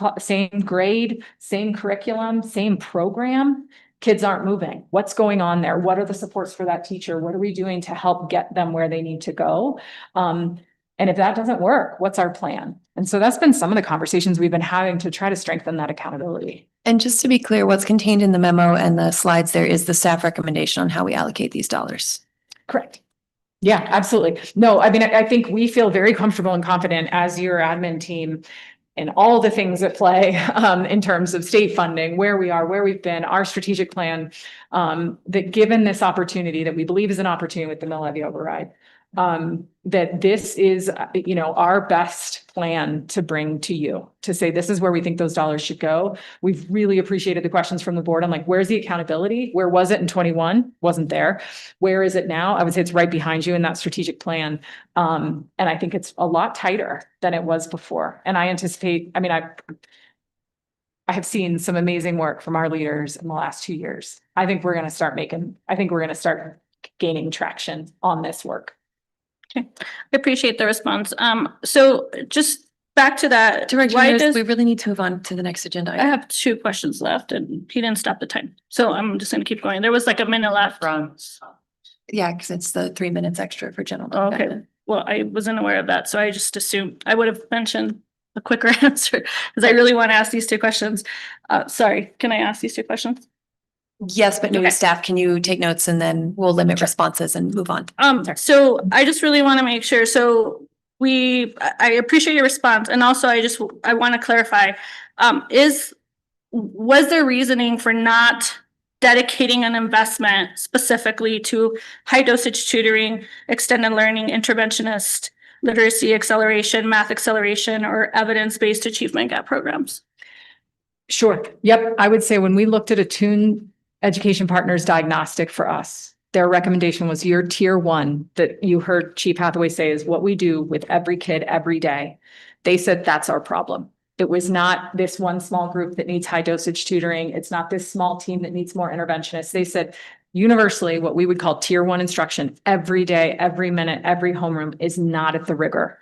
grade, same curriculum, same program, kids aren't moving. What's going on there? What are the supports for that teacher? What are we doing to help get them where they need to go? And if that doesn't work, what's our plan? And so that's been some of the conversations we've been having to try to strengthen that accountability. And just to be clear, what's contained in the memo and the slides there is the staff recommendation on how we allocate these dollars. Correct. Yeah, absolutely. No, I mean, I think we feel very comfortable and confident as your admin team in all the things at play in terms of state funding, where we are, where we've been, our strategic plan, that given this opportunity that we believe is an opportunity with the mill levy override, that this is, our best plan to bring to you, to say, this is where we think those dollars should go. We've really appreciated the questions from the board. I'm like, where's the accountability? Where was it in 21? Wasn't there. Where is it now? I would say it's right behind you in that strategic plan. And I think it's a lot tighter than it was before. And I anticipate, I have seen some amazing work from our leaders in the last 2 years. I think we're going to start gaining traction on this work. Okay, I appreciate the response. So just back to that. Director, why does- we really need to move on to the next agenda I item. have 2 questions left and he didn't stop the time. So I'm just gonna keep going. There was like a minute left. Yeah, because it's the 3 minutes extra for general. Okay. development. Well, I wasn't aware of that, so I just assumed I would have mentioned a quicker answer because I really want to ask these 2 questions. Sorry, can I ask these 2 questions? Yes, but no, Okay. staff, can you take notes and then we'll limit responses and move on. So I just really want to make sure, so I appreciate your response, and also I want to clarify, was there reasoning for not dedicating an investment specifically to high dosage tutoring, extended learning, interventionist, literacy acceleration, math acceleration, or evidence-based achievement gap programs? Sure. Yep. I would say when we looked at Attune Education Partners diagnostic for us, their recommendation was your tier 1 that you heard Chief Hathaway say is what we do with every kid every day. They said that's our problem. It was not this one small group that needs high dosage tutoring. It's not this small team that needs more interventionists. They said universally what we would call tier 1 instruction every day, every minute, every homeroom is not at the rigor.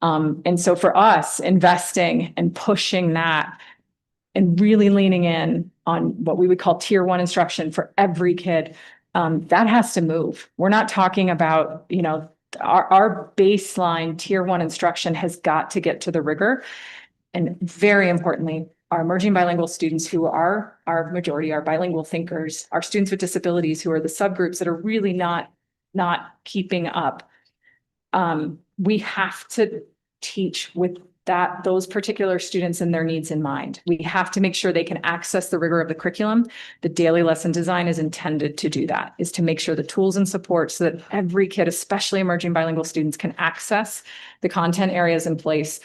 And so for us, investing and pushing that and really leaning in on what we would call tier 1 instruction for every kid, that has to move. We're not talking about, our baseline tier 1 instruction has got to get to the rigor. And very importantly, our emerging bilingual students who are our majority, are bilingual thinkers, our students with disabilities who are the subgroups that are really not keeping up. We have to teach with those particular students and their needs in mind. We have to make sure they can access the rigor of the curriculum. The daily lesson design is intended to do that, is to make sure the tools and support so that every kid, especially emerging bilingual students, can access the content areas in place.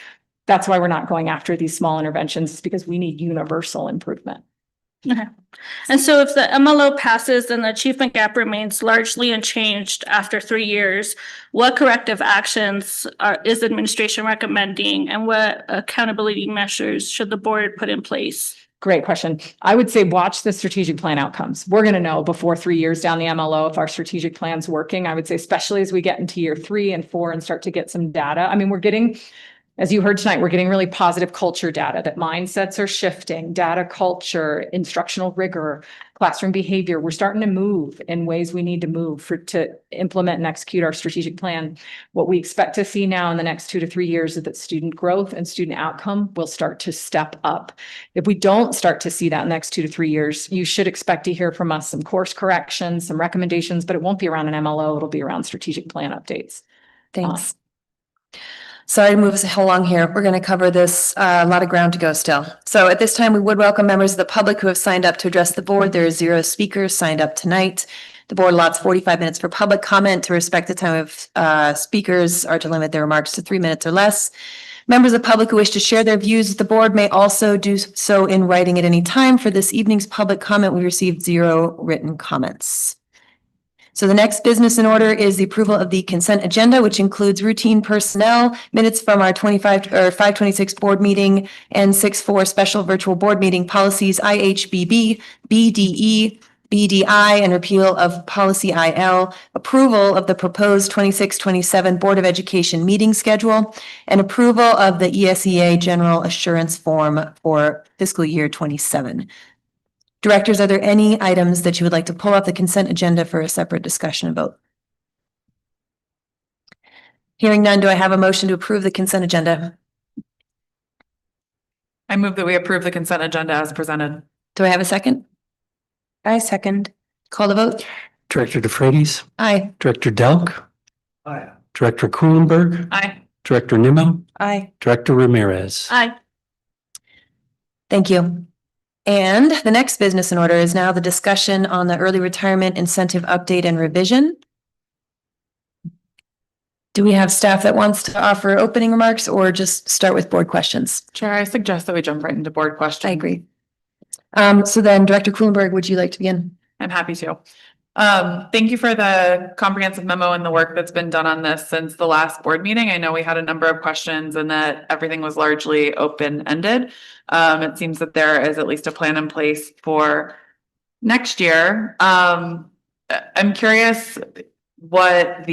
That's why we're not going after these small interventions, is because we need universal improvement. Okay. And so if the MLO passes and the achievement gap remains largely unchanged after 3 years, what corrective actions is administration recommending, and what accountability measures should the board put in place? Great question. I would say watch the strategic plan outcomes. We're going to know before 3 years down the MLO if our strategic plan's working. I would say, especially as we get into year 3 and 4 and start to get some data. I mean, we're getting, as you heard tonight, we're getting really positive culture data, that mindsets are shifting, data culture, instructional rigor, classroom behavior. We're starting to move in ways we need to move to implement and execute our strategic plan. What we expect to see now in the next 2 to 3 years is that student growth and student outcome will start to step up. If we don't start to see that in the next 2 to 3 years, you should expect to hear from us some course corrections, some recommendations, but it won't be around an MLO. It'll be around strategic plan updates. Thanks. Sorry to move us along here. We're going to cover this, a lot of ground to go still. So at this time, we would welcome members of the public who have signed up to address the board. There are 0 speakers signed up tonight. The board allots 45 minutes for public comment. To respect the time of speakers are to limit their remarks to 3 minutes or less. Members of the public who wish to share their views with the board may also do so in writing at any time. For this evening's public comment, we received 0 written comments. So the next business in order is the approval of the consent agenda, which includes routine personnel, minutes from our 526 board meeting and 6-4 special virtual board meeting, policies IHBB, BDE, BDI, and repeal of policy IL, approval of the proposed 26-27 Board of Education meeting schedule, and approval of the ESEA general assurance form for fiscal year 27. Directors, are there any items that you would like to pull off the consent agenda for a separate discussion and vote? Hearing none, do I have a motion to approve the consent agenda? I move that we approve the consent agenda as presented. Do I have a second? I second. Call the vote. Director DeFreitas, Aye. Director Delk, Aye. Director Kuhlenberg, Aye. Director Nimmo, Aye. Director Ramirez. Aye. Thank you. And the next business in order is now the discussion on the early retirement incentive update and revision. Do we have staff that wants to offer opening remarks or just start with board questions? Chair, I suggest that we jump right into board questions. I agree. So then Director Kuhlenberg, would you like to begin? I'm happy to. Thank you for the comprehensive memo and the work that's been done on this since the last board meeting. I know we had a number of questions and that everything was largely open-ended. It seems that there is at least a plan in place for next year. I'm curious what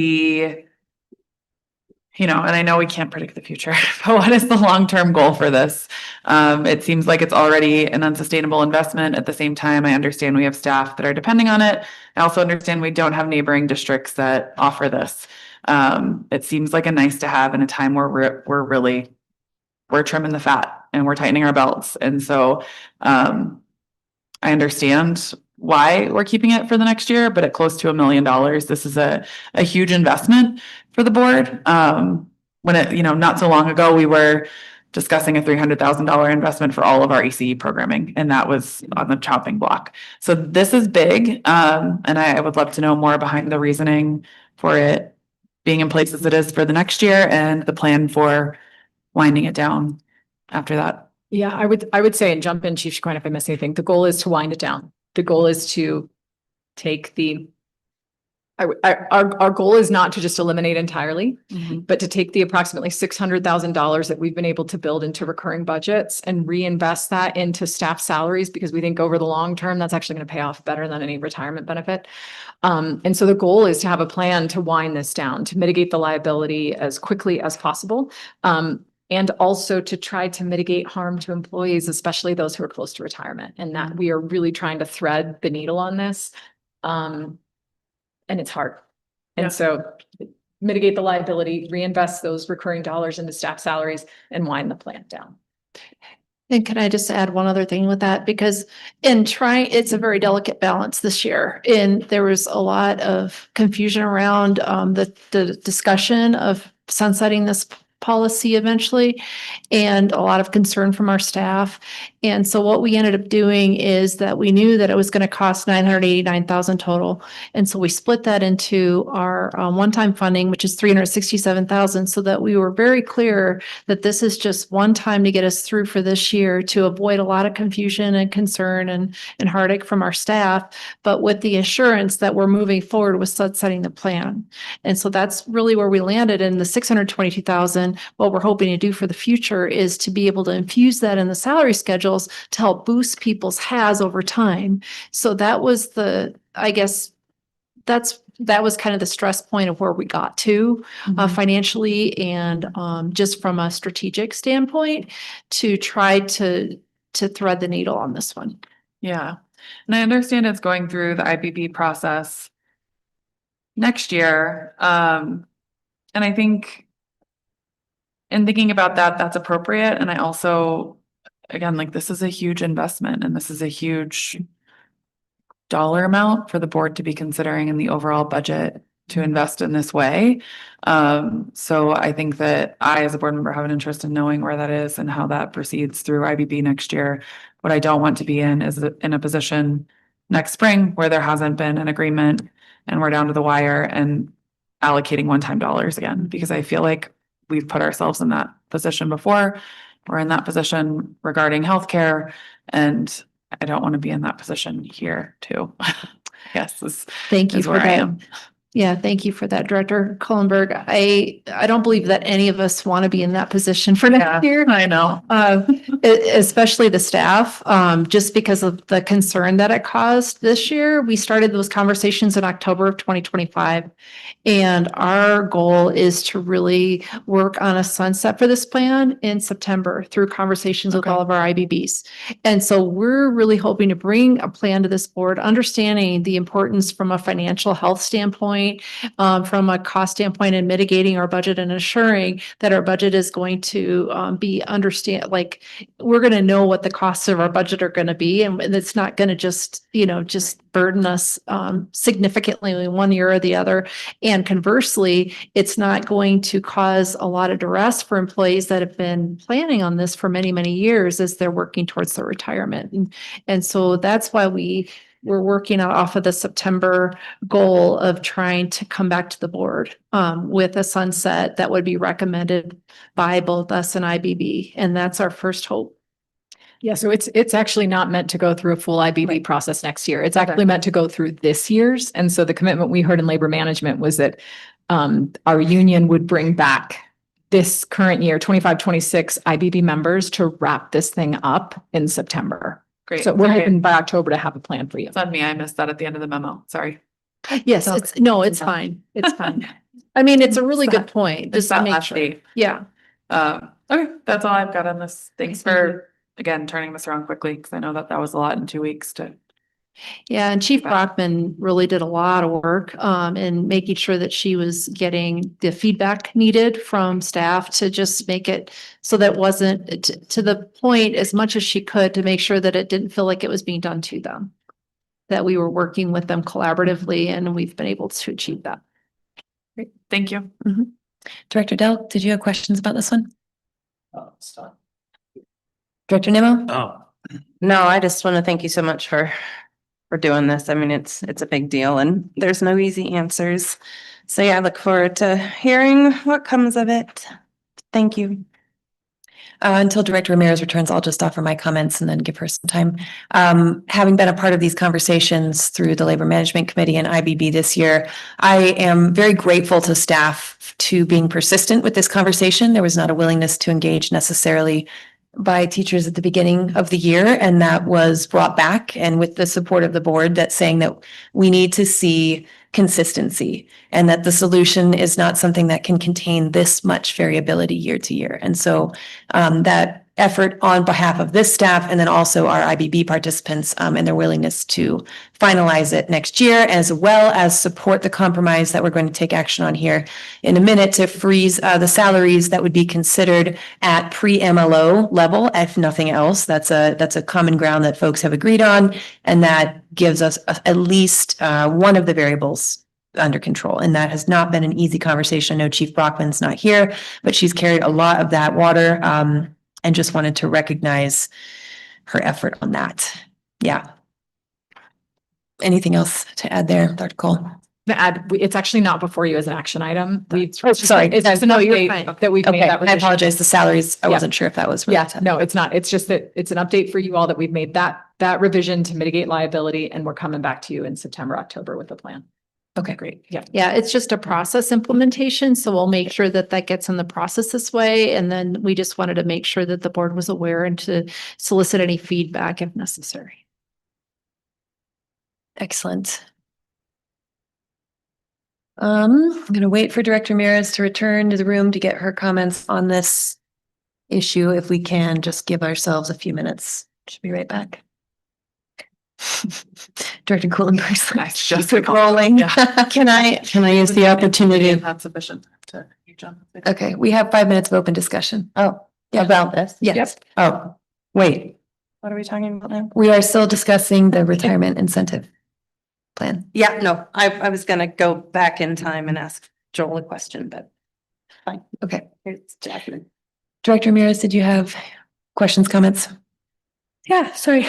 and I know we can't predict the future, but what is the long-term goal for this? It seems like it's already an unsustainable investment. At the same time, I understand we have staff that are depending on it. I also understand we don't have neighboring districts that offer this. It seems like a nice to have in a time where we're trimming the fat and we're tightening our belts. And so I understand why we're keeping it for the next year, but at close to $1 million, this is a huge investment for the board. When not so long ago, we were discussing a $300,000 investment for all of our ACE programming, and that was on the chopping block. So this is big, and I would love to know more behind the reasoning for it being in place as it is for the next year and the plan for winding it down after that. Yeah, I would say, and jump in, Chief Chicoine, if I miss anything, the goal is to wind it down. The goal is to take our goal is not to just eliminate entirely, but to take the approximately $600,000 that we've been able to build into recurring budgets and reinvest that into staff salaries, because we think over the long term, that's actually going to pay off better than any retirement benefit. And so the goal is to have a plan to wind this down, to mitigate the liability as quickly as possible. And also to try to mitigate harm to employees, especially those who are close to retirement, and that we are really trying to thread the needle on this. And it's hard. And so mitigate the liability, reinvest those recurring dollars into staff salaries, and wind the plan down. And can I just add one other thing with that? Because it's a very delicate balance this year. And there was a lot of confusion around the discussion of sunsetting this policy eventually, and a lot of concern from our staff. And so what we ended up doing is that we knew that it was going to cost $989,000 total. And so we split that into our one-time funding, which is $367,000, so that we were very clear that this is just one time to get us through for this year, to avoid a lot of confusion and concern and heartache from our staff, but with the assurance that we're moving forward with sunsetting the plan. And so that's really where we landed. In the $622,000, what we're hoping to do for the future is to be able to infuse that in the salary schedules to help boost people's HAS over time. So that was that was kind of the stress point of where we got to financially, and just from a strategic standpoint, to try to thread the needle on this one. Yeah. And I understand it's going through the IPP process next year. And I think in thinking about that, that's appropriate. And I also, again, this is a huge investment, and this is a huge dollar amount for the board to be considering in the overall budget to invest in this way. So I think that I, as a board member, have an interest in knowing where that is and how that proceeds through IBB next year. What I don't want to be in is in a position next spring where there hasn't been an agreement and we're down to the wire and allocating one-time dollars again, because I feel like we've put ourselves in that position before. We're in that position regarding healthcare, and I don't want to be in that position here too. Yes, this Thank you is for where I that. am. Yeah, thank you for that, Director Kohlenberg. I don't believe that any of us want to be in that position for next year. I know. Especially the staff, just because of the concern that it caused this year. We started those conversations in October of 2025. And our goal is to really work on a sunset for this plan in September through conversations with Okay. all of our IBBs. And so we're really hoping to bring a plan to this board, understanding the importance from a financial health standpoint, from a cost standpoint, and mitigating our budget and assuring that our budget is going to like, we're going to know what the costs of our budget are going to be. And it's not going to just burden us significantly in one year or the other. And conversely, it's not going to cause a lot of duress for employees that have been planning on this for many, many years as they're working towards their retirement. And so that's why we're working off of the September goal of trying to come back to the board with a sunset that would be recommended by both us and IBB. And that's our first hope. Yeah, so it's actually not meant to go through a full IBB process next year. It's actually meant to go through this year's. And so the commitment we heard in labor management was that our union would bring back this current year, 25-26 IBB members to wrap this thing up in September. Great. So we're Okay. hoping by October to have a plan for you. It's on me. I missed that at the end of the memo. Sorry. Yes, it's fine. It's fine. I mean, it's a really good point. Just to that make last sure. date. Yeah. Okay, that's all I've got on this. Thanks for, again, turning this around quickly, because I know that was a lot in 2 weeks to. Yeah, and Chief Brockman really did a lot of work in making sure that she was getting the feedback needed from staff to just make it so that wasn't to the point as much as she could to make sure that it didn't feel like it was being done to them. That we were working with them collaboratively, and we've been able to achieve that. Great, thank you. Director Dell, did you have questions about this one? Oh, stop. Director Nemo? Oh, No, I just want to thank you so much for doing this. I mean, it's a big deal and there's no easy answers. So yeah, I look forward to hearing what comes of it. Thank you. Until Director Ramirez returns, I'll just offer my comments and then give her some time. Having been a part of these conversations through the Labor Management Committee and IBB this year, I am very grateful to staff to being persistent with this conversation. There was not a willingness to engage necessarily by teachers at the beginning of the year, and that was brought back, and with the support of the board, that's saying that we need to see consistency and that the solution is not something that can contain this much variability year to year. And so that effort on behalf of this staff and then also our IBB participants and their willingness to finalize it next year, as well as support the compromise that we're going to take action on here in a minute to freeze the salaries that would be considered at pre-MLO level, if nothing else. That's a common ground that folks have agreed on, and that gives us at least one of the variables under control. And that has not been an easy conversation. I know Chief Brockman's not here, but she's carried a lot of that water and just wanted to recognize her effort on that. Yeah. Anything else to add there, Dr. Cole? It's actually not before you as an action item. Oh, sorry. It's just an you're fine. update that we've made Okay, that I revision. apologize. The salaries, I Yeah. wasn't sure if that was. Yeah, no, it's not. It's just that it's an update for you all that we've made that revision to mitigate liability, and we're coming back to you in September, October with a plan. Okay. Great. Yeah. Yeah, it's just a process implementation, so we'll make sure that that gets in the process this way. And then we just wanted to make sure that the board was aware and to solicit any feedback if necessary. Excellent. I'm going to wait for Director Ramirez to return to the room to get her comments on this issue. If we can, just give ourselves a few minutes. Should be right back. Director Kohlenberg's like, Nice, keep just it rolling. Yeah. Can I use the opportunity? Not sufficient to you, John. Okay, we have 5 minutes of open discussion. Oh, Yeah. about this? Yes, Oh, wait. What are we talking about now? we are still discussing the retirement incentive plan. Yeah, no, I was gonna go back in time and ask Joel a question, but fine. Okay. It's Jacqueline. Director Ramirez, did you have questions, comments? Yeah, sorry.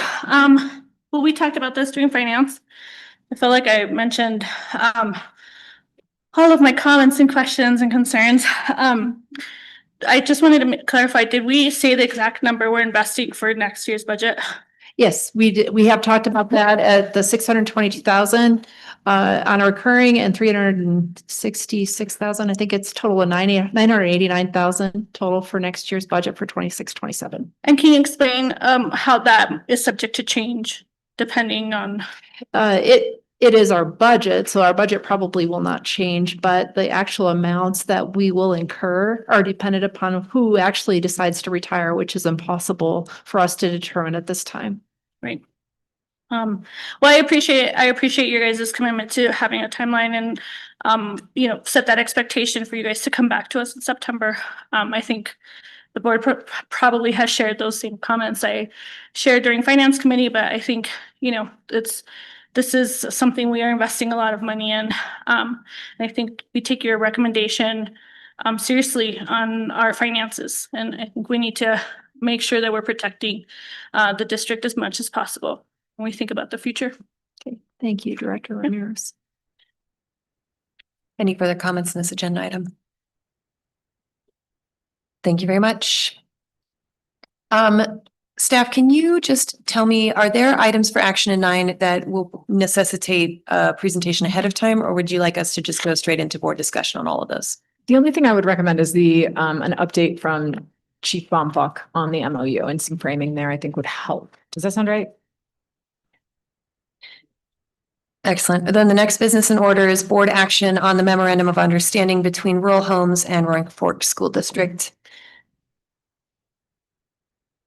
Well, we talked about this during finance. I feel like I mentioned all of my comments and questions and concerns. I just wanted to clarify, did we say the exact number we're investing for next year's budget? Yes, we did. We have talked about that at the 622,000 on a recurring and 366,000. I think it's total of 989,000 total for next year's budget for 26-27. And can you explain how that is subject to change depending on? It is our budget, so our budget probably will not change, but the actual amounts that we will incur are dependent upon who actually decides to retire, which is impossible for us to determine at this time. Right. Well, I appreciate it. I appreciate your guys' commitment to having a timeline and, you know, set that expectation for you guys to come back to us in September. I think the board probably has shared those same comments I shared during finance committee, but I think, you know, this is something we are investing a lot of money in. And I think we take your recommendation seriously on our finances. And I think we need to make sure that we're protecting the district as much as possible when we think about the future. Okay, thank you, Director Ramirez. Any further comments on this agenda item? Thank you very much. Staff, can you just tell me, are there items for action in 9 that will necessitate a presentation ahead of time, or would you like us to just go straight into board discussion on all of those? The only thing I would recommend is an update from Chief Baumfuck on the MOU, and some framing there I think would help. Does that sound right? Excellent. Then the next business in order is board action on the memorandum of understanding between Rural Homes and Roaring Fork School District.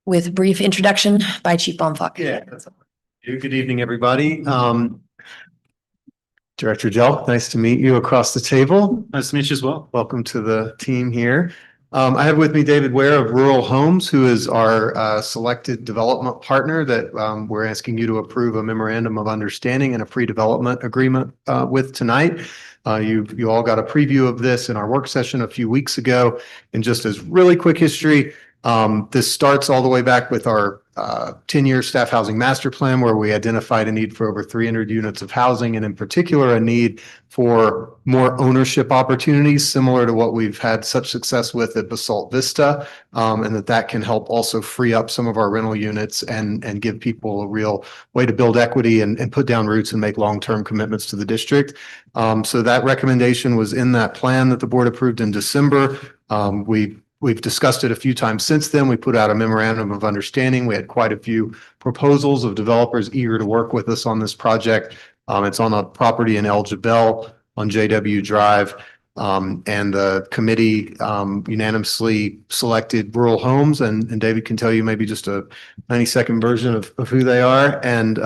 With brief introduction by Chief Baumfuck. Yeah. Good evening, everybody. Director Jelk, nice to meet you across the table. Nice to meet you as well. Welcome to the team here. I have with me David Ware of Rural Homes, who is our selected development partner that we're asking you to approve a memorandum of understanding and a pre-development agreement with tonight. You all got a preview of this in our work session a few weeks ago. And just as really quick history, this starts all the way back with our 10-year staff housing master plan, where we identified a need for over 300 units of housing, and in particular, a need for more ownership opportunities, similar to what we've had such success with at Basalt Vista, and that can help also free up some of our rental units and give people a real way to build equity and put down roots and make long-term commitments to the district. So that recommendation was in that plan that the board approved in December. We've discussed it a few times since then. We put out a memorandum of understanding. We had quite a few proposals of developers eager to work with us on this project. It's on a property in El Jebel on JW Drive. And the committee unanimously selected Rural Homes, and David can tell you maybe just a 90-second version of who they are. And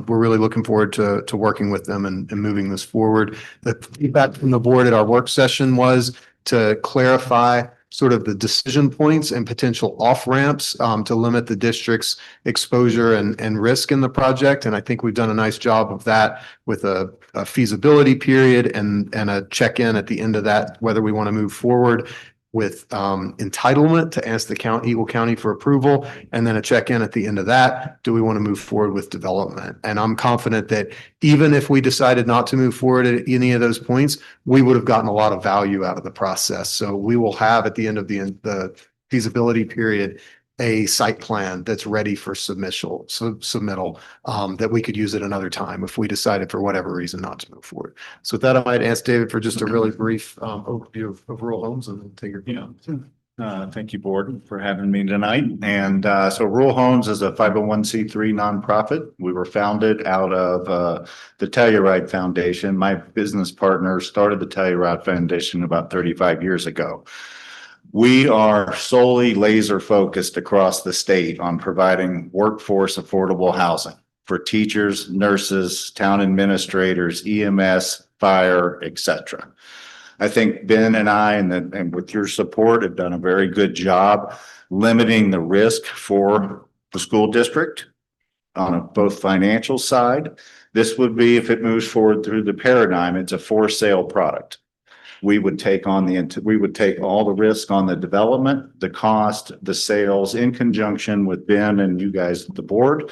we're really looking forward to working with them and moving this forward. The feedback from the board at our work session was to clarify sort of the decision points and potential off ramps to limit the district's exposure and risk in the project. And I think we've done a nice job of that with a feasibility period and a check-in at the end of that, whether we want to move forward with entitlement to ask the Eagle County for approval, and then a check-in at the end of that. Do we want to move forward with development? And I'm confident that even if we decided not to move forward at any of those points, we would have gotten a lot of value out of the process. So we will have at the end of the feasibility period a site plan that's ready for submittal that we could use at another time if we decided for whatever reason not to move forward. So with that, I might ask David for just a really brief overview of Rural Homes and then take your. Thank you, board, for having me tonight. And so Rural Homes is a 501c3 nonprofit. We were founded out of the Telluride Foundation. My business partner started the Telluride Foundation about 35 years ago. We are solely laser focused across the state on providing workforce affordable housing for teachers, nurses, town administrators, EMS, fire, etc. I think Ben and I, and with your support, have done a very good job limiting the risk for the school district on both financial side. This would be, if it moves forward through the paradigm, it's a for sale product. We would take all the risk on the development, the cost, the sales, in conjunction with Ben and you guys at the board.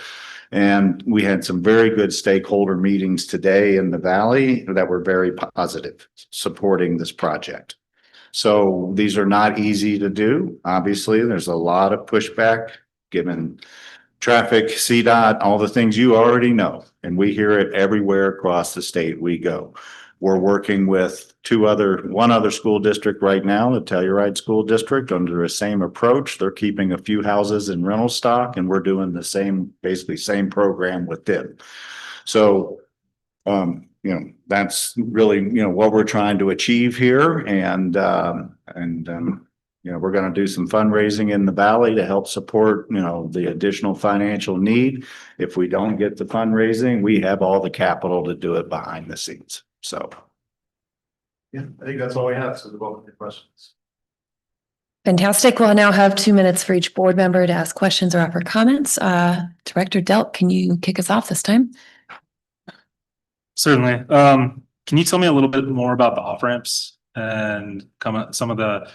And we had some very good stakeholder meetings today in the Valley that were very positive, supporting this project. So these are not easy to do. Obviously, there's a lot of pushback given traffic, CDOT, all the things you already know. And we hear it everywhere across the state we go. We're working with one other school district right now, the Telluride School District, under the same approach. They're keeping a few houses in rental stock, and we're doing the same, basically same program with them. So, that's really, what we're trying to achieve here. And we're going to do some fundraising in the valley to help support, the additional financial need. If we don't get the fundraising, we have all the capital to do it behind the scenes. So. Yeah, I think that's all we have. So the welcome to questions. Fantastic. We'll now have 2 minutes for each board member to ask questions or offer comments. Director Delk, can you kick us off this time? Certainly. Can you tell me a little bit more about the off ramps and some of the,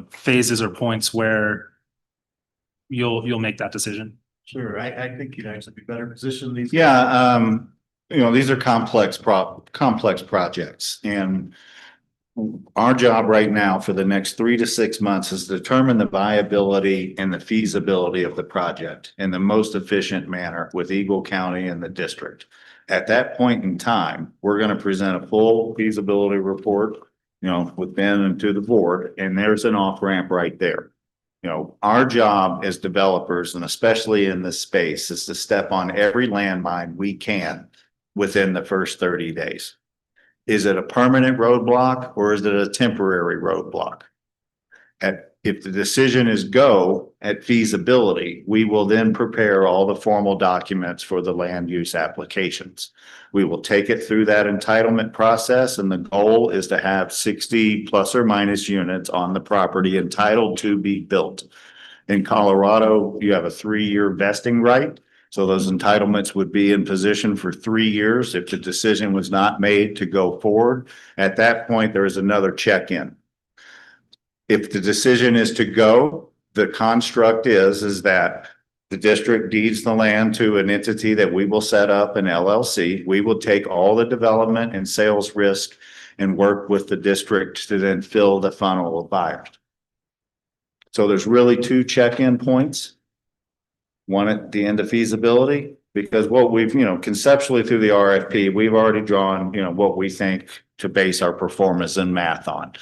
phases or points where you'll make that decision? Sure, I think you'd actually be better positioned these. Yeah, these are complex projects, and our job right now for the next 3 to 6 months is to determine the viability and the feasibility of the project in the most efficient manner with Eagle County and the district. At that point in time, we're going to present a full feasibility report, with Ben and to the board, and there's an off ramp right there. Our job as developers, and especially in this space, is to step on every landmine we can within the first 30 days. Is it a permanent roadblock or is it a temporary roadblock? If the decision is go at feasibility, we will then prepare all the formal documents for the land use applications. We will take it through that entitlement process, and the goal is to have 60 plus or minus units on the property entitled to be built. In Colorado, you have a 3-year vesting right. So those entitlements would be in position for 3 years if the decision was not made to go forward. At that point, there is another check-in. If the decision is to go, the construct is that the district deeds the land to an entity that we will set up, an LLC. We will take all the development and sales risk and work with the district to then fill the funnel of buyers. So there's really 2 check-in points. One at the end of feasibility, because what we've, conceptually through the RFP, we've already drawn, what we think to base our performance and math on.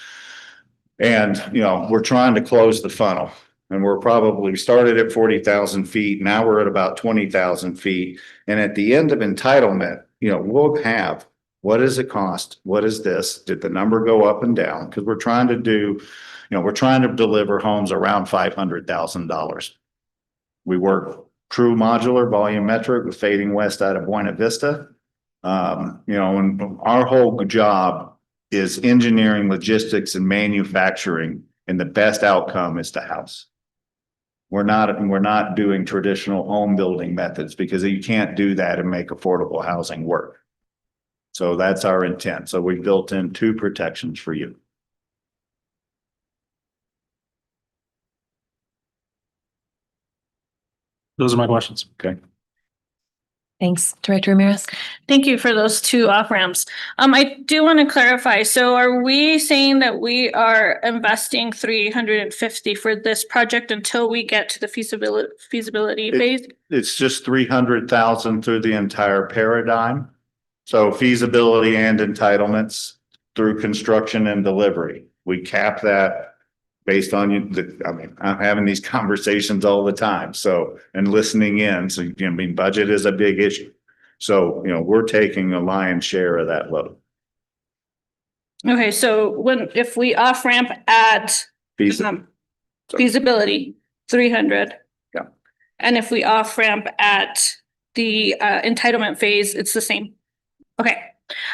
And, we're trying to close the funnel, and we're probably started at 40,000 feet. Now we're at about 20,000 feet. And at the end of entitlement, we'll have, what does it cost? What is this? Did the number go up and down? Because we're trying to do, we're trying to deliver homes around $500,000. We work true modular volumetric with Fading West out of Buena Vista. And our whole job is engineering, logistics, and manufacturing, and the best outcome is the house. We're not doing traditional home building methods because you can't do that and make affordable housing work. So that's our intent. So we built in 2 protections for you. Those are my questions. Okay. Thanks, Director Ramirez. Thank you for those 2 off ramps. I do want to clarify. So are we saying that we are investing 350 for this project until we get to the feasibility phase? It's just 300,000 through the entire paradigm. So feasibility and entitlements through construction and delivery. We cap that based on I'm having these conversations all the time. So, and listening in. So, budget is a big issue. So, we're taking a lion's share of that load. Okay, so if we off ramp at feasibility, 300. Yeah. And if we off ramp at the entitlement phase, it's the same. Okay.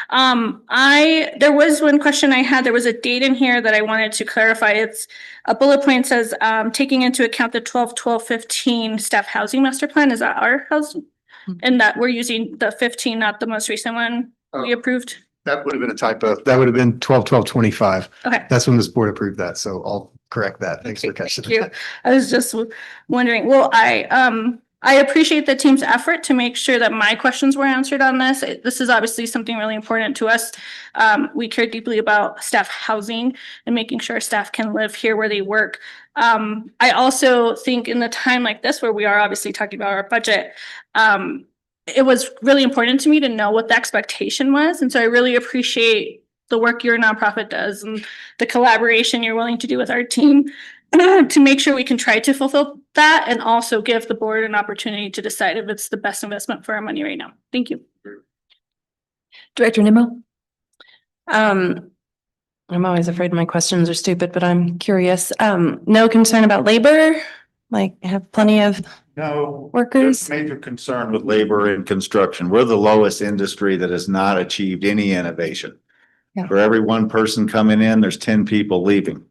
There was one question I had. There was a date in here that I wanted to clarify. It's a bullet point says, taking into account the 12-12-15 staff housing master plan. Is that our housing? And that we're using the 15, not the most recent one we approved? That would have been a typo. That would have been 12-12-25. Okay. That's when this board approved that. So I'll correct that. Thanks for catching Thank you. that. I was just wondering, well, I appreciate the team's effort to make sure that my questions were answered on this. This is obviously something really important to us. We care deeply about staff housing and making sure staff can live here where they work. I also think in the time like this, where we are obviously talking about our budget, it was really important to me to know what the expectation was. And so I really appreciate the work your nonprofit does and the collaboration you're willing to do with our team to make sure we can try to fulfill that and also give the board an opportunity to decide if it's the best investment for our money right now. Thank you. Director Nimmo? I'm always afraid my questions are stupid, but I'm curious. No concern about labor? Like, have plenty of No. workers? There's major concern with labor in construction. We're the lowest industry that has not achieved any innovation. Yeah. For every one person coming in, there's 10 people leaving.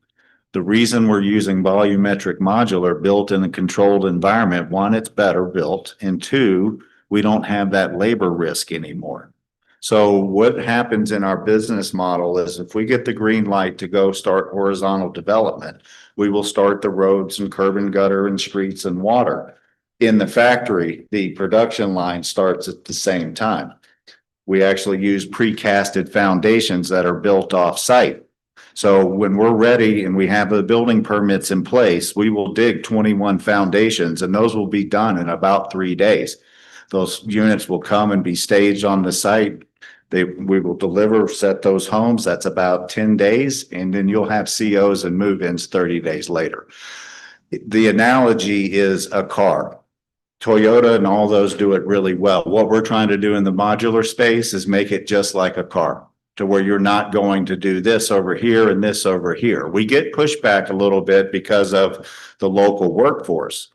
The reason we're using volumetric modular built in a controlled environment, one, it's better built, and two, we don't have that labor risk anymore. So what happens in our business model is if we get the green light to go start horizontal development, we will start the roads and curb and gutter and streets and water. In the factory, the production line starts at the same time. We actually use precasted foundations that are built off site. So when we're ready and we have the building permits in place, we will dig 21 foundations and those will be done in about 3 days. Those units will come and be staged on the site. We will deliver, set those homes. That's about 10 days. And then you'll have COs and move-ins 30 days later. The analogy is a car. Toyota and all those do it really well. What we're trying to do in the modular space is make it just like a car, to where you're not going to do this over here and this over here. We get pushback a little bit because of the local workforce,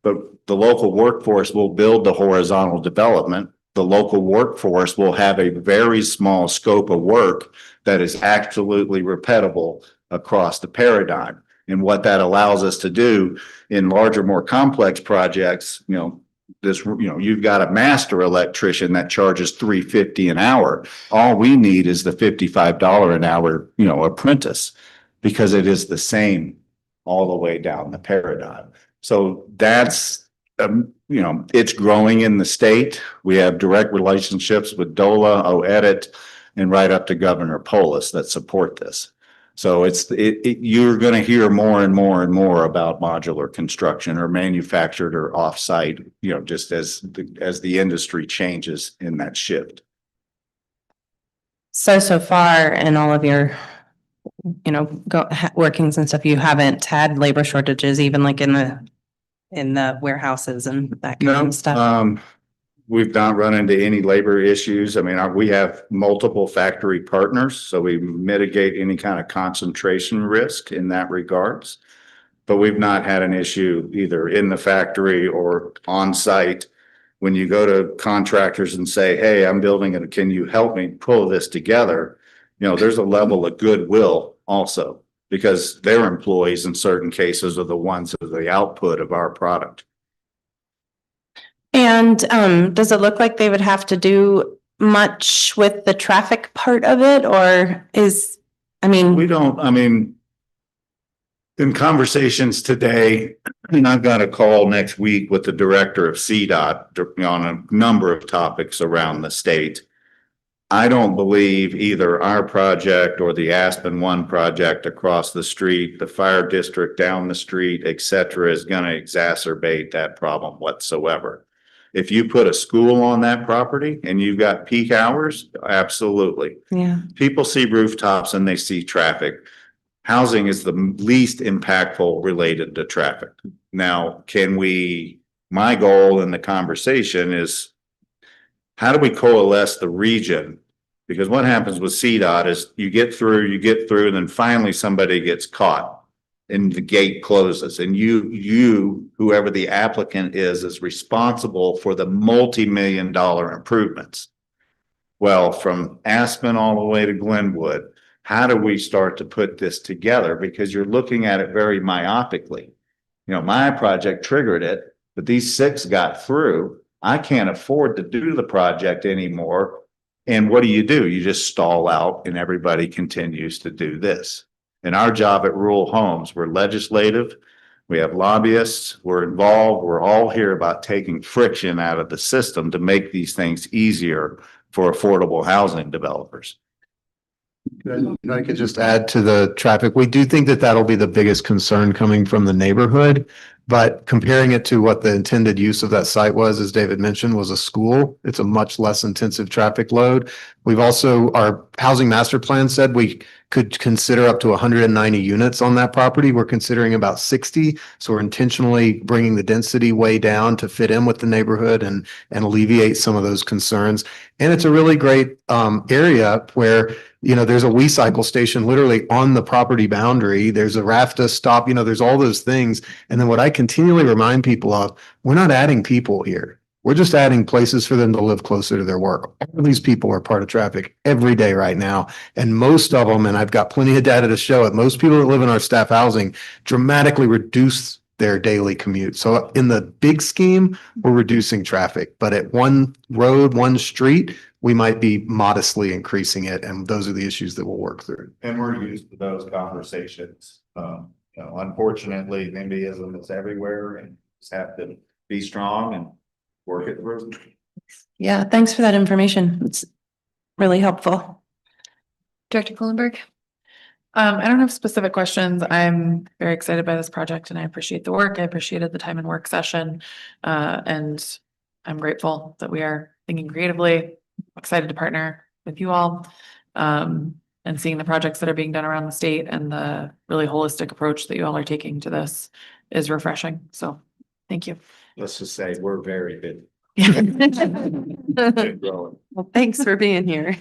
but the local workforce will build the horizontal development. The local workforce will have a very small scope of work that is absolutely repeatable across the paradigm. And what that allows us to do in larger, more complex projects, you've got a master electrician that charges $350 an hour. All we need is the $55 an hour, apprentice, because it is the same all the way down the paradigm. So that's, it's growing in the state. We have direct relationships with DOLA, OEDIT, and right up to Governor Polis that support this. So you're going to hear more and more and more about modular construction or manufactured or offsite, just as the industry changes in that shift. So far in all of your, workings and stuff, you haven't had labor shortages, even like in the warehouses and that kind of stuff. We've not run into any labor issues. I mean, we have multiple factory partners, so we mitigate any kind of concentration risk in that regards. But we've not had an issue either in the factory or on site. When you go to contractors and say, hey, I'm building it, can you help me pull this together? There's a level of goodwill also, because their employees in certain cases are the ones that are the output of our product. And does it look like they would have to do much with the traffic part of it, or in conversations today, and I've got a call next week with the director of CDOT on a number of topics around the state. I don't believe either our project or the Aspen One project across the street, the fire district down the street, et cetera, is going to exacerbate that problem whatsoever. If you put a school on that property and you've got peak hours, absolutely. Yeah. People see rooftops and they see traffic. Housing is the least impactful related to traffic. Now, my goal in the conversation is how do we coalesce the region? Because what happens with CDOT is you get through, and then finally somebody gets caught and the gate closes, and whoever the applicant is responsible for the multi-million-dollar improvements. Well, from Aspen all the way to Glenwood, how do we start to put this together? Because you're looking at it very myopically. My project triggered it, but these 6 got through. I can't afford to do the project anymore. And what do? You just stall out and everybody continues to do this. And our job at Rural Homes, we're legislative, We have lobbyists, we're involved, we're all here about taking friction out of the system to make these things easier for affordable housing developers. If I could just add to the traffic, we do think that that'll be the biggest concern coming from the neighborhood. But comparing it to what the intended use of that site was, as David mentioned, was a school. It's a much less intensive traffic load. We've also, our housing master plan said we could consider up to 190 units on that property. We're considering about 60. So we're intentionally bringing the density way down to fit in with the neighborhood and alleviate some of those concerns. And it's a really great area where, you know, there's a WeCycle station literally on the property boundary. There's a RAFTA stop, you know, there's all those things. And then what I continually remind people of, we're not adding people here. We're just adding places for them to live closer to their work. All of these people are part of traffic every day right now. And most of them, and I've got plenty of data to show it, most people that live in our staff housing dramatically reduce their daily commute. So in the big scheme, we're reducing traffic, but at one road, one street, we might be modestly increasing it. And those are the issues that we'll work through. And we're used to those conversations. You know, unfortunately, NIMBYism is everywhere and just have to be strong and work it through. Yeah, thanks for that information. It's really helpful. Director Kuhlenberg? I don't have specific questions. I'm very excited by this project and I appreciate the work. I appreciated the time and work session. And I'm grateful that we are thinking creatively, excited to partner with you all. And seeing the projects that are being done around the state and the really holistic approach that you all are taking to this is refreshing. So thank you. Let's just say we're very good. Well, thanks for being here.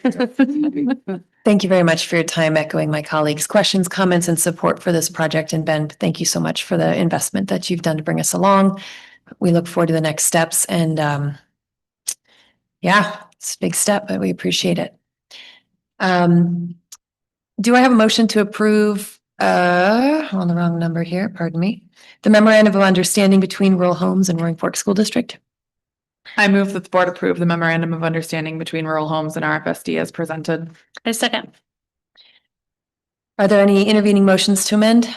Thank you very much for your time echoing my colleagues' questions, comments, and support for this project. And Ben, thank you so much for the investment that you've done to bring us along. We look forward to the next steps and yeah, it's a big step, but we appreciate it. Do I have a motion to approve, I'm on the wrong number here, pardon me, the memorandum of understanding between Rural Homes and Roaring Fork School District? I move that the board approve the memorandum of understanding between Rural Homes and RFSD as presented. I second. Are there any intervening motions to amend?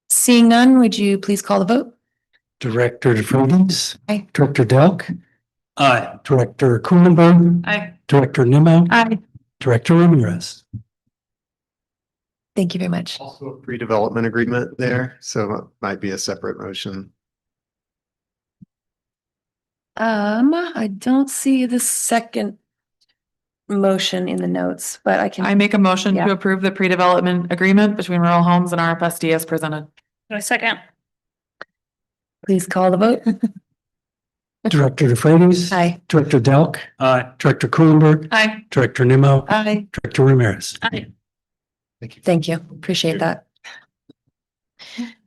Seeing none, would you please call the vote? Director DeFrancis. Aye. Director Delk. Aye. Director Kuhlenberg. Aye. Director Nimmo. Aye. Director Ramirez. Thank you very much. Also a pre-development agreement there, so it might be a separate motion. I don't see the second motion in the notes, but I I can, make a motion Yeah. to approve the pre-development agreement between Rural Homes and RFSD as presented. I second. please call the vote. Director DeFrancis. Aye. Director Delk. Aye. Director Kuhlenberg. Aye. Director Nimmo. Aye. Director Ramirez. Aye. Thank you. Appreciate that.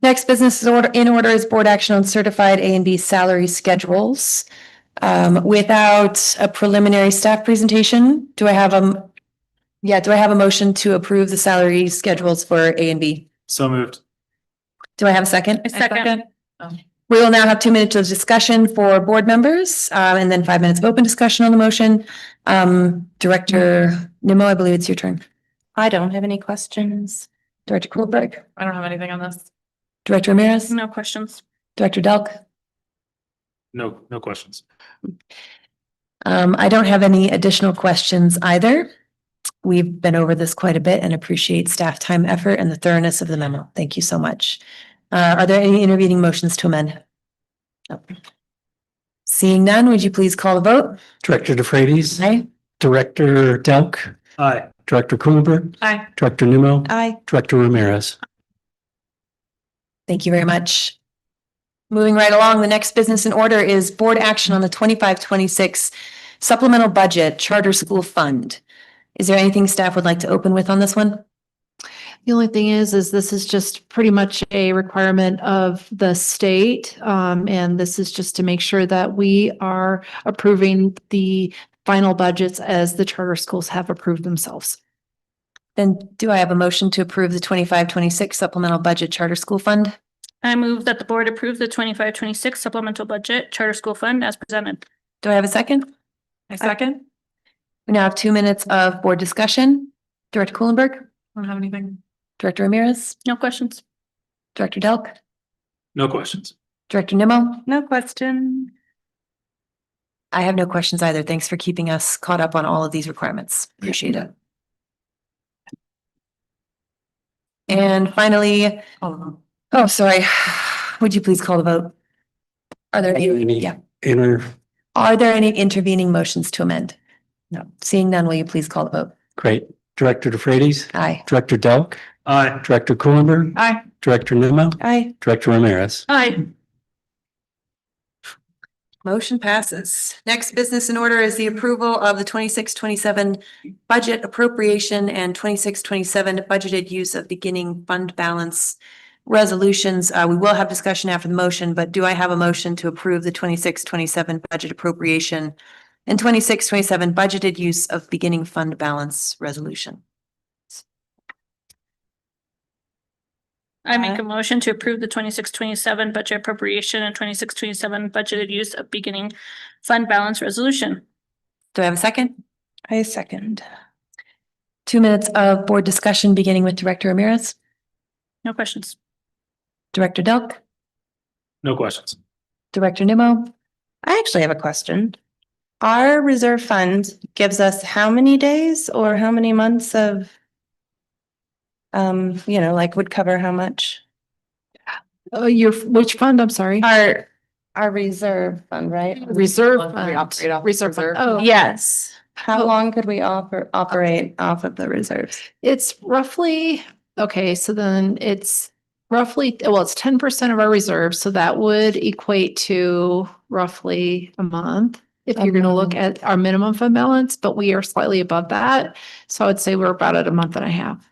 Next business is in order is board action on certified A and B salary schedules. Without a preliminary staff presentation, do I have a motion to approve the salary schedules for A and B? So moved. Do I have a second? I second. We will now have 2 minutes of discussion for board members, and then 5 minutes of open discussion on the motion. Director Nimmo, I believe it's your turn. I don't have any questions. Director Kuhlberg, I don't have anything on this. Director Ramirez, No questions. Director Delk. No questions. I don't have any additional questions either. We've been over this quite a bit and appreciate staff time, effort, and the thoroughness of the memo. Thank you so much. Are there any intervening motions to amend? No. Seeing none, would you please call the vote? Director DeFrancis. Aye. Director Delk. Aye. Director Kuhlenberg. Aye. Director Nimmo. Aye. Director Ramirez. Thank you very much. Moving right along, the next business in order is board action on the 25-26 supplemental budget charter school fund. Is there anything staff would like to open with on this one? The only thing is this is just pretty much a requirement of the state. And this is just to make sure that we are approving the final budgets as the charter schools have approved themselves. Then do I have a motion to approve the 25-26 supplemental budget charter school fund? I move that the board approve the 25-26 supplemental budget charter school fund as presented. Do I have a second? I second. We now have 2 minutes of board discussion. Director Kuhlenberg, I don't have anything. Director Ramirez, No questions. Director Delk, No questions. Director Nimmo. No question. I have no questions either. Thanks for keeping us caught up on all of these requirements. Appreciate it. And finally, oh, sorry. Would you please call the vote? Are there any, Are there any intervening motions to amend? No. Seeing none, will you please call the vote? Great. Director DeFreitas, Aye. Director Delk, Aye. Director Kuhlenberg, Aye. Director Nimmo, Aye. Director Ramirez. Aye. Motion passes. Next business in order is the approval of the 26-27 budget appropriation and 26-27 budgeted use of beginning fund balance resolutions. We will have discussion after the motion, but do I have a motion to approve the 26-27 budget appropriation and 26-27 budgeted use of beginning fund balance resolution? I make a motion to approve the 26-27 budget appropriation and 26-27 budgeted use of beginning fund balance resolution. Do I have a second? I second. 2 minutes of board discussion, beginning with Director Ramirez. No questions. Director Delk, No questions. Director Nimmo. I actually have a question. Our reserve fund gives us how many days or how many months of like would cover how much? Which fund? I'm sorry. Our reserve fund, right? Reserve We fund. operate off Reserve fund. reserve. Oh, Yes. How long could we operate off of the reserves? it's roughly, okay, so then it's roughly, well, it's 10% of our reserves, so that would equate to roughly a month. If you're gonna look at our minimum fund balance, but we are slightly above that. So I would say we're about at a month and a half.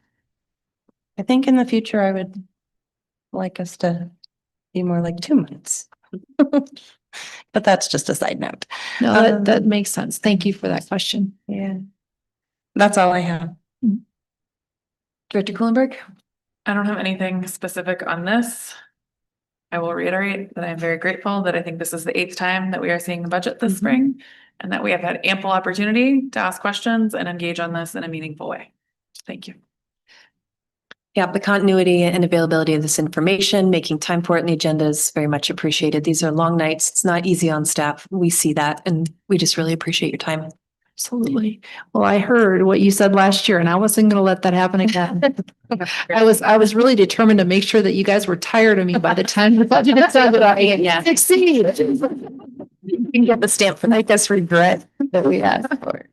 I think in the future, I would like us to be more like 2 months. But that's just a side note. No, that makes sense. Thank you for that question. Yeah. That's all I have. Director Kuhlenberg. I don't have anything specific on this. I will reiterate that I'm very grateful that I think this is the 8th time that we are seeing the budget this spring and that we have had ample opportunity to ask questions and engage on this in a meaningful way. Thank you. Yeah, the continuity and availability of this information, making time for it in the agenda is very much appreciated. These are long nights. It's not easy on staff. We see that and we just really appreciate your time. Absolutely. Well, I heard what you said last year and I wasn't gonna let that happen again. I was really determined to make sure that you guys were tired of me by the time the budget is done, that I succeed. You can get the stamp for that. That's regret that we asked for.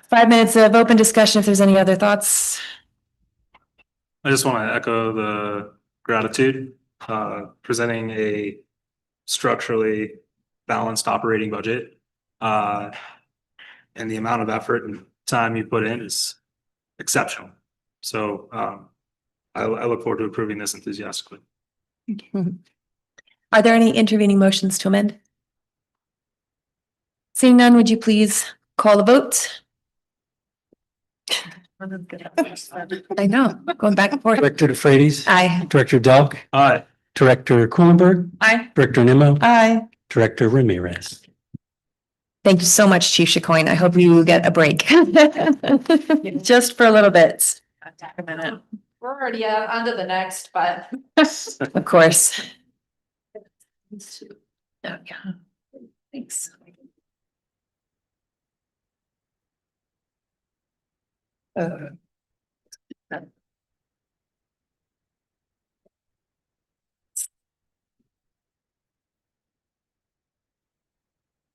5 minutes of open discussion if there's any other thoughts. I just want to echo the gratitude, presenting a structurally balanced operating budget. And the amount of effort and time you put in is exceptional. So I look forward to approving this enthusiastically. Are there any intervening motions to amend? Seeing none, would you please call the vote? I know, going back and forth. Director DeFreitas, Aye. Director Delk, Aye. Director Kuhlenberg, Aye. Director Nimmo, Aye. Director Ramirez. Thank you so much, Chief Chacoin. I hope you get a break. Just for a little bit. A minute. We're already on to the next, but. Of course. Oh, yeah. Thanks.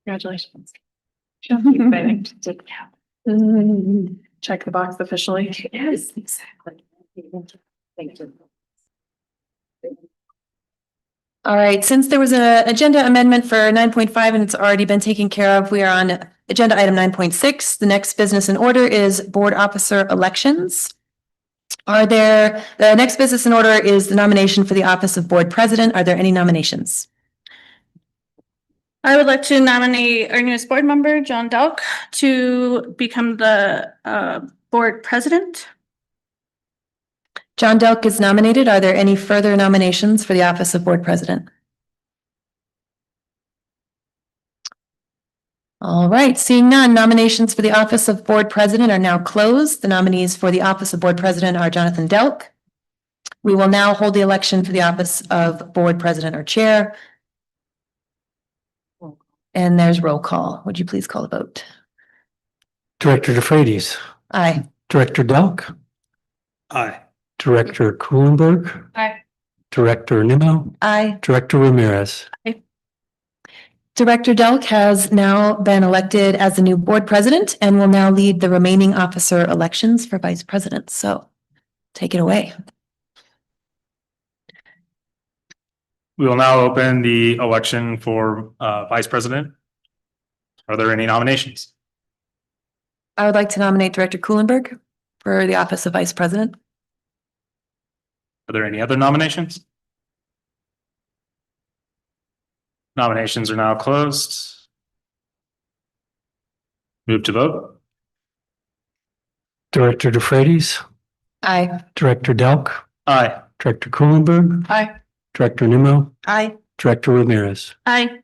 Congratulations. Check the box officially. Yes, exactly. Thank you. All right, since there was an agenda amendment for 9.5 and it's already been taken care of, we are on agenda item 9.6. The next business in order is board officer elections. The next business in order is the nomination for the office of board president. Are there any nominations? I would like to nominate our newest board member, John Delk, to become the board president. John Delk is nominated. Are there any further nominations for the office of board president? All right, seeing none, nominations for the office of board president are now closed. The nominees for the office of board president are Jonathan Delk, We will now hold the election for the office of board president or chair. And there's roll call. Would you please call the vote? Director DeFreitas, Aye. Director Delk, Aye. Director Kuhlenberg, Aye. Director Nimmo, Aye. Director Ramirez. Director Delk has now been elected as the new board president and will now lead the remaining officer elections for vice president. So take it away. We will now open the election for vice president. Are there any nominations? I would like to nominate Director Kuhlenberg for the office of vice president. Are there any other nominations? Nominations are now closed. Move to vote. Director DeFreitas, Aye. Director Delk, Aye. Director Kuhlenberg, Aye. Director Nimmo, Aye. Director Ramirez. Aye.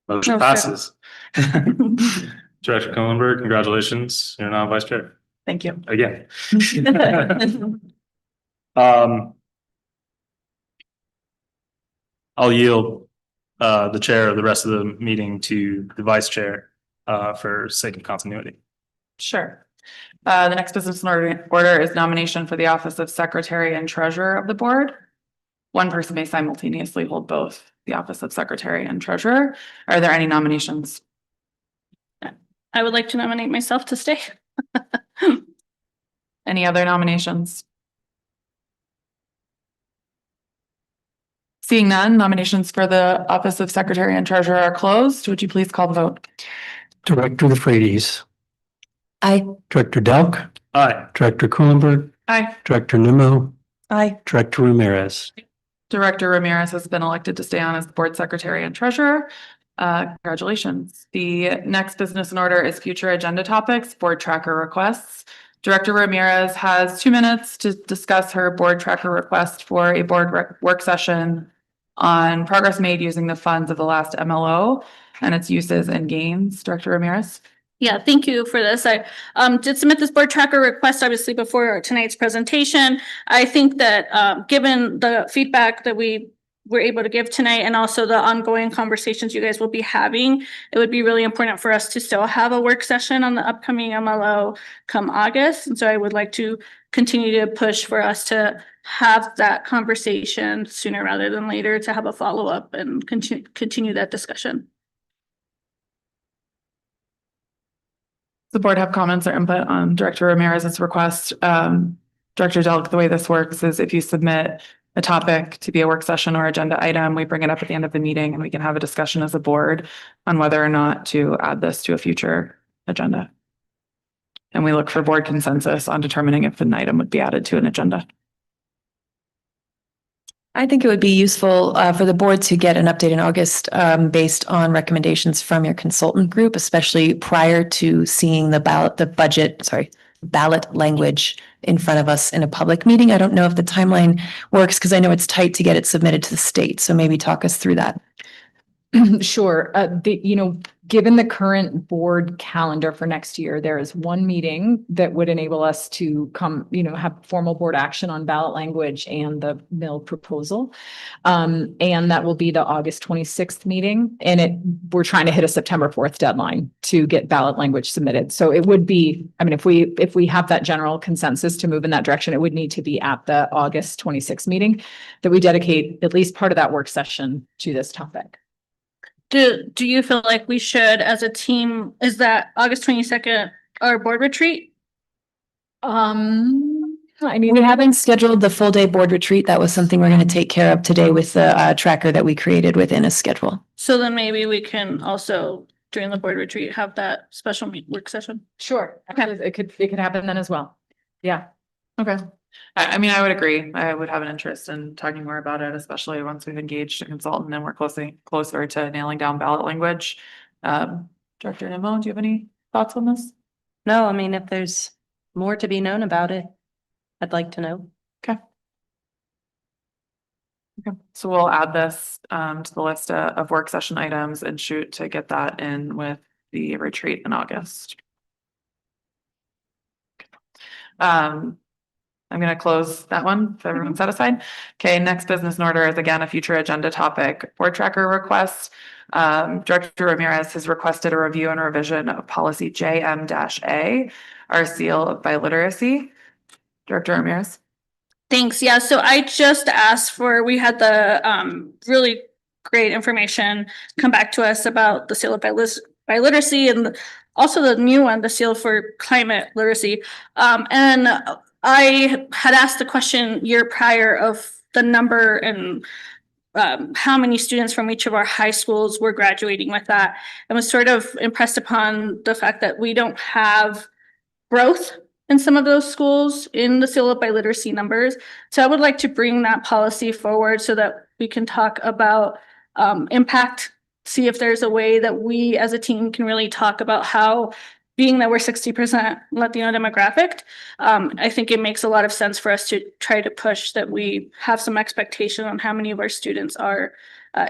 Motion No, passes. Director Kohlenberg, congratulations. You're now vice chair Thank you. again. Um, I'll yield the chair of the rest of the meeting to the vice chair for sake of continuity. Sure. The next business in order is nomination for the office of secretary and treasurer of the board. One person may simultaneously hold both the office of secretary and treasurer. Are there any nominations? I would like to nominate myself to stay. Any other nominations? Seeing none, nominations for the office of secretary and treasurer are closed. Would you please call the vote? Director DeFreitas, Aye. Director Delk, Aye. Director Kuhlenberg, Aye. Director Nimmo, Aye. Director Ramirez. Director Ramirez has been elected to stay on as the board secretary and treasurer. Congratulations. The next business in order is future agenda topics, board tracker requests. Director Ramirez has 2 minutes to discuss her board tracker request for a board work session on progress made using the funds of the last MLO and its uses and gains. Director Ramirez. Yeah, thank you for this. I did submit this board tracker request obviously before tonight's presentation. I think that given the feedback that we were able to give tonight and also the ongoing conversations you guys will be having, it would be really important for us to still have a work session on the upcoming MLO come August. And so I would like to continue to push for us to have that conversation sooner rather than later, to have a follow-up and continue that discussion. The board have comments or input on Director Ramirez's request. Director Delk, the way this works is if you submit a topic to be a work session or agenda item, we bring it up at the end of the meeting and we can have a discussion as a board on whether or not to add this to a future agenda. And we look for board consensus on determining if an item would be added to an agenda. I think it would be useful for the board to get an update in August based on recommendations from your consultant group, especially prior to seeing the ballot language in front of us in a public meeting. I don't know if the timeline works because I know it's tight to get it submitted to the state. So maybe talk us through that. Sure. Given the current board calendar for next year, there is one meeting that would enable us to have formal board action on ballot language and the mill proposal. And that will be the August 26th meeting. And we're trying to hit a September 4th deadline to get ballot language submitted. So it would be, if we have that general consensus to move in that direction, it would need to be at the August 26th meeting that we dedicate at least part of that work session to this topic. Do you feel like we should, as a team, is that August 22nd our board retreat? We haven't scheduled the full day board retreat. That was something we're going to take care of today with the tracker that we created within a schedule. So then maybe we can also, during the board retreat, have that special work session. Sure. It could happen then as well. Yeah. Okay. I would agree. I would have an interest in talking more about it, especially once we've engaged a consultant and we're closer to nailing down ballot language. Director Nimmo, do you have any thoughts on this? No, if there's more to be known about it, I'd like to know. Okay. So we'll add this to the list of work session items and shoot to get that in with the retreat in August. I'm gonna close that one, so everyone's satisfied. Okay, next business in order is again a future agenda topic, board tracker request. Director Ramirez has requested a review and revision of policy JM-A, our seal of biliteracy. Director Ramirez. Thanks. Yeah, so I just asked for, we had the really great information come back to us about the seal of biliteracy and also the new one, the seal for climate literacy. And I had asked the question year prior of the number and how many students from each of our high schools were graduating with that, and was sort of impressed upon the fact that we don't have growth in some of those schools in the seal of biliteracy numbers. So I would like to bring that policy forward so that we can talk about impact, see if there's a way that we as a team can really talk about how, being that we're 60% Latino demographic, I think it makes a lot of sense for us to try to push that we have some expectation on how many of our students are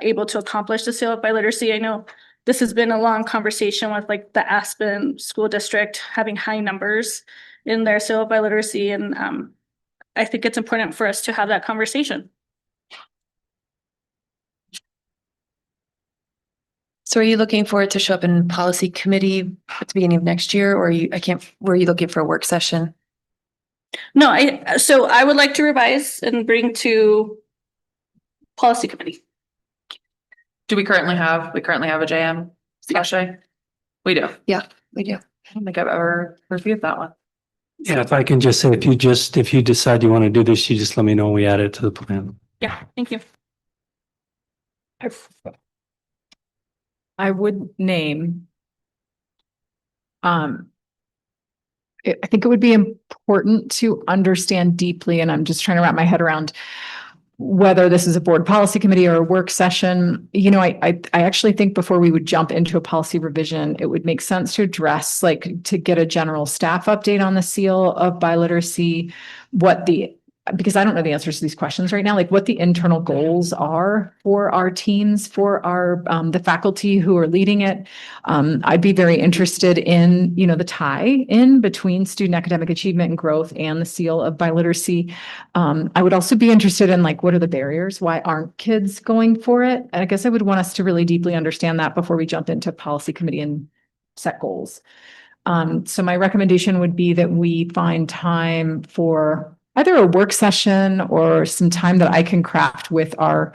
able to accomplish the seal of biliteracy. I know this has been a long conversation with like the Aspen School District having high numbers in their seal of biliteracy, and I think it's important for us to have that conversation. So are you looking for it to show up in policy committee at the beginning of next year, or were you looking for a work session? No, so I would like to revise and bring to policy committee. Do we currently have a JM /A? We do. We do. I don't think I've ever reviewed that one. Yeah, if I can just say, if you decide you want to do this, you just let me know and we add it to the plan. Yeah, thank you. I would name. I think it would be important to understand deeply, and I'm just trying to wrap my head around whether this is a board policy committee or a work session. You know, I actually think before we would jump into a policy revision, it would make sense to address, like, to get a general staff update on the seal of biliteracy, because I don't know the answers to these questions right now, like what the internal goals are for our teams, for our the faculty who are leading it. I'd be very interested in, the tie in between student academic achievement and growth and the seal of biliteracy. I would also be interested in, like, what are the barriers? Why aren't kids going for it? And I guess I would want us to really deeply understand that before we jump into policy committee and set goals. So my recommendation would be that we find time for either a work session or some time that I can craft with our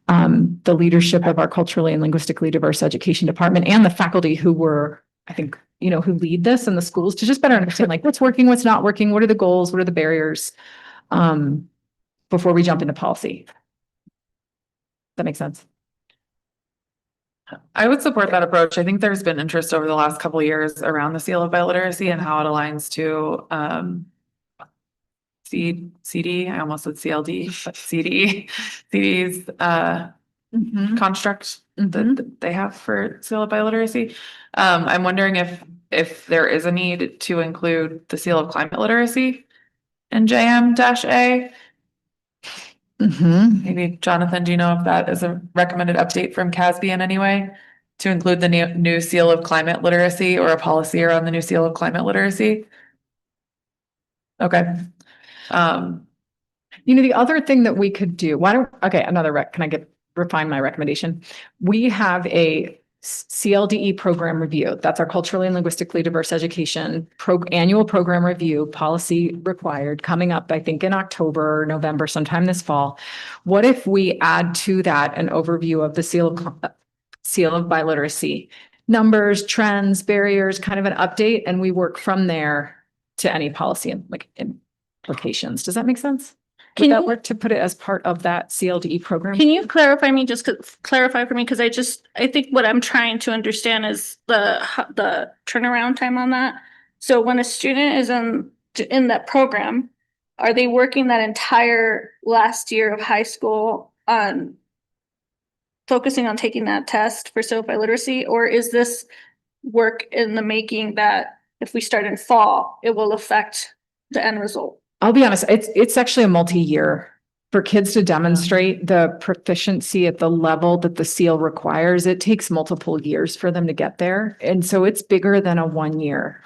the leadership of our culturally and linguistically diverse education department and the faculty who who lead this in the schools, to just better understand, like, what's working, what's not working, what are the goals, what are the barriers, before we jump into policy. That makes sense. I would support that approach. I think there's been interest over the last couple of years around the seal of biliteracy and how it aligns to CD, I almost said CLD, but CD's construct that they have for seal of biliteracy. I'm wondering if there is a need to include the seal of climate literacy in JM-A. Maybe Jonathan, do you know if that is a recommended update from CASB in any way to include the new seal of climate literacy or a policy around the new seal of climate literacy? Okay. The other thing that we could do, can I refine my recommendation? We have a CLDE program review. That's our culturally and linguistically diverse education annual program review, policy required, coming up, I think, in October or November, sometime this fall. What if we add to that an overview of the seal of biliteracy, numbers, trends, barriers, kind of an update, and we work from there to any policy and implications. Does that make sense? Would that work to put it as part of that CLDE program? Can you clarify for me? Because I think what I'm trying to understand is the turnaround time on that. So when a student is in that program, are they working that entire last year of high school on focusing on taking that test for seal of biliteracy, or is this work in the making that if we start in fall, it will affect the end result? I'll be honest, it's actually a multi-year for kids to demonstrate the proficiency at the level that the seal requires. It takes multiple years for them to get there. And so it's bigger than a 1 year.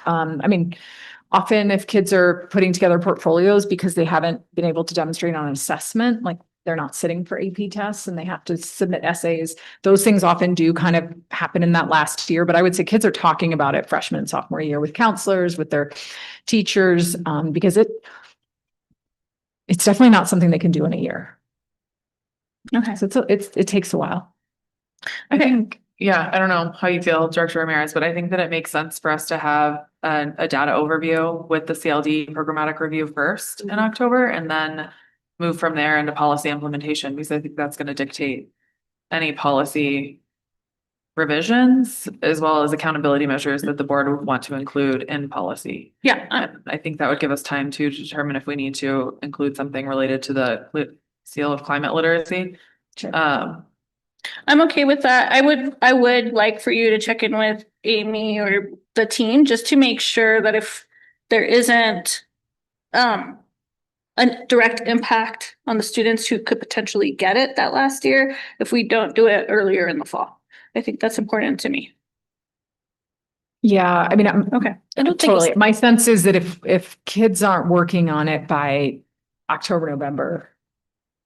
often if kids are putting together portfolios because they haven't been able to demonstrate on an assessment, like they're not sitting for AP tests and they have to submit essays. Those things often do kind of happen in that last year, but I would say kids are talking about it freshman and sophomore year with counselors, with their teachers, because it's definitely not something they can do in a year. Okay. So it takes a while. I think, yeah, I don't know how you feel, Director Ramirez, but I think that it makes sense for us to have a data overview with the CLD programmatic review first in October and then move from there into policy implementation, because I think that's going to dictate any policy revisions as well as accountability measures that the board would want to include in policy. Yeah, And I think that would give us time to determine if we need to include something related to the seal of climate literacy. Sure. I'm okay with that. I would like for you to check in with Amy or the team just to make sure that if there isn't a direct impact on the students who could potentially get it that last year, if we don't do it earlier in the fall. I think that's important to me. Yeah, I mean, Okay. I don't think totally. My sense is that if kids aren't working on it by October, November,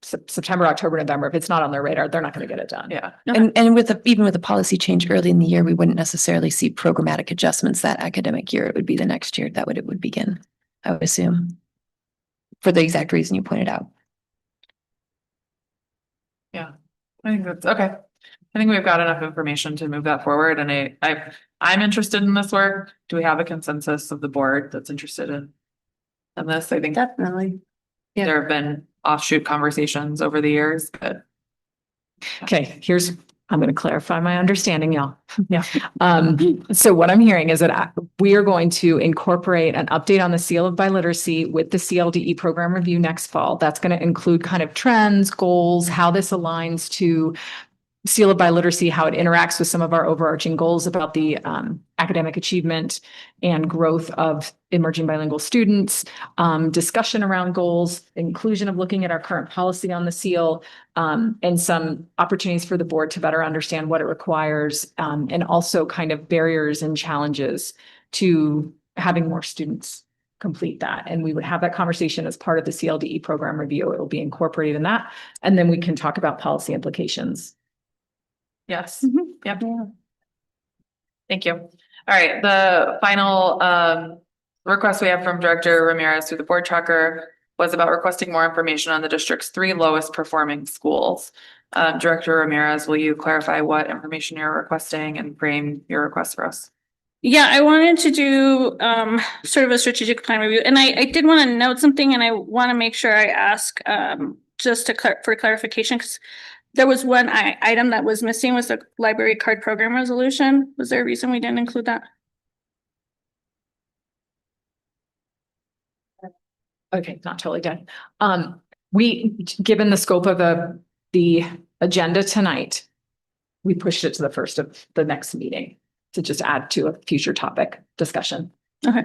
September, October, November, if it's not on their radar, they're not going to get it done. Yeah. And with even with the policy change early in the year, we wouldn't necessarily see programmatic adjustments that academic year. It would be the next year that it would begin, I would assume. For the exact reason you pointed out. I think that's okay. I think we've got enough information to move that forward, and I'm interested in this work. Do we have a consensus of the board that's interested in this? I think Definitely. there have been offshoot conversations over the years, but Okay, I'm going to clarify my understanding, y'all. Yeah. So what I'm hearing is that we are going to incorporate an update on the seal of biliteracy with the CLDE program review next fall. That's going to include kind of trends, goals, how this aligns to seal of biliteracy, how it interacts with some of our overarching goals about the academic achievement and growth of emerging bilingual students, discussion around goals, inclusion of looking at our current policy on the seal, and some opportunities for the board to better understand what it requires, and also kind of barriers and challenges to having more students complete that. And we would have that conversation as part of the CLDE program review. It will be incorporated in that. And then we can talk about policy implications. yes. Yep. Thank you. All right, the final request we have from Director Ramirez through the board tracker was about requesting more information on the district's 3 lowest performing schools. Director Ramirez, will you clarify what information you're requesting and frame your request for us? Yeah, I wanted to do sort of a strategic plan review, and I did want to note something, and I want to make sure I ask just for clarification, because there was one item that was missing, was the library card program resolution. Was there a reason we didn't include that? Okay, not totally done. Given the scope of the agenda tonight, we pushed it to the first of the next meeting to just add to a future topic discussion. Okay.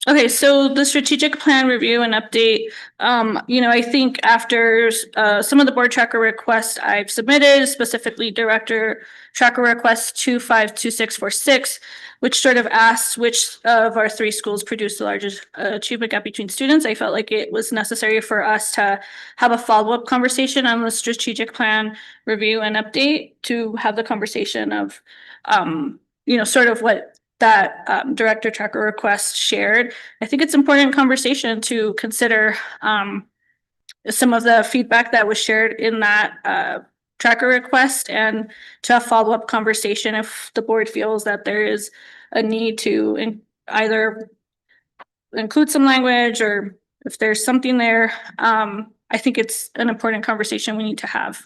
Okay, so the strategic plan review and update, I think after some of the board tracker requests I've submitted, specifically director tracker request 252646, which sort of asks which of our 3 schools produce the largest achievement gap between students. I felt like it was necessary for us to have a follow-up conversation on the strategic plan review and update, to have the conversation of, sort of what that director tracker request shared. I think it's important conversation to consider some of the feedback that was shared in that tracker request, and to have follow-up conversation if the board feels that there is a need to either include some language, or if there's something there. I think it's an important conversation we need to have.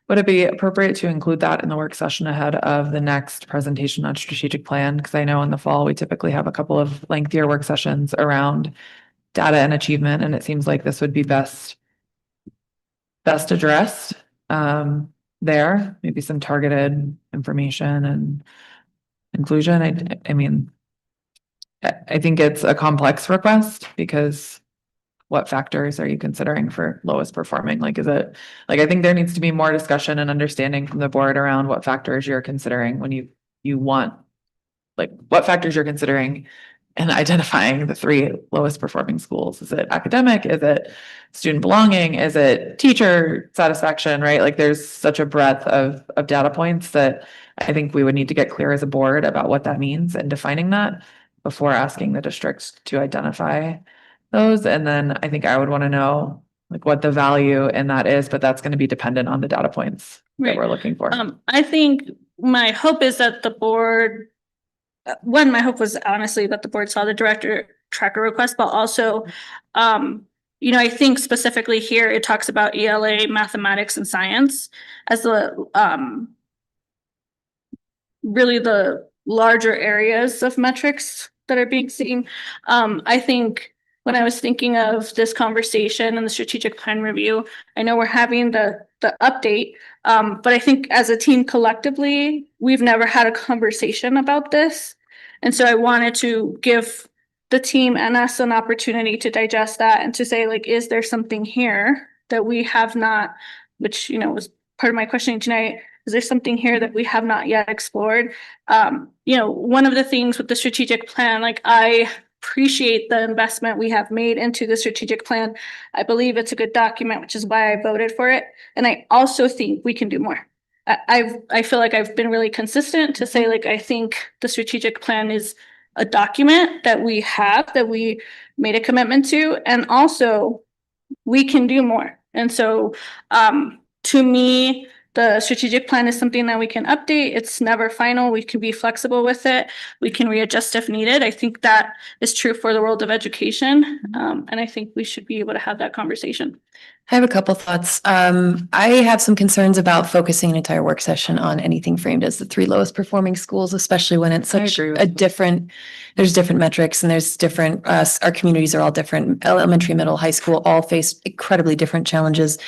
Would it be appropriate to include that in the work session ahead of the next presentation on strategic plan? Because I know in the fall, we typically have a couple of lengthier work sessions around data and achievement, and it seems like this would be best addressed there, maybe some targeted information and inclusion. I mean, I think it's a complex request, because what factors are you considering for lowest performing? Like, is it, like, I think there needs to be more discussion and understanding from the board around what factors you're considering when you want like what factors you're considering in identifying the 3 lowest performing schools. Is it academic? Is it student belonging? Is it teacher satisfaction, right? Like there's such a breadth of data points that I think we would need to get clear as a board about what that means and defining that before asking the districts to identify those. And then I think I would want to know like what the value in that is, but that's going to be dependent on the data points that Right. we're looking for. I think my hope is that the board, my hope was honestly that the board saw the director tracker request, but also, I think specifically here, it talks about ELA, mathematics and science as the, really the larger areas of metrics that are being seen. I think when I was thinking of this conversation and the strategic plan review, I know we're having the update, but I think as a team collectively, we've never had a conversation about this. And so I wanted to give the team and us an opportunity to digest that and to say, like, is there something here that we have not, which, was part of my questioning tonight, is there something here that we have not yet explored? One of the things with the strategic plan, like I appreciate the investment we have made into the strategic plan. I believe it's a good document, which is why I voted for it. And I also think we can do more. I feel like I've been really consistent to say, like, I think the strategic plan is a document that we have, that we made a commitment to, and also we can do more. And so to me, the strategic plan is something that we can update. It's never final. We can be flexible with it. We can readjust if needed. I think that is true for the world of education. And I think we should be able to have that conversation. I have a couple thoughts. I have some concerns about focusing an entire work session on anything framed as the 3 lowest performing schools, especially when it's such a different, there's different metrics and there's different, our communities are all different. Elementary, middle, high school all face incredibly different challenges.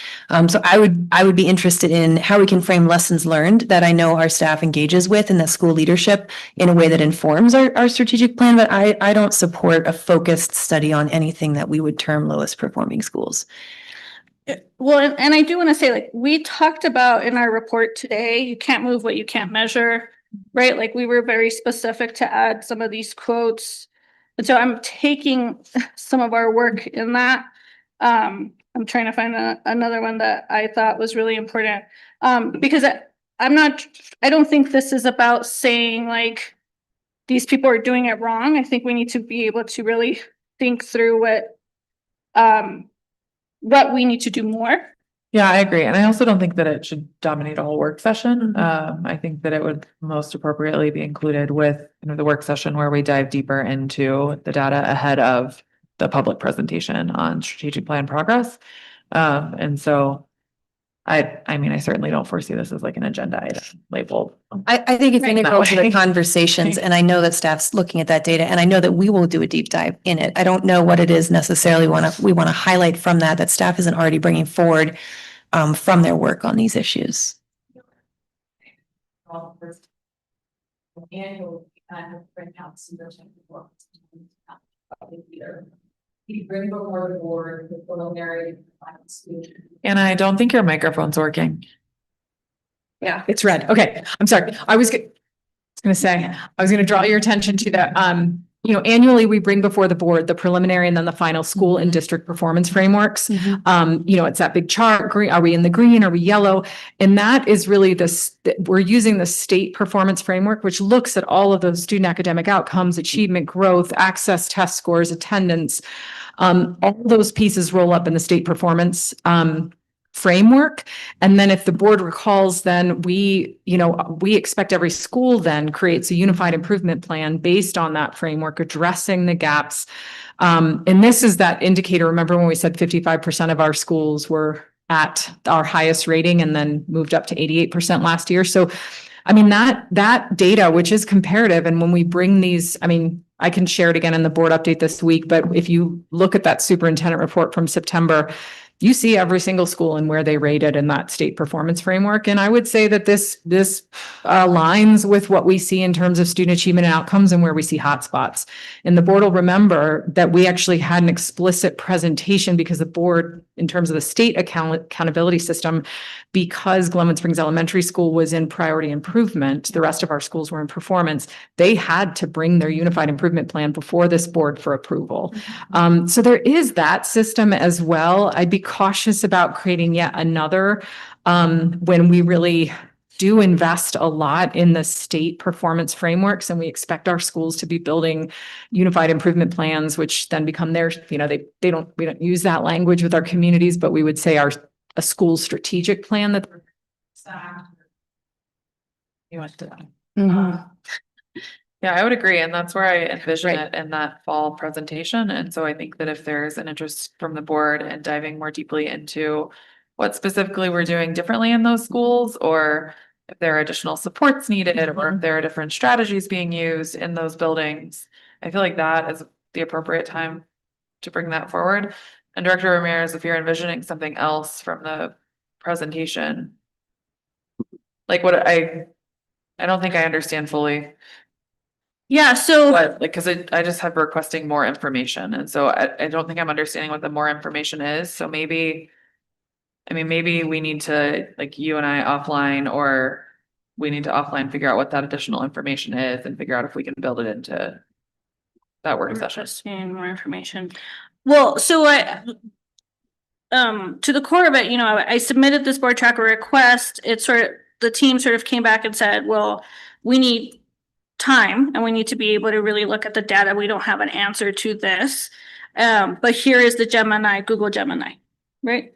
So I would be interested in how we can frame lessons learned that I know our staff engages with and the school leadership in a way that informs our strategic plan. But I don't support a focused study on anything that we would term lowest performing schools. Well, and I do want to say, like, we talked about in our report today, you can't move what you can't measure, right? Like, we were very specific to add some of these quotes. And so I'm taking some of our work in that. I'm trying to find another one that I thought was really important. Because I don't think this is about saying, like, these people are doing it wrong. I think we need to be able to really think through what we need to do more. Yeah, I agree. And I also don't think that it should dominate a whole work session. I think that it would most appropriately be included with the work session where we dive deeper into the data ahead of the public presentation on strategic plan progress. And so I mean, I certainly don't foresee this as like an agenda item labeled. I think it's integral to the way. conversations, and I know that staff's looking at that data, and I know that we will do a deep dive in it. I don't know what it is necessarily we want to highlight from that staff isn't already bringing forward from their work on these issues. And I don't think your microphone's working. Yeah, it's red. Okay, I'm sorry. I was going to draw your attention to that. Annually we bring before the board the preliminary and then the final school and district performance frameworks. It's that big chart. Green, are we in the green? Are we yellow? And that is really we're using the state performance framework, which looks at all of those student academic outcomes, achievement, growth, access, test scores, attendance. All those pieces roll up in the state performance framework. And then if the board recalls, then we expect every school then creates a unified improvement plan based on that framework, addressing the gaps. And this is that indicator. Remember when we said 55% of our schools were at our highest rating and then moved up to 88% last year. So, I mean, that data, which is comparative. And when we bring these, I mean, I can share it again in the board update this week, but if you look at that superintendent report from September, you see every single school and where they rated in that state performance framework. And I would say that this aligns with what we see in terms of student achievement and outcomes and where we see hotspots. And the board will remember that we actually had an explicit presentation because the board, in terms of the state accountability system, because Glenwood Springs Elementary School was in priority improvement, the rest of our schools were in performance, they had to bring their unified improvement plan before this board for approval. So there is that system as well. I'd be cautious about creating yet another when we really do invest a lot in the state performance frameworks, and we expect our schools to be building unified improvement plans, which then become their, we don't use that language with our communities, but we would say a school strategic plan that you want to. Mhm. Yeah, I would agree. And that's where I envision Right. it in that fall presentation. And so I think that if there's an interest from the board in diving more deeply into what specifically we're doing differently in those schools, or if there are additional supports needed, or if there are different strategies being used in those buildings, I feel like that is the appropriate time to bring that forward. And Director Ramirez, if you're envisioning something else from the presentation, like what I don't think I understand fully. Yeah, so But like, cause I just have requesting more information. And so I don't think I'm understanding what the more information is. So maybe, I mean, maybe we need to, like, you and I offline, or we need to offline figure out what that additional information is and figure out if we can build it into that work session. requesting more information. Well, so to the core of it, I submitted this board tracker request. The team sort of came back and said, well, we need time and we need to be able to really look at the data. We don't have an answer to this. But here is the Google Gemini, right?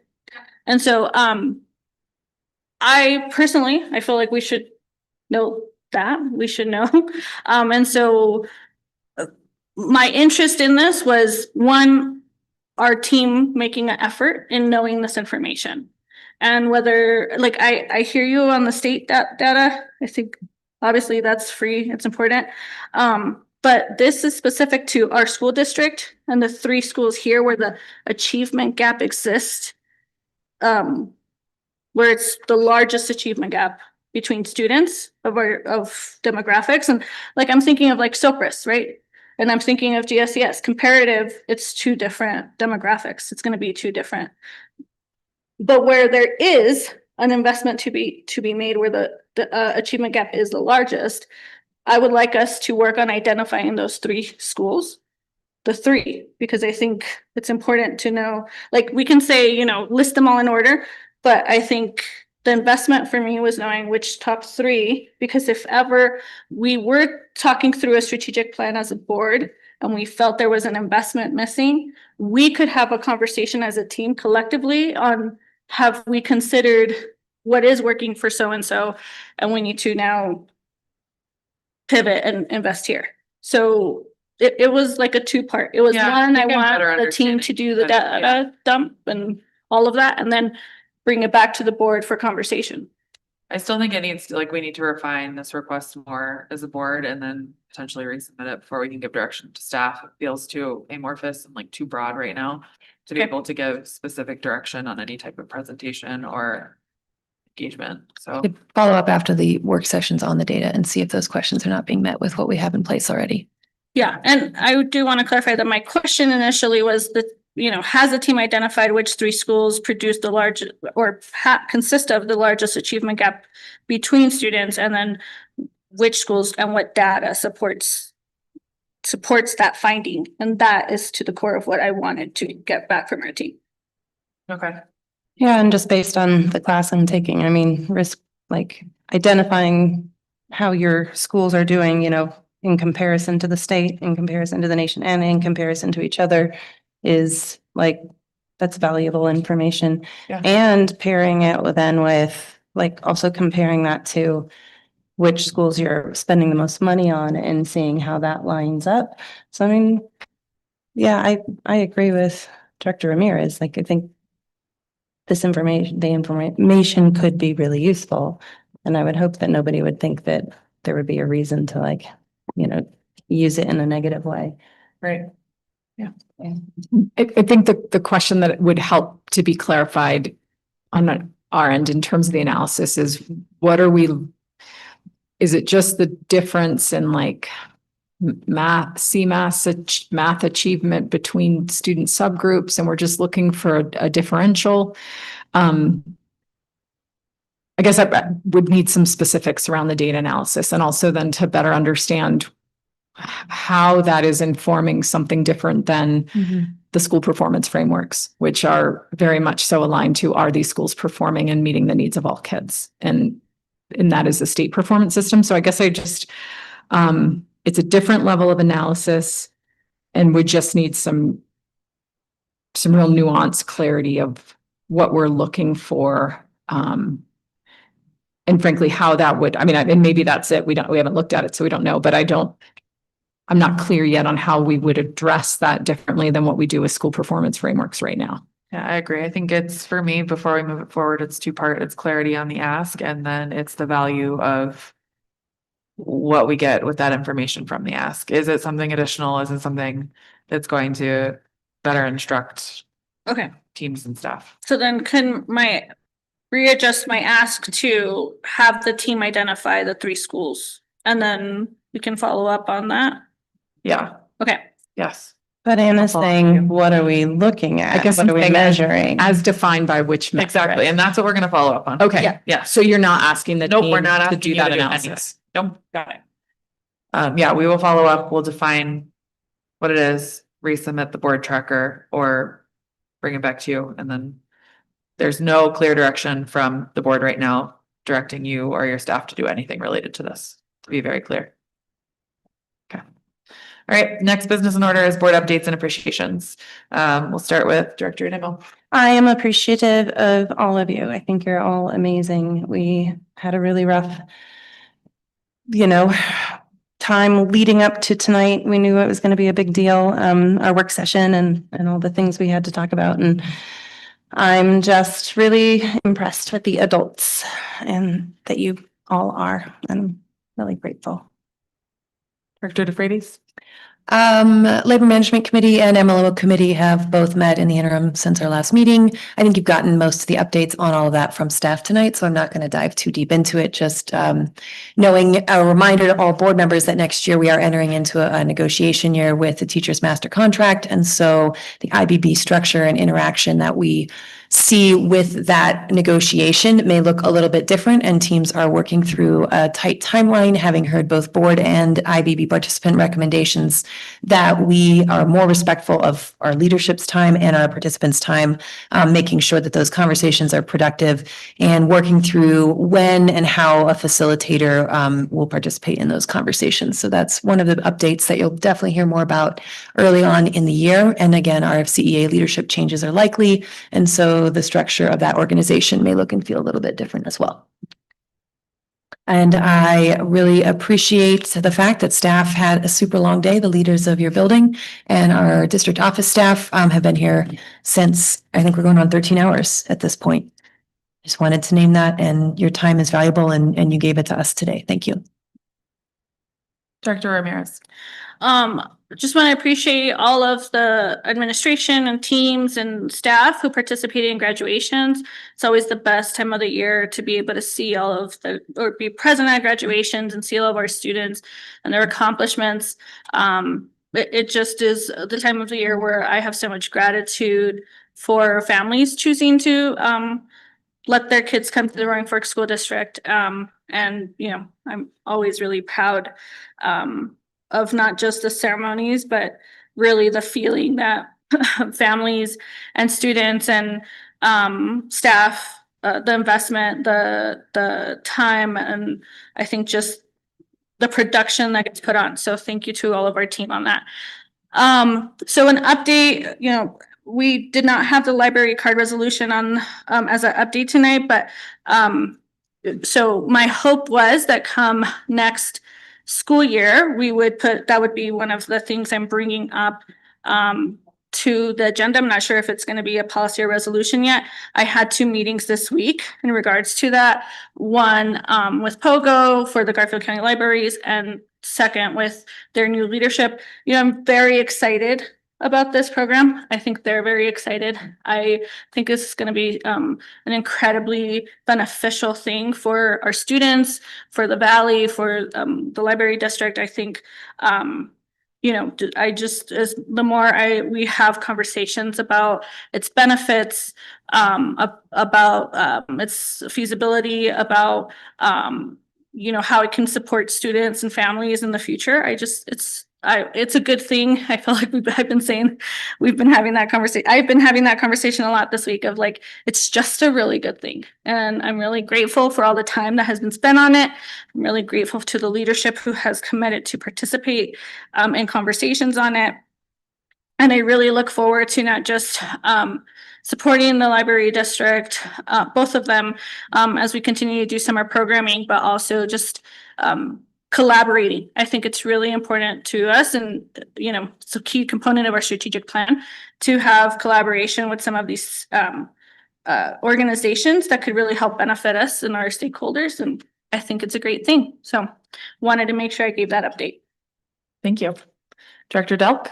And so I feel like we should know that. We should know. And so my interest in this was, one, our team making an effort in knowing this information. And whether, like, I hear you on the state data. I think obviously that's free, it's important. But this is specific to our school district and the 3 schools here where the achievement gap exists. Where it's the largest achievement gap between students of demographics. And like, I'm thinking of like Sopris, right? And I'm thinking of GSES. Comparative, it's 2 different demographics. It's going to be 2 different. But where there is an investment to be made, where the achievement gap is the largest, I would like us to work on identifying those 3 schools, the 3, because I think it's important to know, like, we can say, list them all in order, but I think the investment for me was knowing which top 3, because if ever we were talking through a strategic plan as a board and we felt there was an investment missing, we could have a conversation as a team collectively on, have we considered what is working for so-and-so, and we need to now pivot and invest here. So it was like a 2-part. It was Yeah, one, I I think I'm better want the team to do the data dump and all of that, and then bring it back to the board for conversation. I still think it needs to, like, we need to refine this request more as a board and then potentially resubmit it before we can give direction to staff. It feels too amorphous and like too broad right now to be able to give specific direction on any type of presentation or engagement. So Could follow up after the work sessions on the data and see if those questions are not being met with what we have in place already. Yeah, and I do want to clarify that my question initially was that, has the team identified which 3 schools produce the largest or consist of the largest achievement gap between students, and then which schools and what data supports that finding? And that is to the core of what I wanted to get back from our team. okay. Yeah, and just based on the class I'm taking, I mean, like identifying how your schools are doing, in comparison to the state, in comparison to the nation, and in comparison to each other is like, that's valuable information. Yeah. And pairing it with like also comparing that to which schools you're spending the most money on and seeing how that lines up. So I mean, yeah, I agree with Director Ramirez. Like, I think the information could be really useful. And I would hope that nobody would think that there would be a reason to use it in a negative way. Right. I think the question that would help to be clarified on our end in terms of the analysis is is it just the difference in like math achievement between student subgroups and we're just looking for a differential? I guess I would need some specifics around the data analysis and also then to better understand how that is informing something different than the school performance frameworks, which are very much so aligned to, are these schools performing and meeting the needs of all kids? And that is the state performance system. So I guess it's a different level of analysis and we just need some real nuance clarity of what we're looking for. And frankly, how that would, and maybe that's it. We haven't looked at it, so we don't know, but I'm not clear yet on how we would address that differently than what we do with school performance frameworks right now. Yeah, I agree. I think it's, for me, before we move it forward, it's two-part. It's clarity on the ask, and then it's the value of what we get with that information from the ask. Is it something additional? Is it something that's going to better instruct Okay, teams and stuff? so then can readjust my ask to have the team identify the 3 schools and then we can follow up on that? Yeah, Okay, yes. But Anna's I'll follow saying, you. what are we looking at? I guess What I'm are we saying measuring? as defined by which metric? Exactly, and that's what we're gonna follow up on. Okay. Yeah. Yeah. So you're not asking the Nope, we're team not to asking do you that to do analysis? Nope, got it. Yeah, we will follow up. We'll define what it is, resubmit the board tracker or bring it back to you. And then there's no clear direction from the board right now directing you or your staff to do anything related to this, to be very clear. Okay. All right, next business in order is board updates and appreciations. We'll start with Director Nigel. I am appreciative of all of you. I think you're all amazing. We had a really rough, time leading up to tonight. We knew it was going to be a big deal, our work session and all the things we had to talk about. And I'm just really impressed with the adults and that you all are. I'm really grateful. Director DeFreitas. Labor Management Committee and MLO Committee have both met in the interim since our last meeting. I think you've gotten most of the updates on all of that from staff tonight, so I'm not going to dive too deep into it. Just knowing a reminder to all board members that next year we are entering into a negotiation year with the Teachers Master Contract. And so the IBB structure and interaction that we see with that negotiation may look a little bit different, and teams are working through a tight timeline, having heard both board and IBB participant recommendations that we are more respectful of our leadership's time and our participants' time, making sure that those conversations are productive and working through when and how a facilitator will participate in those conversations. So that's one of the updates that you'll definitely hear more about early on in the year. And again, RFCEA leadership changes are likely, and so the structure of that organization may look and feel a little bit different as well. And I really appreciate the fact that staff had a super long day, the leaders of your building and our district office staff have been here since, I think we're going on 13 hours at this point. Just wanted to name that, and your time is valuable and you gave it to us today. Thank you. Director Ramirez. Just want to appreciate all of the administration and teams and staff who participated in graduations. It's always the best time of the year to be able to see all of or be present at graduations and see all of our students and their accomplishments. It just is the time of the year where I have so much gratitude for families choosing to let their kids come to the Roaring Fork School District. And, I'm always really proud of not just the ceremonies, but really the feeling that families and students and staff, the investment, the time, and I think just the production that gets put on. So thank you to all of our team on that. So an update, we did not have the library card resolution on as an update tonight, but so my hope was that come next school year, that would be one of the things I'm bringing up to the agenda. I'm not sure if it's going to be a policy or resolution yet. I had 2 meetings this week in regards to that. One with POGO for the Garfield County Libraries, and second with their new leadership. I'm very excited about this program. I think they're very excited. I think this is going to be an incredibly beneficial thing for our students, for the Valley, for the library district. I think I just, as the more we have conversations about its benefits, about its feasibility, about how it can support students and families in the future. It's a good thing. I feel like we've been having that conversation. I've been having that conversation a lot this week of like, it's just a really good thing. And I'm really grateful for all the time that has been spent on it. I'm really grateful to the leadership who has committed to participate in conversations on it. And I really look forward to not just supporting the library district, both of them, as we continue to do summer programming, but also just collaborating. I think it's really important to us, and it's a key component of our strategic plan to have collaboration with some of these organizations that could really help benefit us and our stakeholders. And I think it's a great thing. So wanted to make sure I gave that update. Thank you. Director Delk?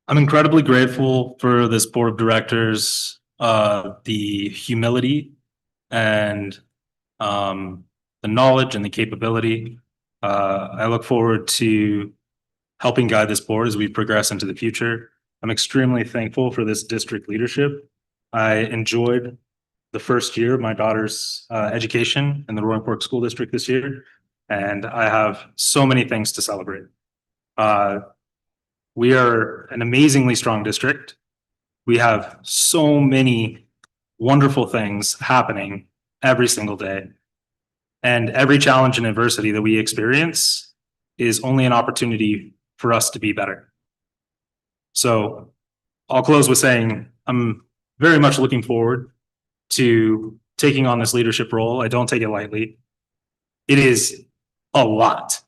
I'm incredibly grateful for this board of directors, the humility and the knowledge and the capability. I look forward to helping guide this board as we progress into the future. I'm extremely thankful for this district leadership. I enjoyed the first year of my daughter's education in the Roaring Fork School District this year, and I have so many things to celebrate. We are an amazingly strong district. We have so many wonderful things happening every single day. And every challenge and adversity that we experience is only an opportunity for us to be better. So I'll close with saying I'm very much looking forward to taking on this leadership role. I don't take it lightly. It is a lot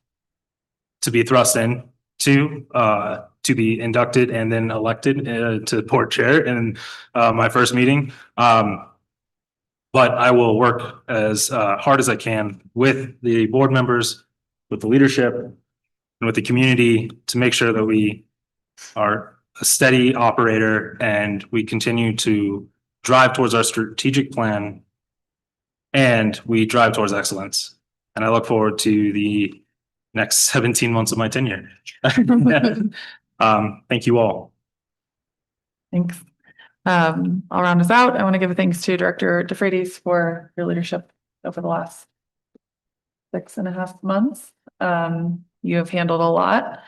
to be thrust in to be inducted and then elected to board chair in my first meeting. But I will work as hard as I can with the board members, with the leadership, and with the community to make sure that we are a steady operator and we continue to drive towards our strategic plan and we drive towards excellence. And I look forward to the next 17 months of my tenure. Thank you all. Thanks. I'll round us out. I want to give thanks to Director DeFreitas for your leadership over the last 6.5 months. You have handled a lot.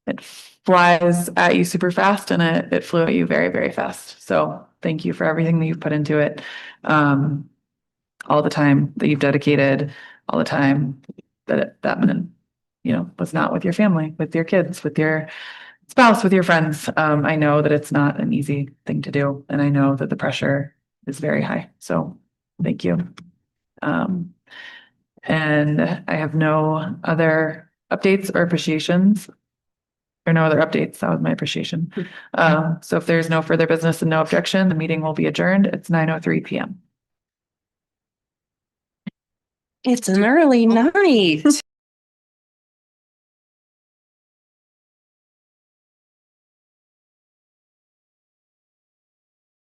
It flies at you super fast and it flew at you very, very fast. So thank you for everything that you've put into it. All the time that you've dedicated, all the time that was not with your family, with your kids, with your spouse, with your friends. I know that it's not an easy thing to do, and I know that the pressure is very high. So thank you. And I have no other updates or appreciations. Or no other updates. That was my appreciation. So if there's no further business and no objection, the meeting will be adjourned. It's 9:03 p.m. It's an early night.